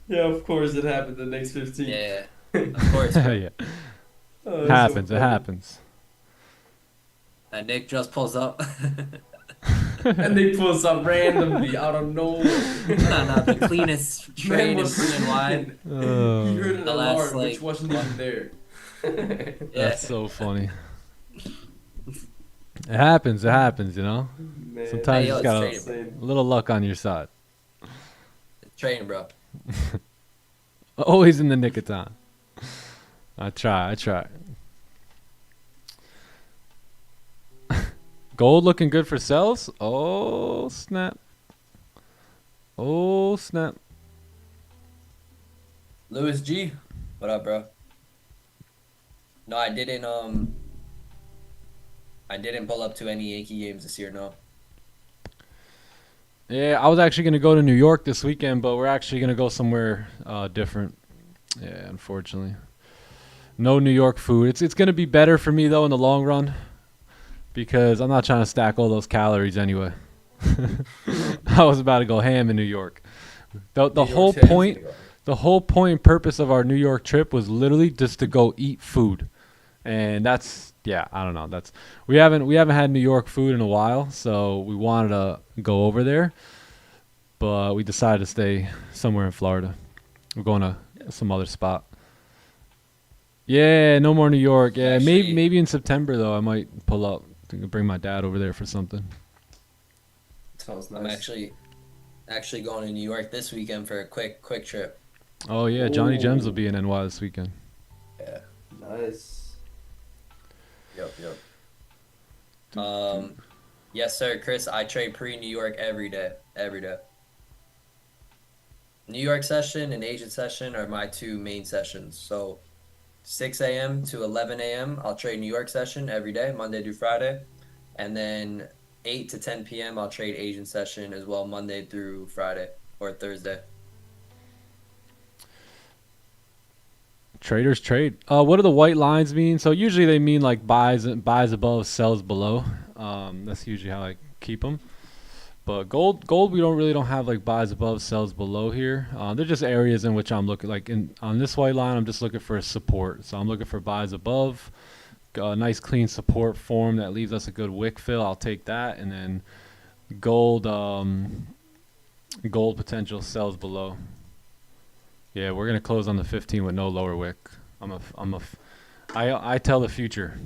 Yeah, of course it happened the next 15. yeah, of course. Bro. Yeah. Oh, It that's so happens. It funny. happens. And Nick just pulls up. And they pull some randomly out of nowhere. Nah, the cleanest train Man in was blue and white. He heard an The last, alarm, which like, wasn't even there. Yeah. That's so funny. It happens. It happens. You know. Man, Sometimes Hey, you yo, just gotta it's trading, a little luck on your side. Train, bro. Always in the nick of time. I try. Gold looking good for sells. Oh snap. Oh snap. Louis G, what up, bro? No, I didn't pull up to any Yankee games this year, no. Yeah, I was actually gonna go to New York this weekend, but we're actually gonna go somewhere different. Yeah, unfortunately, no New York food. It's gonna be better for me though in the long run because I'm not trying to stack all those calories anyway. I was about to go ham in New York. The whole point and purpose of our New York trip was literally just to go eat food, and that's I don't know. We haven't had New York food in a while, so we wanted to go over there, but we decided to stay somewhere in Florida. We're going to some other spot. Yeah, no more New York. Yeah, Actually, maybe in September though I might pull up. I think I'll bring my dad over there for something. Sounds nice. I'm actually going to New York this weekend for a quick trip. Oh yeah, Johnny Gems will Ooh. be in NY this weekend. Yeah. Nice. Yep. Yes, sir, Chris. I trade pre-New York every day. New York session and Asian session are my two main sessions. So 6 a.m. to 11 a.m. I'll trade New York session every day, Monday through Friday. And then 8 to 10 p.m. I'll trade Asian session as well, Monday through Friday or Thursday. Traders trade. What do the white lines mean? So usually they mean like buys above, sells below. That's usually how I keep them. But gold we don't have like buys above, sells below here. They're just areas in which I'm looking. Like on this white line, I'm just looking for support. So I'm looking for buys above. A nice clean support form that leaves us a good wick fill. I'll take that. And then gold. Gold potential sells below. Yeah, we're gonna close on the 15 with no lower wick. I tell the future.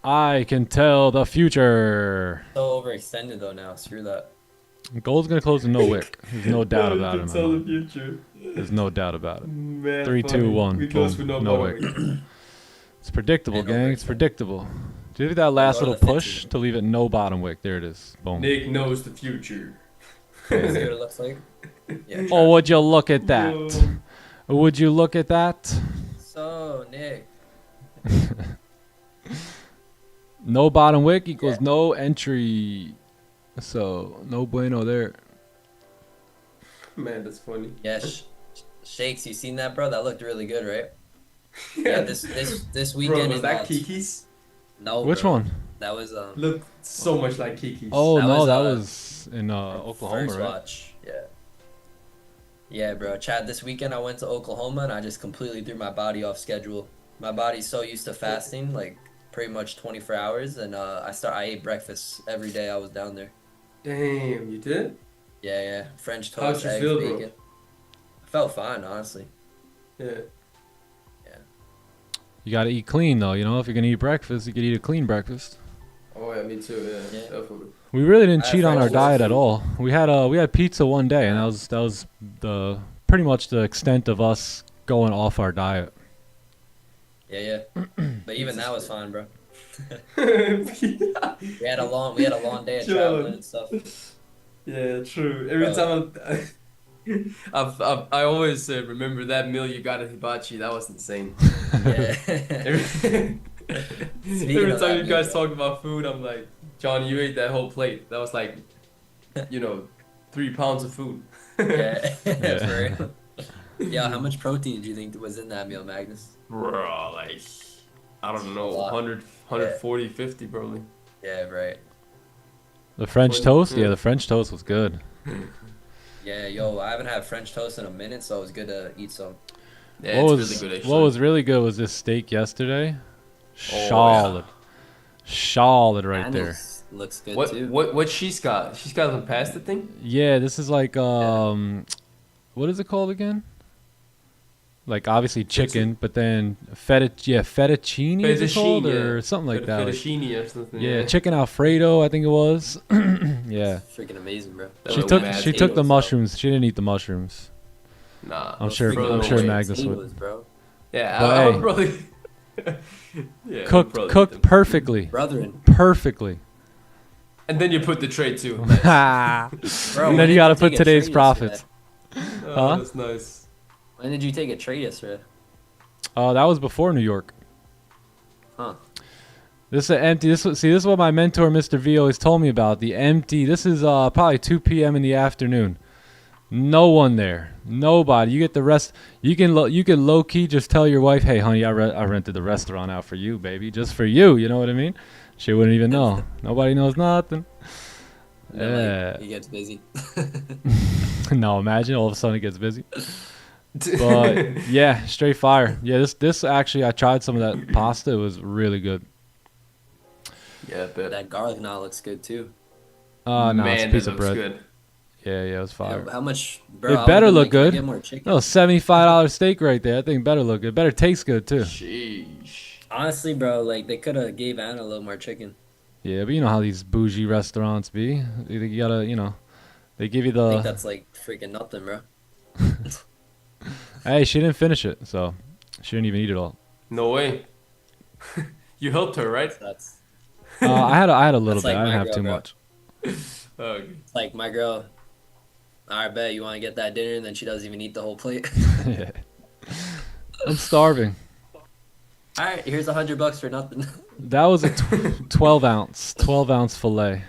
I can tell the future. So overextended though now. Screw that. Gold's gonna close with no wick. There's no doubt about it. Tell the Man. future. There's no doubt about it. Man, 3, 2, 1. We close with Boom. no No wick. It's predictable, And gang. no It's wick. predictable. Do you think that last Go to little the push 15. to leave it no bottom wick? There it is. Boom. Nick knows the future. See what it looks like? Yeah. Oh, would you look at that? Yo. Would you look at that? So Nick. No bottom wick equals Yeah. no entry. So, no bueno there. Man, that's funny. Yeah. Shakes, you seen that, bro? That looked really good, right? Yeah. This weekend. Bro, was in, that Kiki's? No. Which bro. one? That was Looked so much like Kiki's. Oh, That no, was, that was in Oklahoma, First right? watch. Yeah. Yeah, bro. Chad, this weekend I went to Oklahoma and I just completely threw my body off schedule. My body's so used to fasting, like pretty much 24 hours, and I ate breakfast every day I was down there. Damn, you did? Yeah. French How'd toast, you eggs, feel, bro? bacon. I felt fine, honestly. Yeah. You gotta eat clean, though. You know, if you're gonna eat breakfast, you could eat a clean breakfast. Oh yeah, me too. Yeah, Yeah. definitely. We really didn't I cheat on had our French diet toast. at all. We had pizza one day, and that was the pretty much the extent of us going off our diet. Yeah. But even that was fine, bro. Yeah, We had a long day of John. traveling and stuff. true. Every Bro. time I always remember that meal you got at Hibachi. That was insane. Yeah. Every, Speaking every of time that you guys meal, talk about food, I'm like, Johnny, you ate that whole plate. That was like, 3 pounds of food. Yeah. Yeah. For real. Yeah, how much protein do you think was in that meal, Magnus? Bro, like, I don't know, A lot. 140, 50 probably. Yeah, right. The French When- toast? yeah. Yeah, the French toast was good. Yeah, yo, I haven't had French toast in a minute, so it was good to eat some. Yeah, what it's was really good actually. what was really good was this steak yesterday. Oh, Solid. Solid right there. Daniels looks good What too. what she's got? She's got some pasta thing? Yeah, this is like what is it called again? Like obviously chicken, but then fettuccine is it called or something like that. Like, Fettuccine or something. yeah, chicken Alfredo, I think it was. Yeah. Freaking amazing, bro. That She was took mad she took the potatoes, mushrooms. She didn't eat the mushrooms. Nah. I'm those sure frozen I'm no sure way. Magnus would. Potatoes, bro. Yeah, But I would hey. probably. Yeah, I would Cooked probably eat cooked them. perfectly. Brethren. Perfectly. And then you put the tray too. Bro, And when then did you gotta take put a today's trade profits. yesterday? Oh, Huh? that's nice. When did you take a trade yesterday? That was before New York. Huh. This is an empty. This is what my mentor, Mr. V, always told me about. The empty. This is probably 2 p.m. in the afternoon. No one there. Nobody. You get the rest. You can low key just tell your wife, "Hey, honey, I rented the restaurant out for you, baby, just for you." You know what I mean? She wouldn't even know. Nobody knows nothing. And then, Yeah. like, he gets busy. No, imagine all of a sudden it gets busy. But yeah, straight fire. Yeah, this actually I tried some of that pasta. It was really good. Yeah, but That garlic naan looks good too. No, it's a man, piece that of looks bread. good. Yeah, it was fire. Yeah, how much, bro? It I better would've look been like, good. "Can I get more chicken?" No, $75 steak right there. I think better look good. Better taste good too. Sheesh. Honestly, bro, like they could have gave Anna a little more chicken. Yeah, but you know how these bougie restaurants be. You gotta, they give you I think the. that's like freaking nothing, bro. Hey, she didn't finish it, so she didn't even eat it all. No way. You helped her, right? That's I had a little That's bit. like I didn't my have girl, too bro. much. Okay. like my girl. I bet you want to get that dinner, and then she doesn't even eat the whole plate. Yeah. I'm starving. All right, here's $100 for nothing. That was a 12 ounce fillet.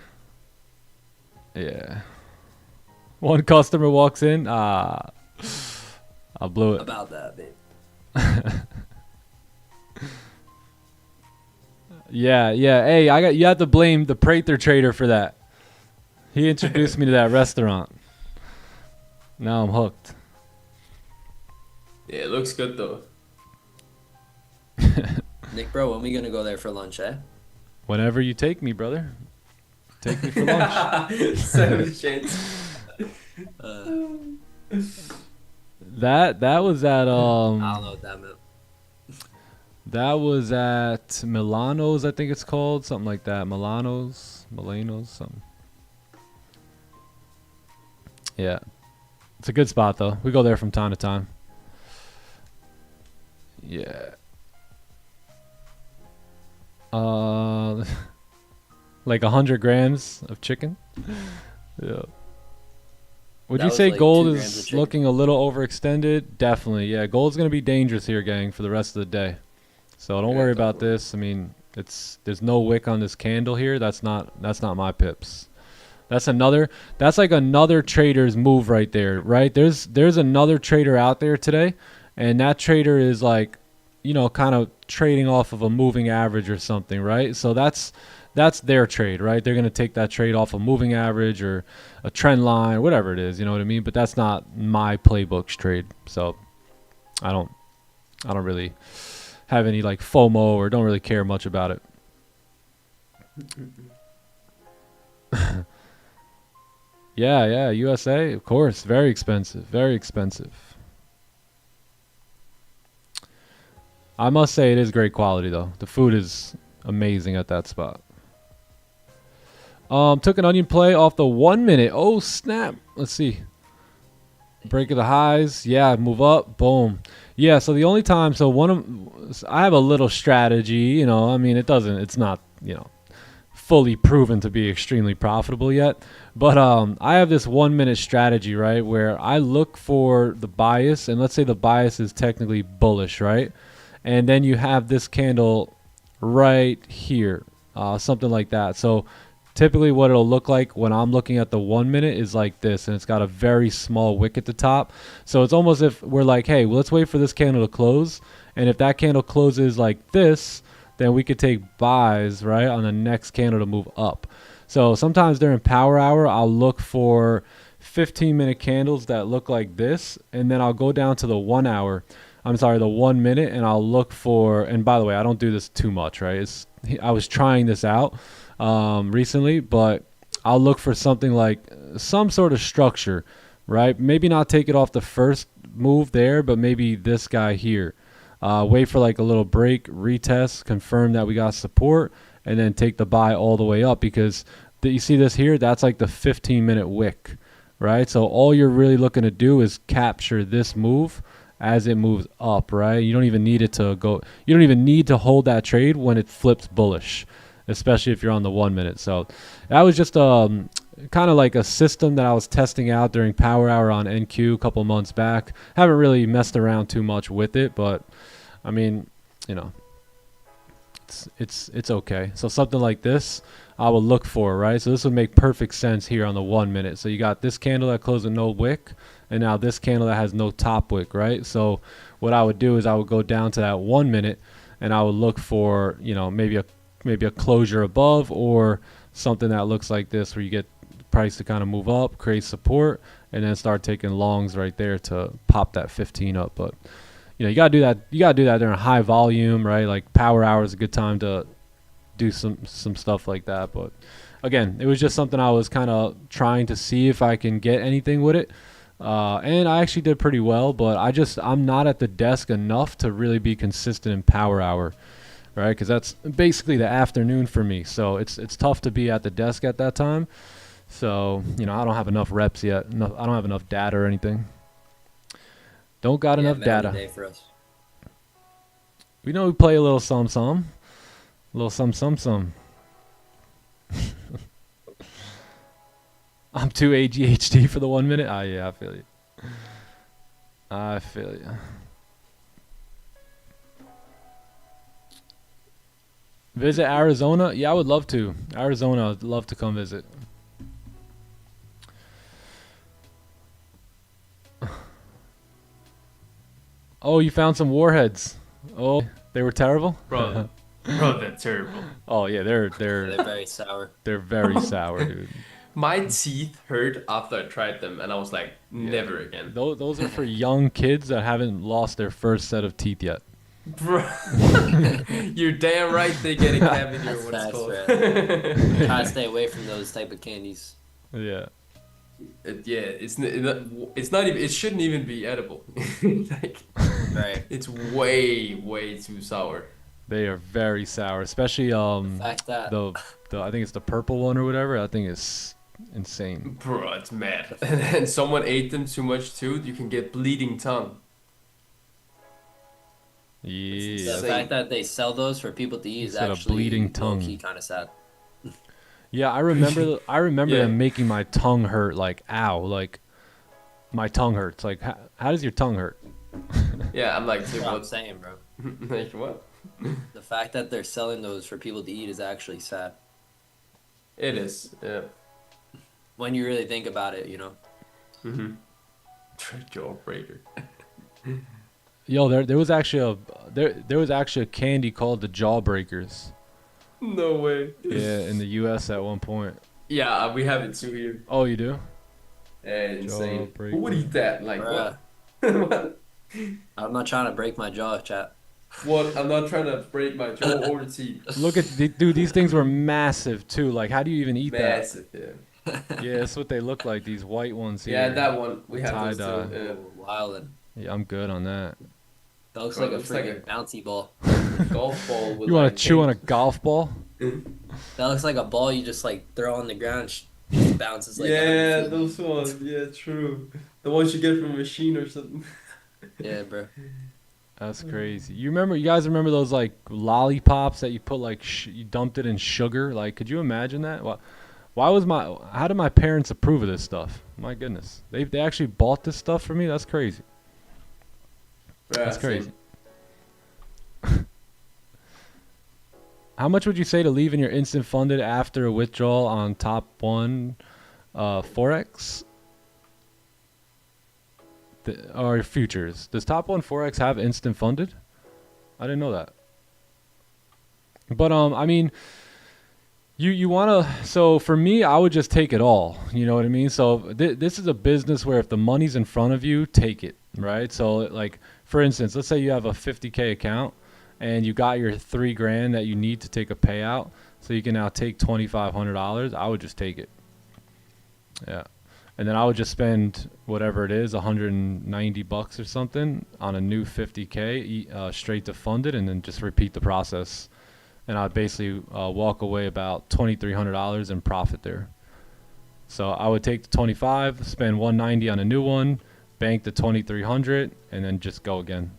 Yeah. One customer walks in. I blew it. About that, babe. Yeah. Hey, you have to blame the Prather trader for that. He introduced me to that restaurant. Now I'm hooked. Yeah, it looks good though. Nick, bro, when we gonna go there for lunch, eh? Whenever you take me, brother. Take me for lunch. Savage chance. That was at I don't know what that meant. that was at Milano's, I think it's called, something like that. Milano's, something. Yeah, it's a good spot though. We go there from time to time. Yeah. Like 100 grams of chicken. Yeah. Would That you was say like gold 2 grams of is chicken. looking a little overextended? Definitely. Yeah, gold's gonna be dangerous here, gang, for the rest of the day. So don't Yeah, worry about definitely. this. I mean, there's no wick on this candle here. That's not my pips. That's like another trader's move right there, right? There's another trader out there today, and that trader is like, kind of trading off of a moving average or something, right? So that's their trade, right? They're gonna take that trade off a moving average or a trend line, whatever it is, you know what I mean? But that's not my playbook's trade. So I don't really have any like FOMO or don't really care much about it. Yeah, USA, of course, very expensive, very expensive. I must say it is great quality though. The food is amazing at that spot. Took an onion play off the 1 minute. Oh snap! Let's see. Break of the highs. Yeah, move up. Boom. Yeah. So the only time, I have a little strategy. I mean, it's not fully proven to be extremely profitable yet. But I have this 1 minute strategy, right, where I look for the bias, and let's say the bias is technically bullish, right? And then you have this candle right here, something like that. So typically what it'll look like when I'm looking at the 1 minute is like this, and it's got a very small wick at the top. So it's almost if we're like, hey, well, let's wait for this candle to close. And if that candle closes like this, then we could take buys, right, on the next candle to move up. So sometimes during power hour, I'll look for 15-minute candles that look like this, and then I'll go down to the 1 minute, and I'll look for, and by the way, I don't do this too much, right? I was trying this out recently, but I'll look for something like some sort of structure, right? Maybe not take it off the first move there, but maybe this guy here. Wait for like a little break, retest, confirm that we got support, and then take the buy all the way up, because you see this here? That's like the 15-minute wick, right? So all you're really looking to do is capture this move as it moves up, right? You don't even need it to go. You don't even need to hold that trade when it flips bullish, especially if you're on the 1 minute. So that was just kind of like a system that I was testing out during power hour on NQ a couple months back. Haven't really messed around too much with it, but I mean, it's okay. So something like this I will look for, right? So this would make perfect sense here on the 1 minute. So you got this candle that closed with no wick, and now this candle that has no top wick, right? So what I would do is I would go down to that 1 minute, and I would look for, maybe a closure above, or something that looks like this, where you get price to kind of move up, create support, and then start taking longs right there to pop that 15 up. But you gotta do that. You gotta do that during high volume, right? Like power hour is a good time to do some stuff like that. But again, it was just something I was kind of trying to see if I can get anything with it, and I actually did pretty well. But I'm not at the desk enough to really be consistent in power hour, right? Because that's basically the afternoon for me. So it's tough to be at the desk at that time. So I don't have enough reps yet. I don't have enough data or anything. Don't got enough data. Day for us. We know we play a little some. A little some. I'm too ADHD for the 1 minute. Ah, yeah, I feel you. Visit Arizona? Yeah, I would love to. Arizona, I'd love to come visit. Oh, you found some warheads. Oh, they were terrible? Bro, they're terrible. Oh, yeah, they're very sour. They're very sour, dude. My teeth hurt after I tried them, and I was like, never again. Those are for young kids that haven't lost their first set of teeth yet. Bro, you're damn right they get a cavity or That's what it's facts, called. bro. Try to stay away from those type of candies. Yeah. Yeah, it's not even, it shouldn't even be edible. Like, Right. it's way too sour. They are very sour, especially The fact that the I think it's the purple one or whatever. I think it's insane. Bro, it's mad. And someone ate them too much too, you can get bleeding tongue. Yeah. the Same. fact that they sell those for people to eat is Instead of actually bleeding tongue. low-key kind of sad. Yeah, I remember Yeah. them making my tongue hurt, like ow, like my tongue hurts. Like how does your tongue hurt? Yeah, I'm like, That's dude, what I'm what? saying, bro. Like, what? The fact that they're selling those for people to eat is actually sad. It is, yeah. When you really think about it, you know. Mm-hmm. Jawbreaker. Yo, there was actually a candy called the Jawbreakers. No way. Yeah, in the U.S. at one point. Yeah, we have it too here. Oh, you do? Insane. Jawbreaker. Who would eat that? Like, Bruh. what? I'm not trying to break my jaw, chat. What? I'm not trying to break my jaw or teeth. Look at dude. These things were massive too. Like, how do you even eat Massive, yeah. that? Yeah, that's what they look like. These white ones here. Yeah, that one. We have those Tie-dye. too. Wildin'. Yeah, I'm good on that. That looks Bro, like a it looks like freaking bouncy ball. Golf ball with You want like to chew on a pink- golf ball? That looks like a ball you just like throw on the ground, just bounces like. Yeah, 100 feet. those ones. Yeah, true. The ones you get from a machine or something. Yeah, bro. That's crazy. You guys remember those like lollipops that you put like you dumped it in sugar? Like, could you imagine that? How did my parents approve of this stuff? My goodness, they actually bought this stuff for me. That's crazy. Yeah, That's crazy. same. How much would you say to leave in your instant funded after a withdrawal on top one forex? Or futures? Does top one forex have instant funded? I didn't know that. But I mean, you wanna. So for me, I would just take it all. You know what I mean? So this is a business where if the money's in front of you, take it. Right? So like for instance, let's say you have a 50K account and you got your $3,000 that you need to take a payout, so you can now take $2,500. I would just take it. Yeah. And then I would just spend whatever it is, $190 or something on a new 50K straight to fund it, and then just repeat the process. And I'd basically walk away about $2,300 in profit there. So I would take the 25, spend 190 on a new one, bank the 2,300, and then just go again.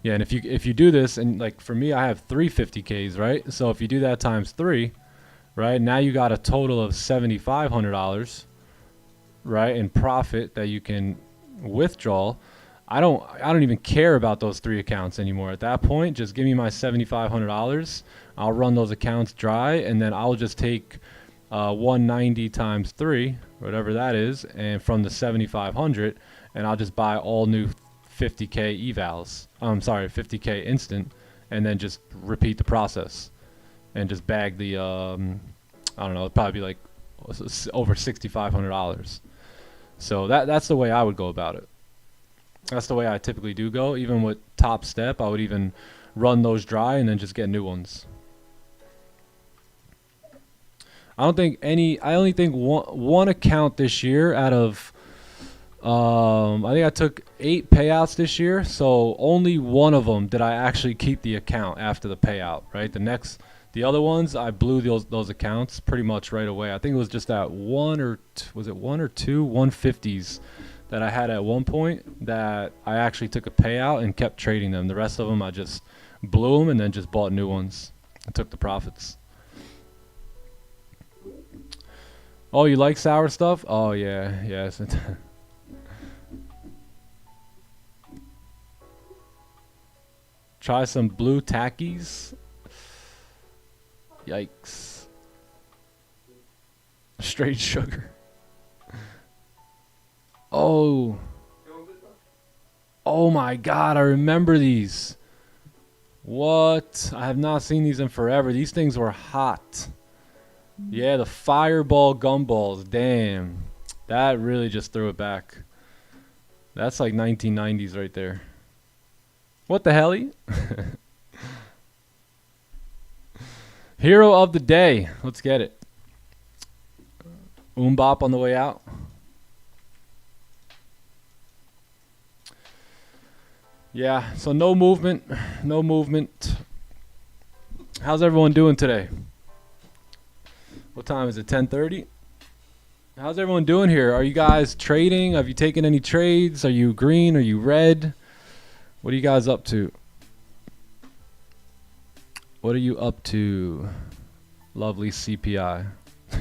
Yeah, and if you do this, and like for me, I have 350Ks, right? So if you do that times 3, right, now you got a total of $7,500, right, in profit that you can withdraw. I don't even care about those 3 accounts anymore. At that point, just give me my $7,500. I'll run those accounts dry, and then I'll just take 190 times 3, whatever that is, and from the 7,500, and I'll just buy all new 50K evals. 50K instant, and then just repeat the process, and just bag the I don't know, it'd probably be like over $6,500. So that's the way I would go about it. That's the way I typically do go. Even with Top Step, I would even run those dry and then just get new ones. I only think one account this year out of I think I took 8 payouts this year, so only one of them did I actually keep the account after the payout, right? The other ones, I blew those accounts pretty much right away. I think it was just that one or two 150s that I had at one point that I actually took a payout and kept trading them. The rest of them, I just blew them and then just bought new ones and took the profits. Oh, you like sour stuff? Oh, yeah. Yes. Try some blue tackies. Yikes. Straight sugar. Oh. Oh my god, I remember these. What? I have not seen these in forever. These things were hot. Yeah, the fireball gumballs. Damn. That really just threw it back. That's like 1990s right there. What the hell? Hero of the day. Let's get it. Bop on the way out. Yeah, so no movement. No movement. How's everyone doing today? What time is it? 10:30? How's everyone doing here? Are you guys trading? Have you taken any trades? Are you green? Are you red? What are you guys up to? What are you up to? Lovely CPI.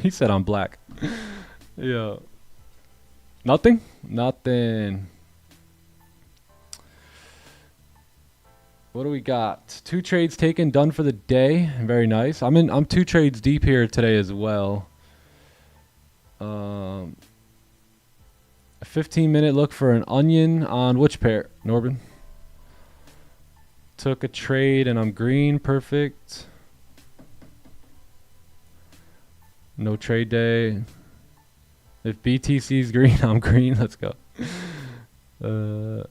He said I'm black. Yeah. Nothing? Nothing. What do we got? 2 trades taken, done for the day. Very nice. I'm 2 trades deep here today as well. A 15-minute look for an onion on which pair, Norbin? Took a trade and I'm green. Perfect. No trade day. If BTC's green, I'm green. Let's go.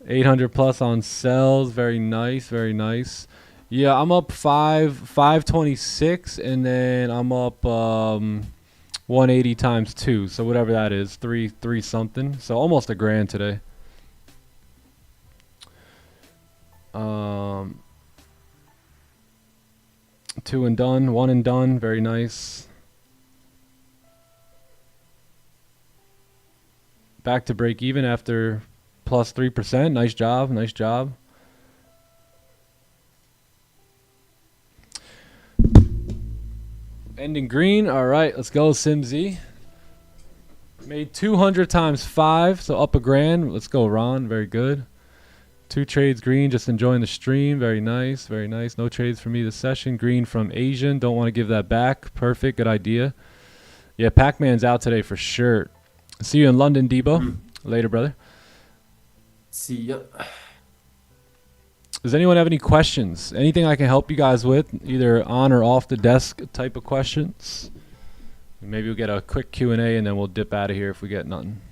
800 plus on sells. Very nice. Very nice. Yeah, I'm up 526 and then I'm up 180 times 2. So whatever that is, 3 something. So almost a grand today. 2 and done, 1 and done. Very nice. Back to break even after plus 3%. Nice job. Nice job. Ending green. All right, let's go, SimZ. Made 200 times 5, so up a grand. Let's go, Ron. Very good. 2 trades green, just enjoying the stream. Very nice, very nice. No trades for me this session. Green from Asian. Don't want to give that back. Perfect, good idea. Yeah, Pac-Man's out today for sure. See you in London, Debo. Later, brother. See ya. Does anyone have any questions? Anything I can help you guys with, either on or off the desk type of questions? Maybe we'll get a quick Q&A and then we'll dip out of here if we get nothing.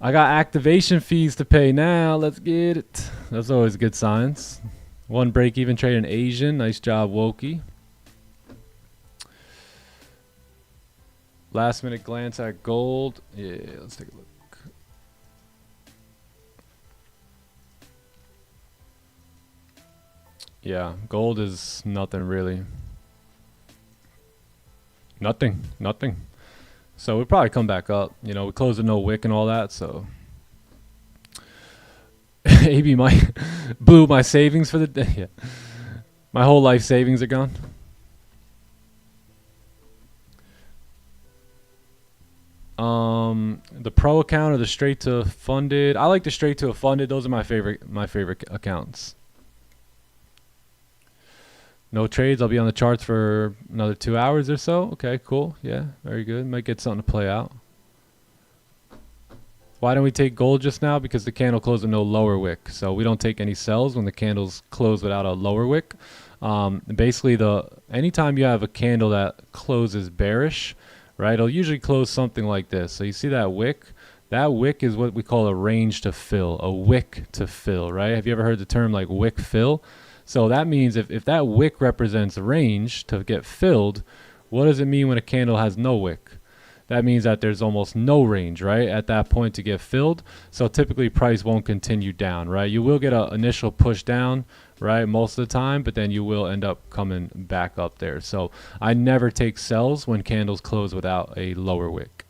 I got activation fees to pay now. Let's get it. That's always good signs. 1 break-even trade in Asian. Nice job, Wokey. Last minute glance at gold. Yeah, let's take a look. Yeah, gold is nothing really. Nothing. So we'll probably come back up. You know, we closed with no wick and all that, so. AB blew my savings for the day. Yeah. My whole life savings are gone. The pro account or the straight to funded. I like the straight to a funded. Those are my favorite accounts. No trades. I'll be on the charts for another 2 hours or so. Okay, cool. Yeah, very good. Might get something to play out. Why don't we take gold just now? Because the candle closed with no lower wick. So we don't take any sells when the candles close without a lower wick. Basically, anytime you have a candle that closes bearish, right, it'll usually close something like this. So you see that wick? That wick is what we call a range to fill, a wick to fill, right? Have you ever heard the term like wick fill? So that means if that wick represents range to get filled, what does it mean when a candle has no wick? That means that there's almost no range, right, at that point to get filled. So typically price won't continue down, right? You will get an initial push down, right, most of the time, but then you will end up coming back up there. So I never take sells when candles close without a lower wick.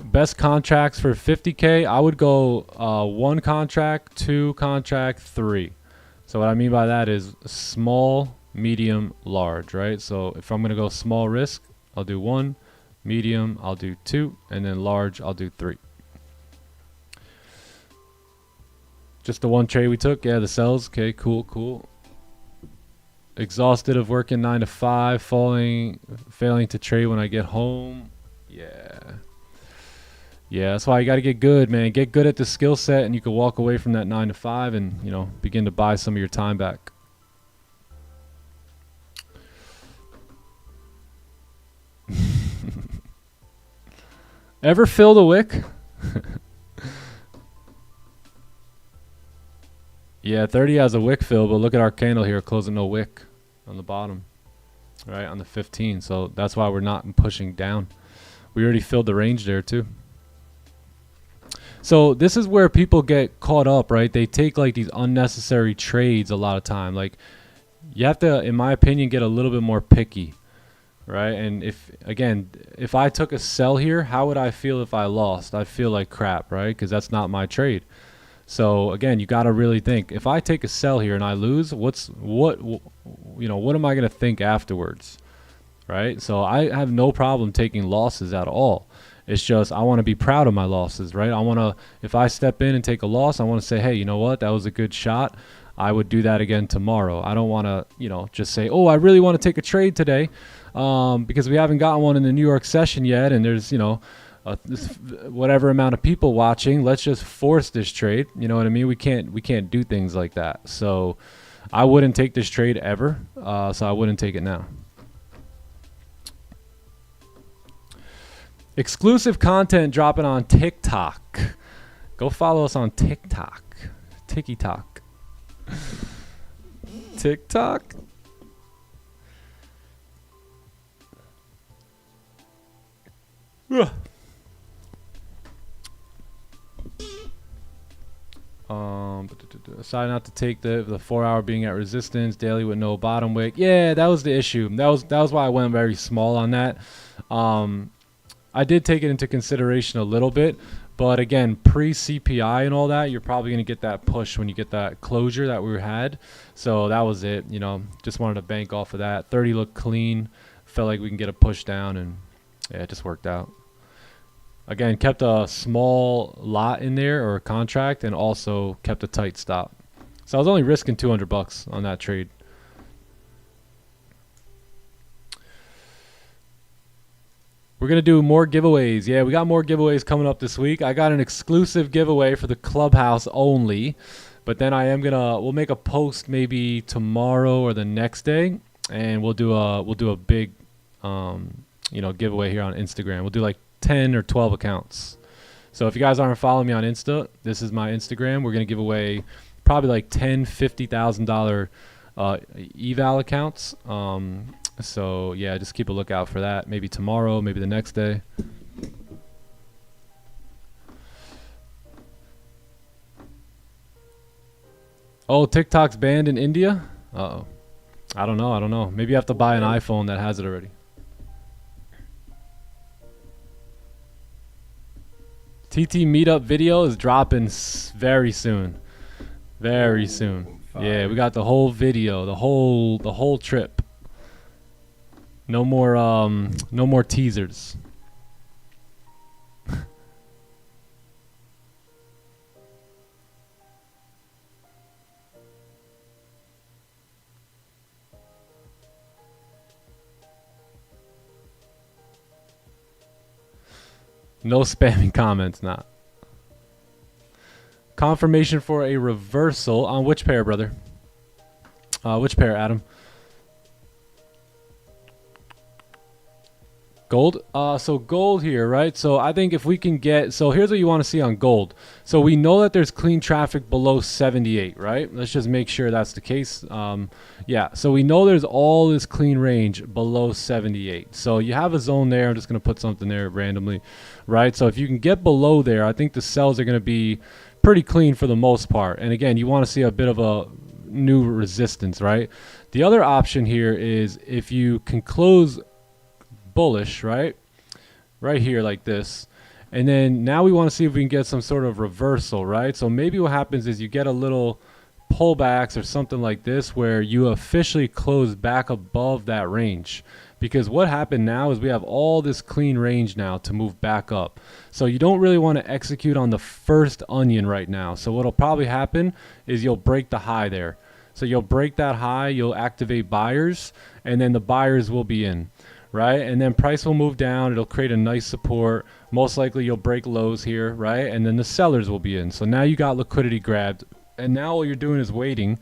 Best contracts for 50K, I would go 1 contract, 2 contract, 3. So what I mean by that is small, medium, large, right? So if I'm going to go small risk, I'll do 1, medium, I'll do 2, and then large, I'll do 3. Just the 1 trade we took? Yeah, the sells. Okay, cool. Exhausted of working 9 to 5, failing to trade when I get home. Yeah, that's why you got to get good, man. Get good at the skill set, and you can walk away from that 9 to 5 and, you know, begin to buy some of your time back. Ever filled a wick? Yeah, 30 has a wick fill, but look at our candle here, closing no wick on the bottom, right, on the 15. So that's why we're not pushing down. We already filled the range there too. So this is where people get caught up, right? They take like these unnecessary trades a lot of time. Like you have to, in my opinion, get a little bit more picky, right? And if I took a sell here, how would I feel if I lost? I'd feel like crap, right? Because that's not my trade. So again, you got to really think, if I take a sell here and I lose, what am I going to think afterwards, right? So I have no problem taking losses at all. It's just I want to be proud of my losses, right? I want to, if I step in and take a loss, I want to say, hey, you know what? That was a good shot. I would do that again tomorrow. I don't want to, just say, oh, I really want to take a trade today because we haven't gotten one in the New York session yet, and there's, this whatever amount of people watching. Let's just force this trade. You know what I mean? We can't do things like that. So I wouldn't take this trade ever. So I wouldn't take it now. Exclusive content dropping on TikTok. Go follow us on TikTok. TikTok. TikTok. Decided not to take the 4 hour being at resistance daily with no bottom wick. Yeah, that was the issue. That was why I went very small on that. I did take it into consideration a little bit, but again, pre CPI and all that, you're probably going to get that push when you get that closure that we had. So that was it. Just wanted to bank off of that. 30 looked clean. Felt like we can get a push down, and yeah, it just worked out. Again, kept a small lot in there, or a contract, and also kept a tight stop. So I was only risking $200 on that trade. We're going to do more giveaways. Yeah, we got more giveaways coming up this week. I got an exclusive giveaway for the Clubhouse only. But then we'll make a post maybe tomorrow or the next day, and we'll do a big giveaway here on Instagram. We'll do like 10 or 12 accounts. So if you guys aren't following me on Insta, this is my Instagram. We're going to give away probably like $50,000 eval accounts. So yeah, just keep a lookout for that. Maybe tomorrow, maybe the next day. Oh, TikTok's banned in India? Uh-oh. I don't know. Maybe you have to buy an iPhone that has it already. TT meetup video is dropping very soon. Very soon. Yeah, we got the whole video, the whole trip. No more teasers. No spamming comments, not. Confirmation for a reversal on which pair, brother? Which pair, Adam? Gold. So gold here, right? So I think if we can get, so here's what you want to see on gold. So we know that there's clean traffic below 78, right? Let's just make sure that's the case. Yeah, so we know there's all this clean range below 78. So you have a zone there. I'm just going to put something there randomly, right? So if you can get below there, I think the sells are going to be pretty clean for the most part. And again, you want to see a bit of a new resistance, right? The other option here is if you can close bullish, right here like this, and then now we want to see if we can get some sort of reversal, right? So maybe what happens is you get a little pullbacks or something like this where you officially close back above that range, because what happened now is we have all this clean range now to move back up. So you don't really want to execute on the first onion right now. So what'll probably happen is you'll break the high there. So you'll break that high, you'll activate buyers, and then the buyers will be in, right? And then price will move down. It'll create a nice support. Most likely you'll break lows here, right? And then the sellers will be in. So now you got liquidity grabbed. And now all you're doing is waiting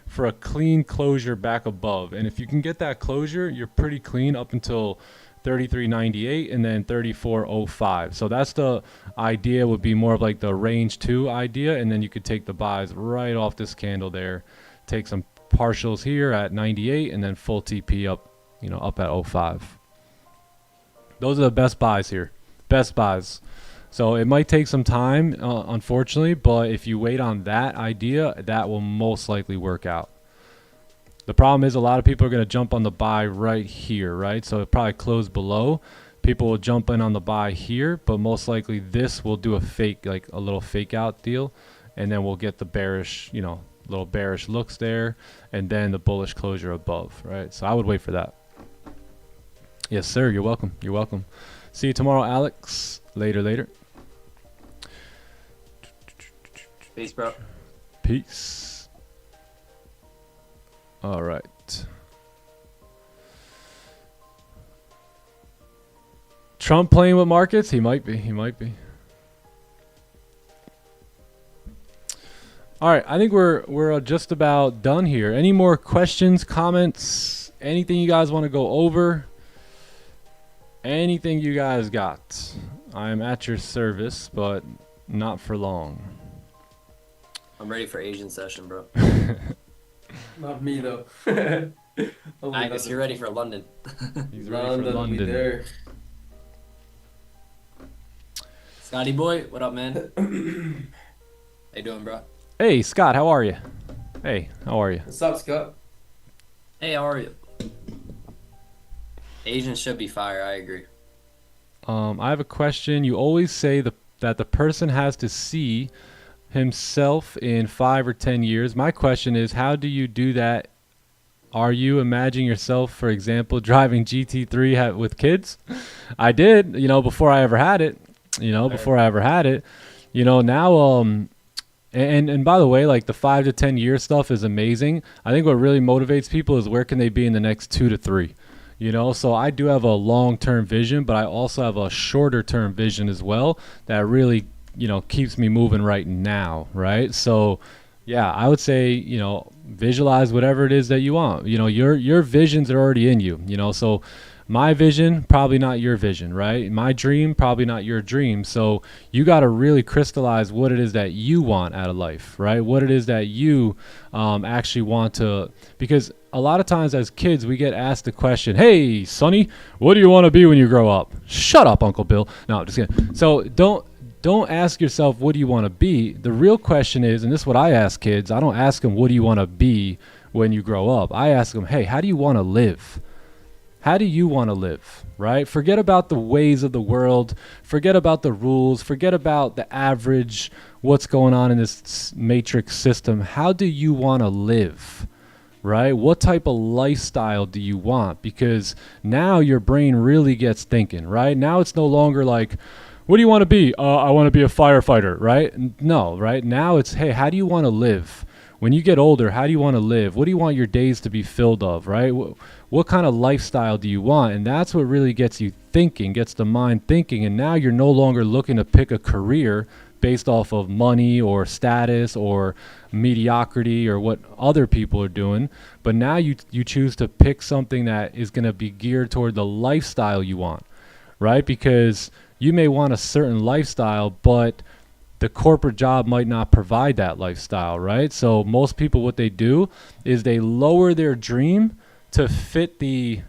for a clean closure back above. And if you can get that closure, you're pretty clean up until 33.98 and then 34.05. So that's the idea, would be more of like the range 2 idea, and then you could take the buys right off this candle there, take some partials here at 98 and then full TP up, you know, up at 05. Those are the best buys here, best buys. So it might take some time, unfortunately, but if you wait on that idea, that will most likely work out. The problem is a lot of people are going to jump on the buy right here, right? So it probably closed below. People will jump in on the buy here, but most likely this will do a fake, like a little fake out deal. And then we'll get the bearish, you know, little bearish looks there. And then the bullish closure above, right? So I would wait for that. Yes, sir. You're welcome. You're welcome. See you tomorrow, Alex. Later. Peace, bro. Peace. All right. Trump playing with markets? He might be. He might be. All right. I think we're just about done here. Any more questions, comments, anything you guys want to go over? Anything you guys got? I'm at your service, but not for long. I'm ready for Asian session, bro. Not me though. I guess you're ready for London. He's ready for London. There. Scotty boy, what up, man? How you doing, bro? Hey, Scott, how are you? Hey, how are you? What's up, Scott? Hey, how are you? Asians should be fire, I agree. I have a question. You always say that the person has to see himself in 5 or 10 years. My question is, how do you do that? Are you imagining yourself, for example, driving GT3 with kids? I did, you know, before I ever had it. Now, and by the way, like the 5 to 10 year stuff is amazing. I think what really motivates people is where can they be in the next 2 to 3. You know, so I do have a long-term vision, but I also have a shorter-term vision as well that really, you know, keeps me moving right now, right? So, yeah, I would say, you know, visualize whatever it is that you want. You know, your visions are already in you, you know, so my vision, probably not your vision, right? My dream, probably not your dream. So you got to really crystallize what it is that you want out of life, right? What it is that you actually want to, because a lot of times as kids, we get asked the question, hey, Sonny, what do you want to be when you grow up? Shut up, Uncle Bill. No, just kidding. So don't ask yourself, what do you want to be? The real question is, and this is what I ask kids, I don't ask them, what do you want to be when you grow up? I ask them, hey, how do you want to live? How do you want to live, right? Forget about the ways of the world. Forget about the rules. Forget about the average, what's going on in this matrix system. How do you want to live, right? What type of lifestyle do you want? Because now your brain really gets thinking, right? Now it's no longer like, what do you want to be? I want to be a firefighter, right? No, right? Now it's, hey, how do you want to live? When you get older, how do you want to live? What do you want your days to be filled of, right? What kind of lifestyle do you want? And that's what really gets you thinking, gets the mind thinking. And now you're no longer looking to pick a career based off of money or status or mediocrity or what other people are doing. But now you choose to pick something that is going to be geared toward the lifestyle you want, right? Because you may want a certain lifestyle, but the corporate job might not provide that lifestyle, right? So most people, what they do is they lower their dream to fit the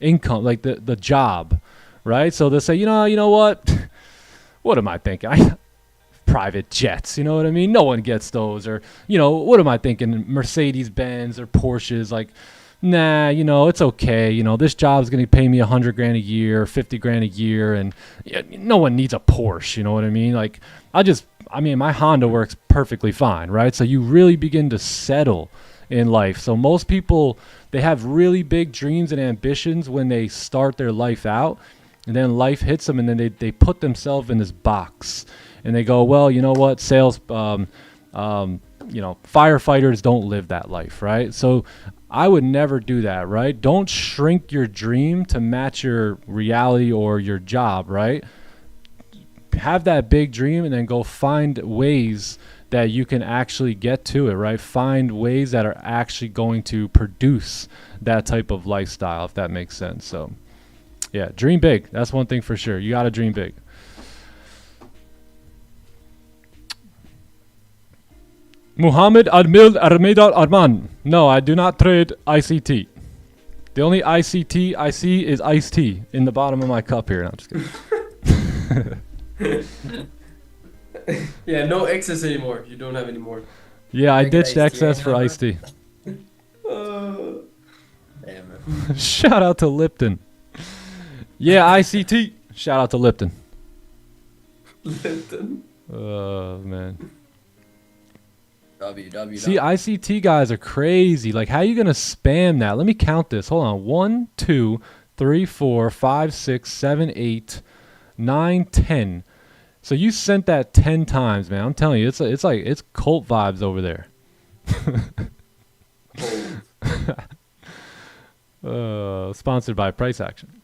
income, like the job, right? So they'll say, you know what? What am I thinking? Private jets, you know what I mean? No one gets those. Or, what am I thinking? Mercedes-Benz or Porsches, like, nah, it's okay. This job's going to pay me $100,000 a year, $50,000 a year. And no one needs a Porsche. You know what I mean? Like, my Honda works perfectly fine, right? So you really begin to settle in life. So most people, they have really big dreams and ambitions when they start their life out, and then life hits them, and then they put themselves in this box, and they go, well, you know what, firefighters don't live that life, right? So I would never do that, right? Don't shrink your dream to match your reality or your job, right? Have that big dream and then go find ways that you can actually get to it, right? Find ways that are actually going to produce that type of lifestyle, if that makes sense. So Yeah, dream big. That's one thing for sure. You got to dream big. Muhammad Admil Armeda Arman. No, I do not trade ICT. The only ICT I see is iced tea in the bottom of my cup here. No, I'm just kidding. Yeah, no excess anymore. You don't have any more. Yeah, I Drink ditched iced tea excess for now, iced tea. Uh, Damn, bro. Shout out to Lipton. Yeah, ICT. Shout out to Lipton. Lipton. Oh, man. WW. See, ICT guys are crazy. Like, how you going to spam that? Let me count this. Hold on. 1, 2, 3, 4, 5, 6, 7, 8, 9, 10. So you sent that 10 times, man. I'm telling you, it's like it's cult vibes over there. Sponsored by Price Action.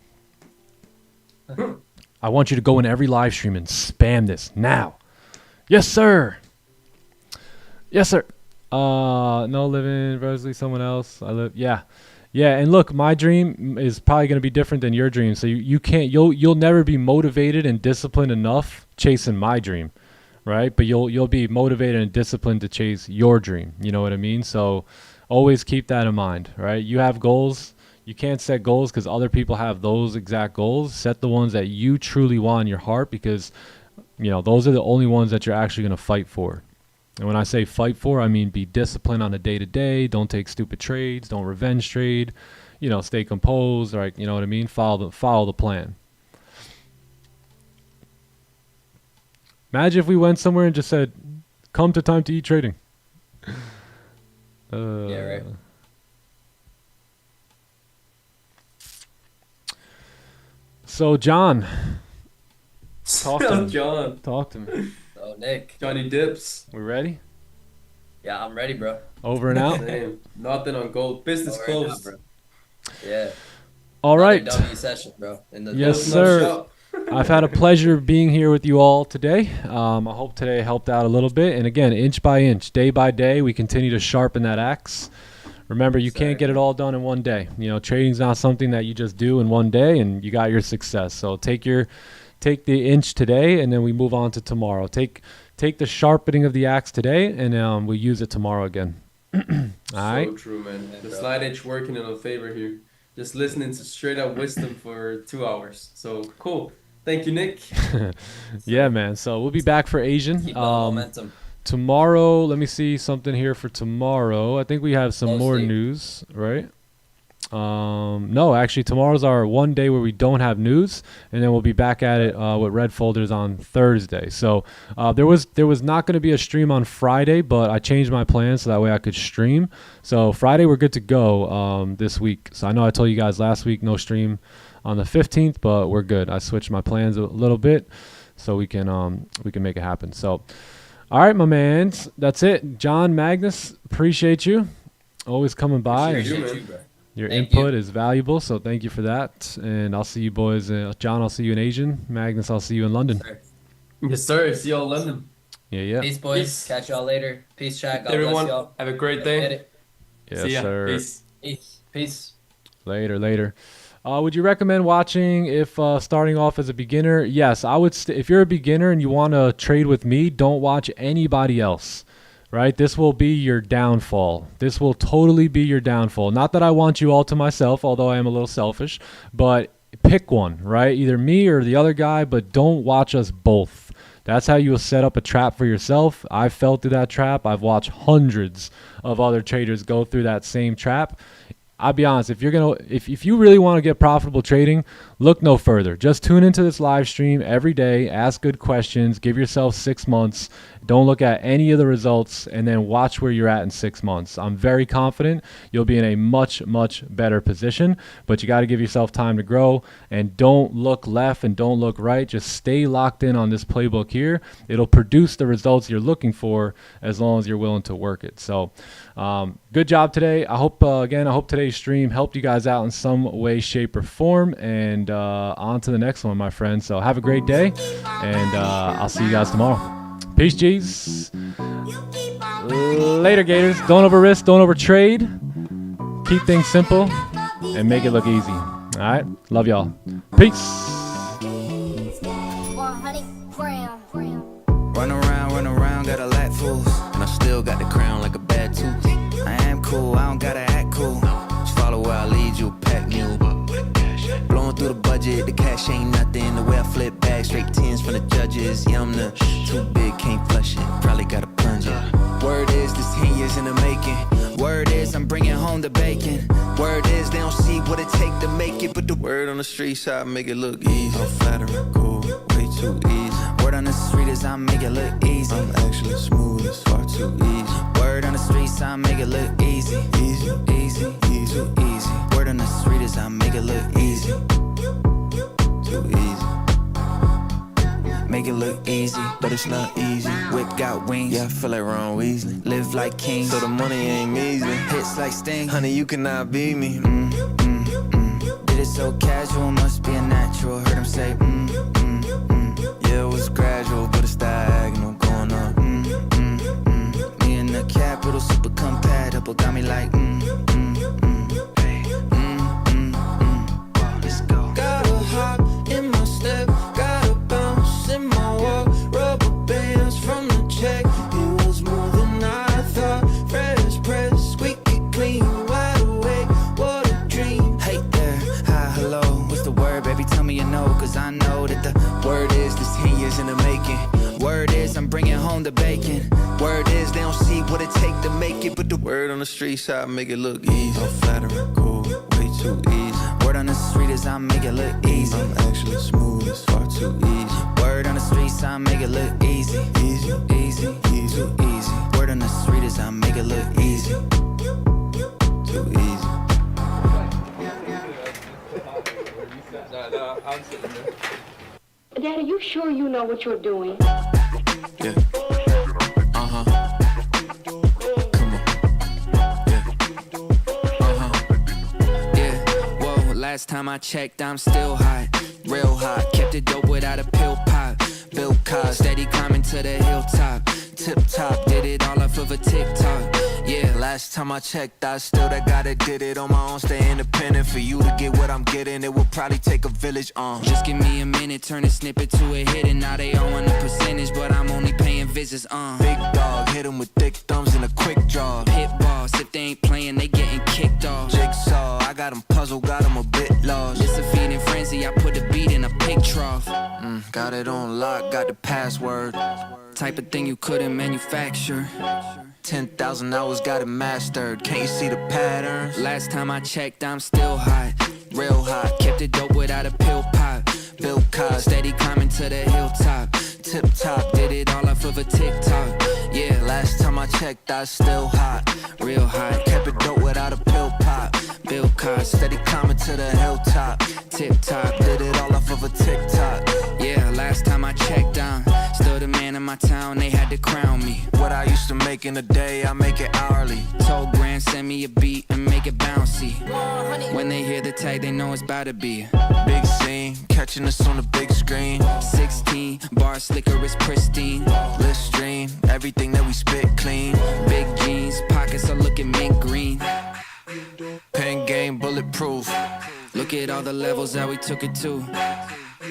I want you to go in every live stream and spam this now. Yes, sir. Yes, sir. No living, Rosalie, someone else. I live. Yeah. Yeah, and look, my dream is probably going to be different than your dream. So you can't, you'll never be motivated and disciplined enough chasing my dream, right? But you'll be motivated and disciplined to chase your dream. You know what I mean? So always keep that in mind, right? You have goals. You can't set goals because other people have those exact goals. Set the ones that you truly want in your heart, because you know those are the only ones that you're actually going to fight for. And when I say fight for, I mean be disciplined on a day-to-day. Don't take stupid trades. Don't revenge trade. You know, stay composed. Right? You know what I mean? Follow the plan. Imagine if we went somewhere and just said, "Come to Time to Eat Trading." Yeah, right. So, John, talk to me. John. Talk to me. Oh, Nick. Johnny Dips. We ready? Yeah, I'm ready, bro. Over and out. Damn. Nothing on gold. Business Over and out, closed. bro. Yeah. All right. Another W session, bro. In the Yes, Closing up sir. shop. I've had a pleasure being here with you all today. I hope today helped out a little bit. And again, inch by inch, day by day, we continue to sharpen that axe. Remember, you can't get it all done in one day. You know, trading's not something that you just do in one day and you got your success. So take the inch today, and then we move on to tomorrow. Take the sharpening of the axe today, and we use it tomorrow again. All right. So true, man. The slide edge working in our favor here. Just listening to straight up wisdom for 2 hours. So cool. Thank you, Nick. Yeah, man. So we'll be back for Asian. Keep momentum. Tomorrow, let me see something here for tomorrow. I think we have some more Mostly. news, right? No, actually, tomorrow's our one day where we don't have news, and then we'll be back at it with red folders on Thursday. So there was not going to be a stream on Friday, but I changed my plans so that way I could stream. So Friday we're good to go this week. So I know I told you guys last week no stream on the 15th, but we're good. I switched my plans a little bit so we can make it happen. So. All right, my mans. That's it. John, Magnus, appreciate you. Always coming by. Appreciate you, bro. Your Thank input you. is valuable, so thank you for that. And I'll see you boys. John, I'll see you in Asian. Magnus, I'll see you in London. Sir. Yes, sir. See y'all in London. Yeah. Peace, boys. Peace. Catch y'all later. Peace, chat. God Everyone, bless y'all. have a great Get day. it. Yes, See ya. sir. Peace. Peace. Peace. Later. Would you recommend watching if starting off as a beginner? Yes, I would. If you're a beginner and you want to trade with me, don't watch anybody else. Right? This will be your downfall. This will totally be your downfall. Not that I want you all to myself, although I am a little selfish, but pick one, right? Either me or the other guy, but don't watch us both. That's how you will set up a trap for yourself. I fell through that trap. I've watched hundreds of other traders go through that same trap. I'll be honest, if you really want to get profitable trading, look no further. Just tune into this live stream every day, ask good questions, give yourself 6 months. Don't look at any of the results, and then watch where you're at in 6 months. I'm very confident you'll be in a much, much better position, but you got to give yourself time to grow, and don't look left and don't look right. Just stay locked in on this playbook here. It'll produce the results you're looking for as long as you're willing to work it. So good job today. I hope today's stream helped you guys out in some way, shape, or form, and on to the next one, my friends. So have a great day, and I'll see you guys tomorrow. Peace, G's. Later, Gators. Don't over risk, don't over trade. Keep things simple and make it look easy. All right. Love y'all. Peace. 100 grams. Run around, got a lot fools. And I still got the crown like a bad tooth. I am cool, I don't gotta act cool. Just follow where I lead you, pack mule. Blowing through the budget, the cash ain't nothing. The way I flip back, straight tens from the judges. Yeah, I'm the too big, can't flush it. Probably gotta plunge it. Word is, this 10 years in the making. Word is, I'm bringing home the bacon. Word is, they don't see what it take to make it. But the word on the street side make it look easy. I'm flattering, cool, way too easy. Word on the street is I make it look easy. I'm actually smooth, it's far too easy. Word on the streets, I make it look easy. Easy, easy, easy, easy. Word on the street is I make it look easy. Too easy. Make it look easy, but it's not easy. Whip got wings, yeah, I feel like Ron Weasley. Live like kings, so the money ain't measly. Hits like Sting, honey, you cannot beat me. Did it so casual, must be a natural. Heard him say, Yeah, it was gradual, but it's diagonal going up. Me and the capital super compatible, got me like, Let's go. Gotta hop in my step, gotta bounce in my walk. Rubber bands from the check, it was more than I thought. Fresh press, squeaky clean, wide awake, what a dream. Hey there, hi, hello, what's the word, baby? Tell me you know, cause I know that the word is this 10 years in the making. Word is, I'm bringing home the bacon. Word is, they don't see what it take to make it. But the word on the street side make it look easy. I'm flattering, cool, way too easy. Word on the street is I make it look easy. I'm actually smooth, it's far too easy. Word on the streets, I make it look easy. Easy, easy, easy, easy. Word on the street is I make it look easy. Too easy. Dad, are you sure you know what you're doing? Yeah. Uh-huh. Come on. Yeah. Uh-huh. Yeah. Whoa, last time I checked, I'm still hot. Real hot. Kept it dope without a pill pop. Bill Cos, steady climbing to the hilltop. Tip top, did it all off of a TikTok. Yeah, last time I checked, I still that guy that did it on my own. Stay independent. For you to get what I'm getting, it will probably take a village. Just give me a minute, turn a snippet to a hit, and now they all want a percentage, but I'm only paying visits. Big dog, hit 'em with thick thumbs and a quick draw. Pit boss, if they ain't playing, they getting kicked off. Jigsaw, I got 'em puzzled, got 'em a bit lost. It's a feeding frenzy, I put a beat in a pig trough. Got it on lock, got the password. Type of thing you couldn't manufacture. 10,000 hours, got it mastered. Can't you see the patterns? Last time I checked, I'm still hot. Real hot, kept it dope without a pill pop. Bill Cos, steady climbing to the hilltop. Tip top, did it all off of a TikTok. Yeah, last time I checked, I was still hot. Real hot, kept it dope without a pill pop. Bill Cos, steady climbing to the hilltop. Tip top, did it all off of a TikTok. Yeah, last time I checked, I'm still the man in my town, they had to crown me. What I used to make in a day, I make it hourly. Told Grand, send me a beat and make it bouncy. When they hear the tag, they know it's about to be big scene, catching us on the big screen. 16, bar slicker is pristine. Listerine, everything that we spit clean. Big jeans, pockets are looking mint green. Pen game bulletproof. Look at all the levels that we took it to.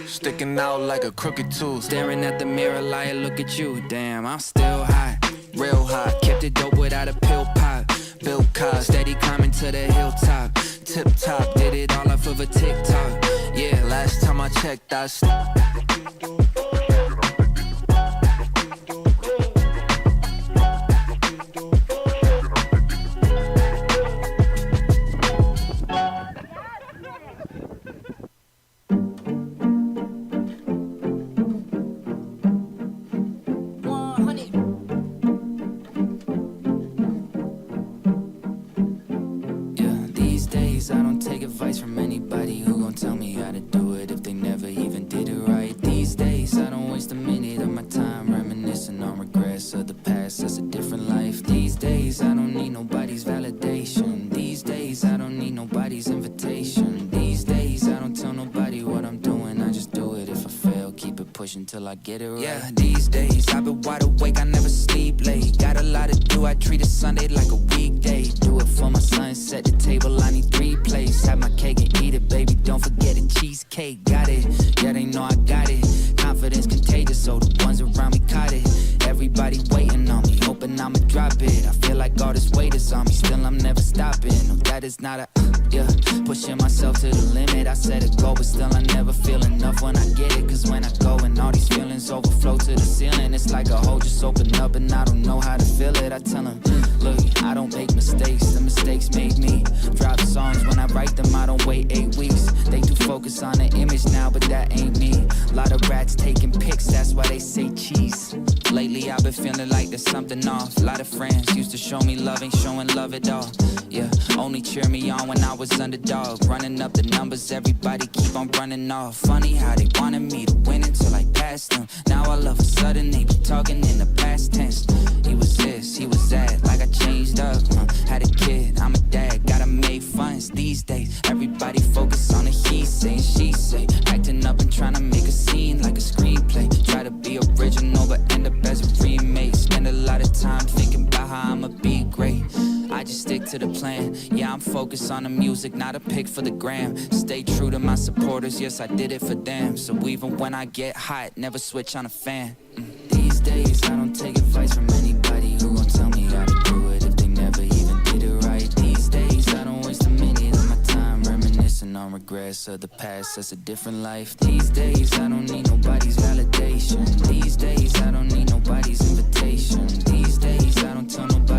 Sticking out like a crooked tooth. Staring at the mirror like, look at you. Damn, I'm still hot. Real hot. Kept it dope without a pill pop. Bill Cos, steady climbing to the hilltop. Tip top, did it all off of a TikTok. Yeah, last time I checked, I was I don't take advice from anybody who gon' tell me how to do it if they never even did it right. These days I don't waste a minute of my time reminiscing on regrets of the past. That's a different life. These days I don't need nobody's validation. These days I don't need nobody's invitation. These days I don't tell nobody what I'm doing. I just do it. If I fail, keep it pushing till I get it right. Yeah, these days I've been wide awake, I never sleep late. Got a lot to do, I treat a Sunday like a weekday. Do it for my son, set the table, I need 3 plates. Have my cake and eat it, baby, don't not a yeah, pushing myself to the limit. I set a goal, but still I never feel enough when I get it. Cause when I go and all these feelings overflow to the ceiling, it's like a hole just open up and I don't know how to fill it. I tell them, look, I don't make mistakes, the mistakes made me. Drop songs, when I write them I don't wait 8 weeks. They do focus on the image now, but that ain't me. Lot of rats taking pics, that's why they say cheese. Lately I've been feeling like there's something off. A lot of friends used to show me love, ain't showing love at all. Yeah, only cheer me on when I was underdog. Running up the numbers, everybody keep on running off. Funny how they wanted me to win until I passed them. Now all of a sudden they be talking in the past tense. He was this, he was that, like I changed up. Had a kid, I'm a dad, gotta make funds these days. Everybody focus on the he say and she say. Acting up and trying to make a scene like a screenplay. Try to be original but end up as a remake. Spend a lot of time thinking about how I'ma be great. I just stick to the plan. Yeah, I'm focused on the music, not a pic for the gram. Stay true to my supporters, yes, I did it for them. So even when I get hot, never switch on a fan. These days, I don't take advice from anybody who gon' tell me how to do it if they never even did it right. These days, I don't waste a minute of my time reminiscing on regrets of the past. That's a different life. These days, I don't need nobody's validation. These days, I don't need nobody's invitation. These days, I don't tell nobody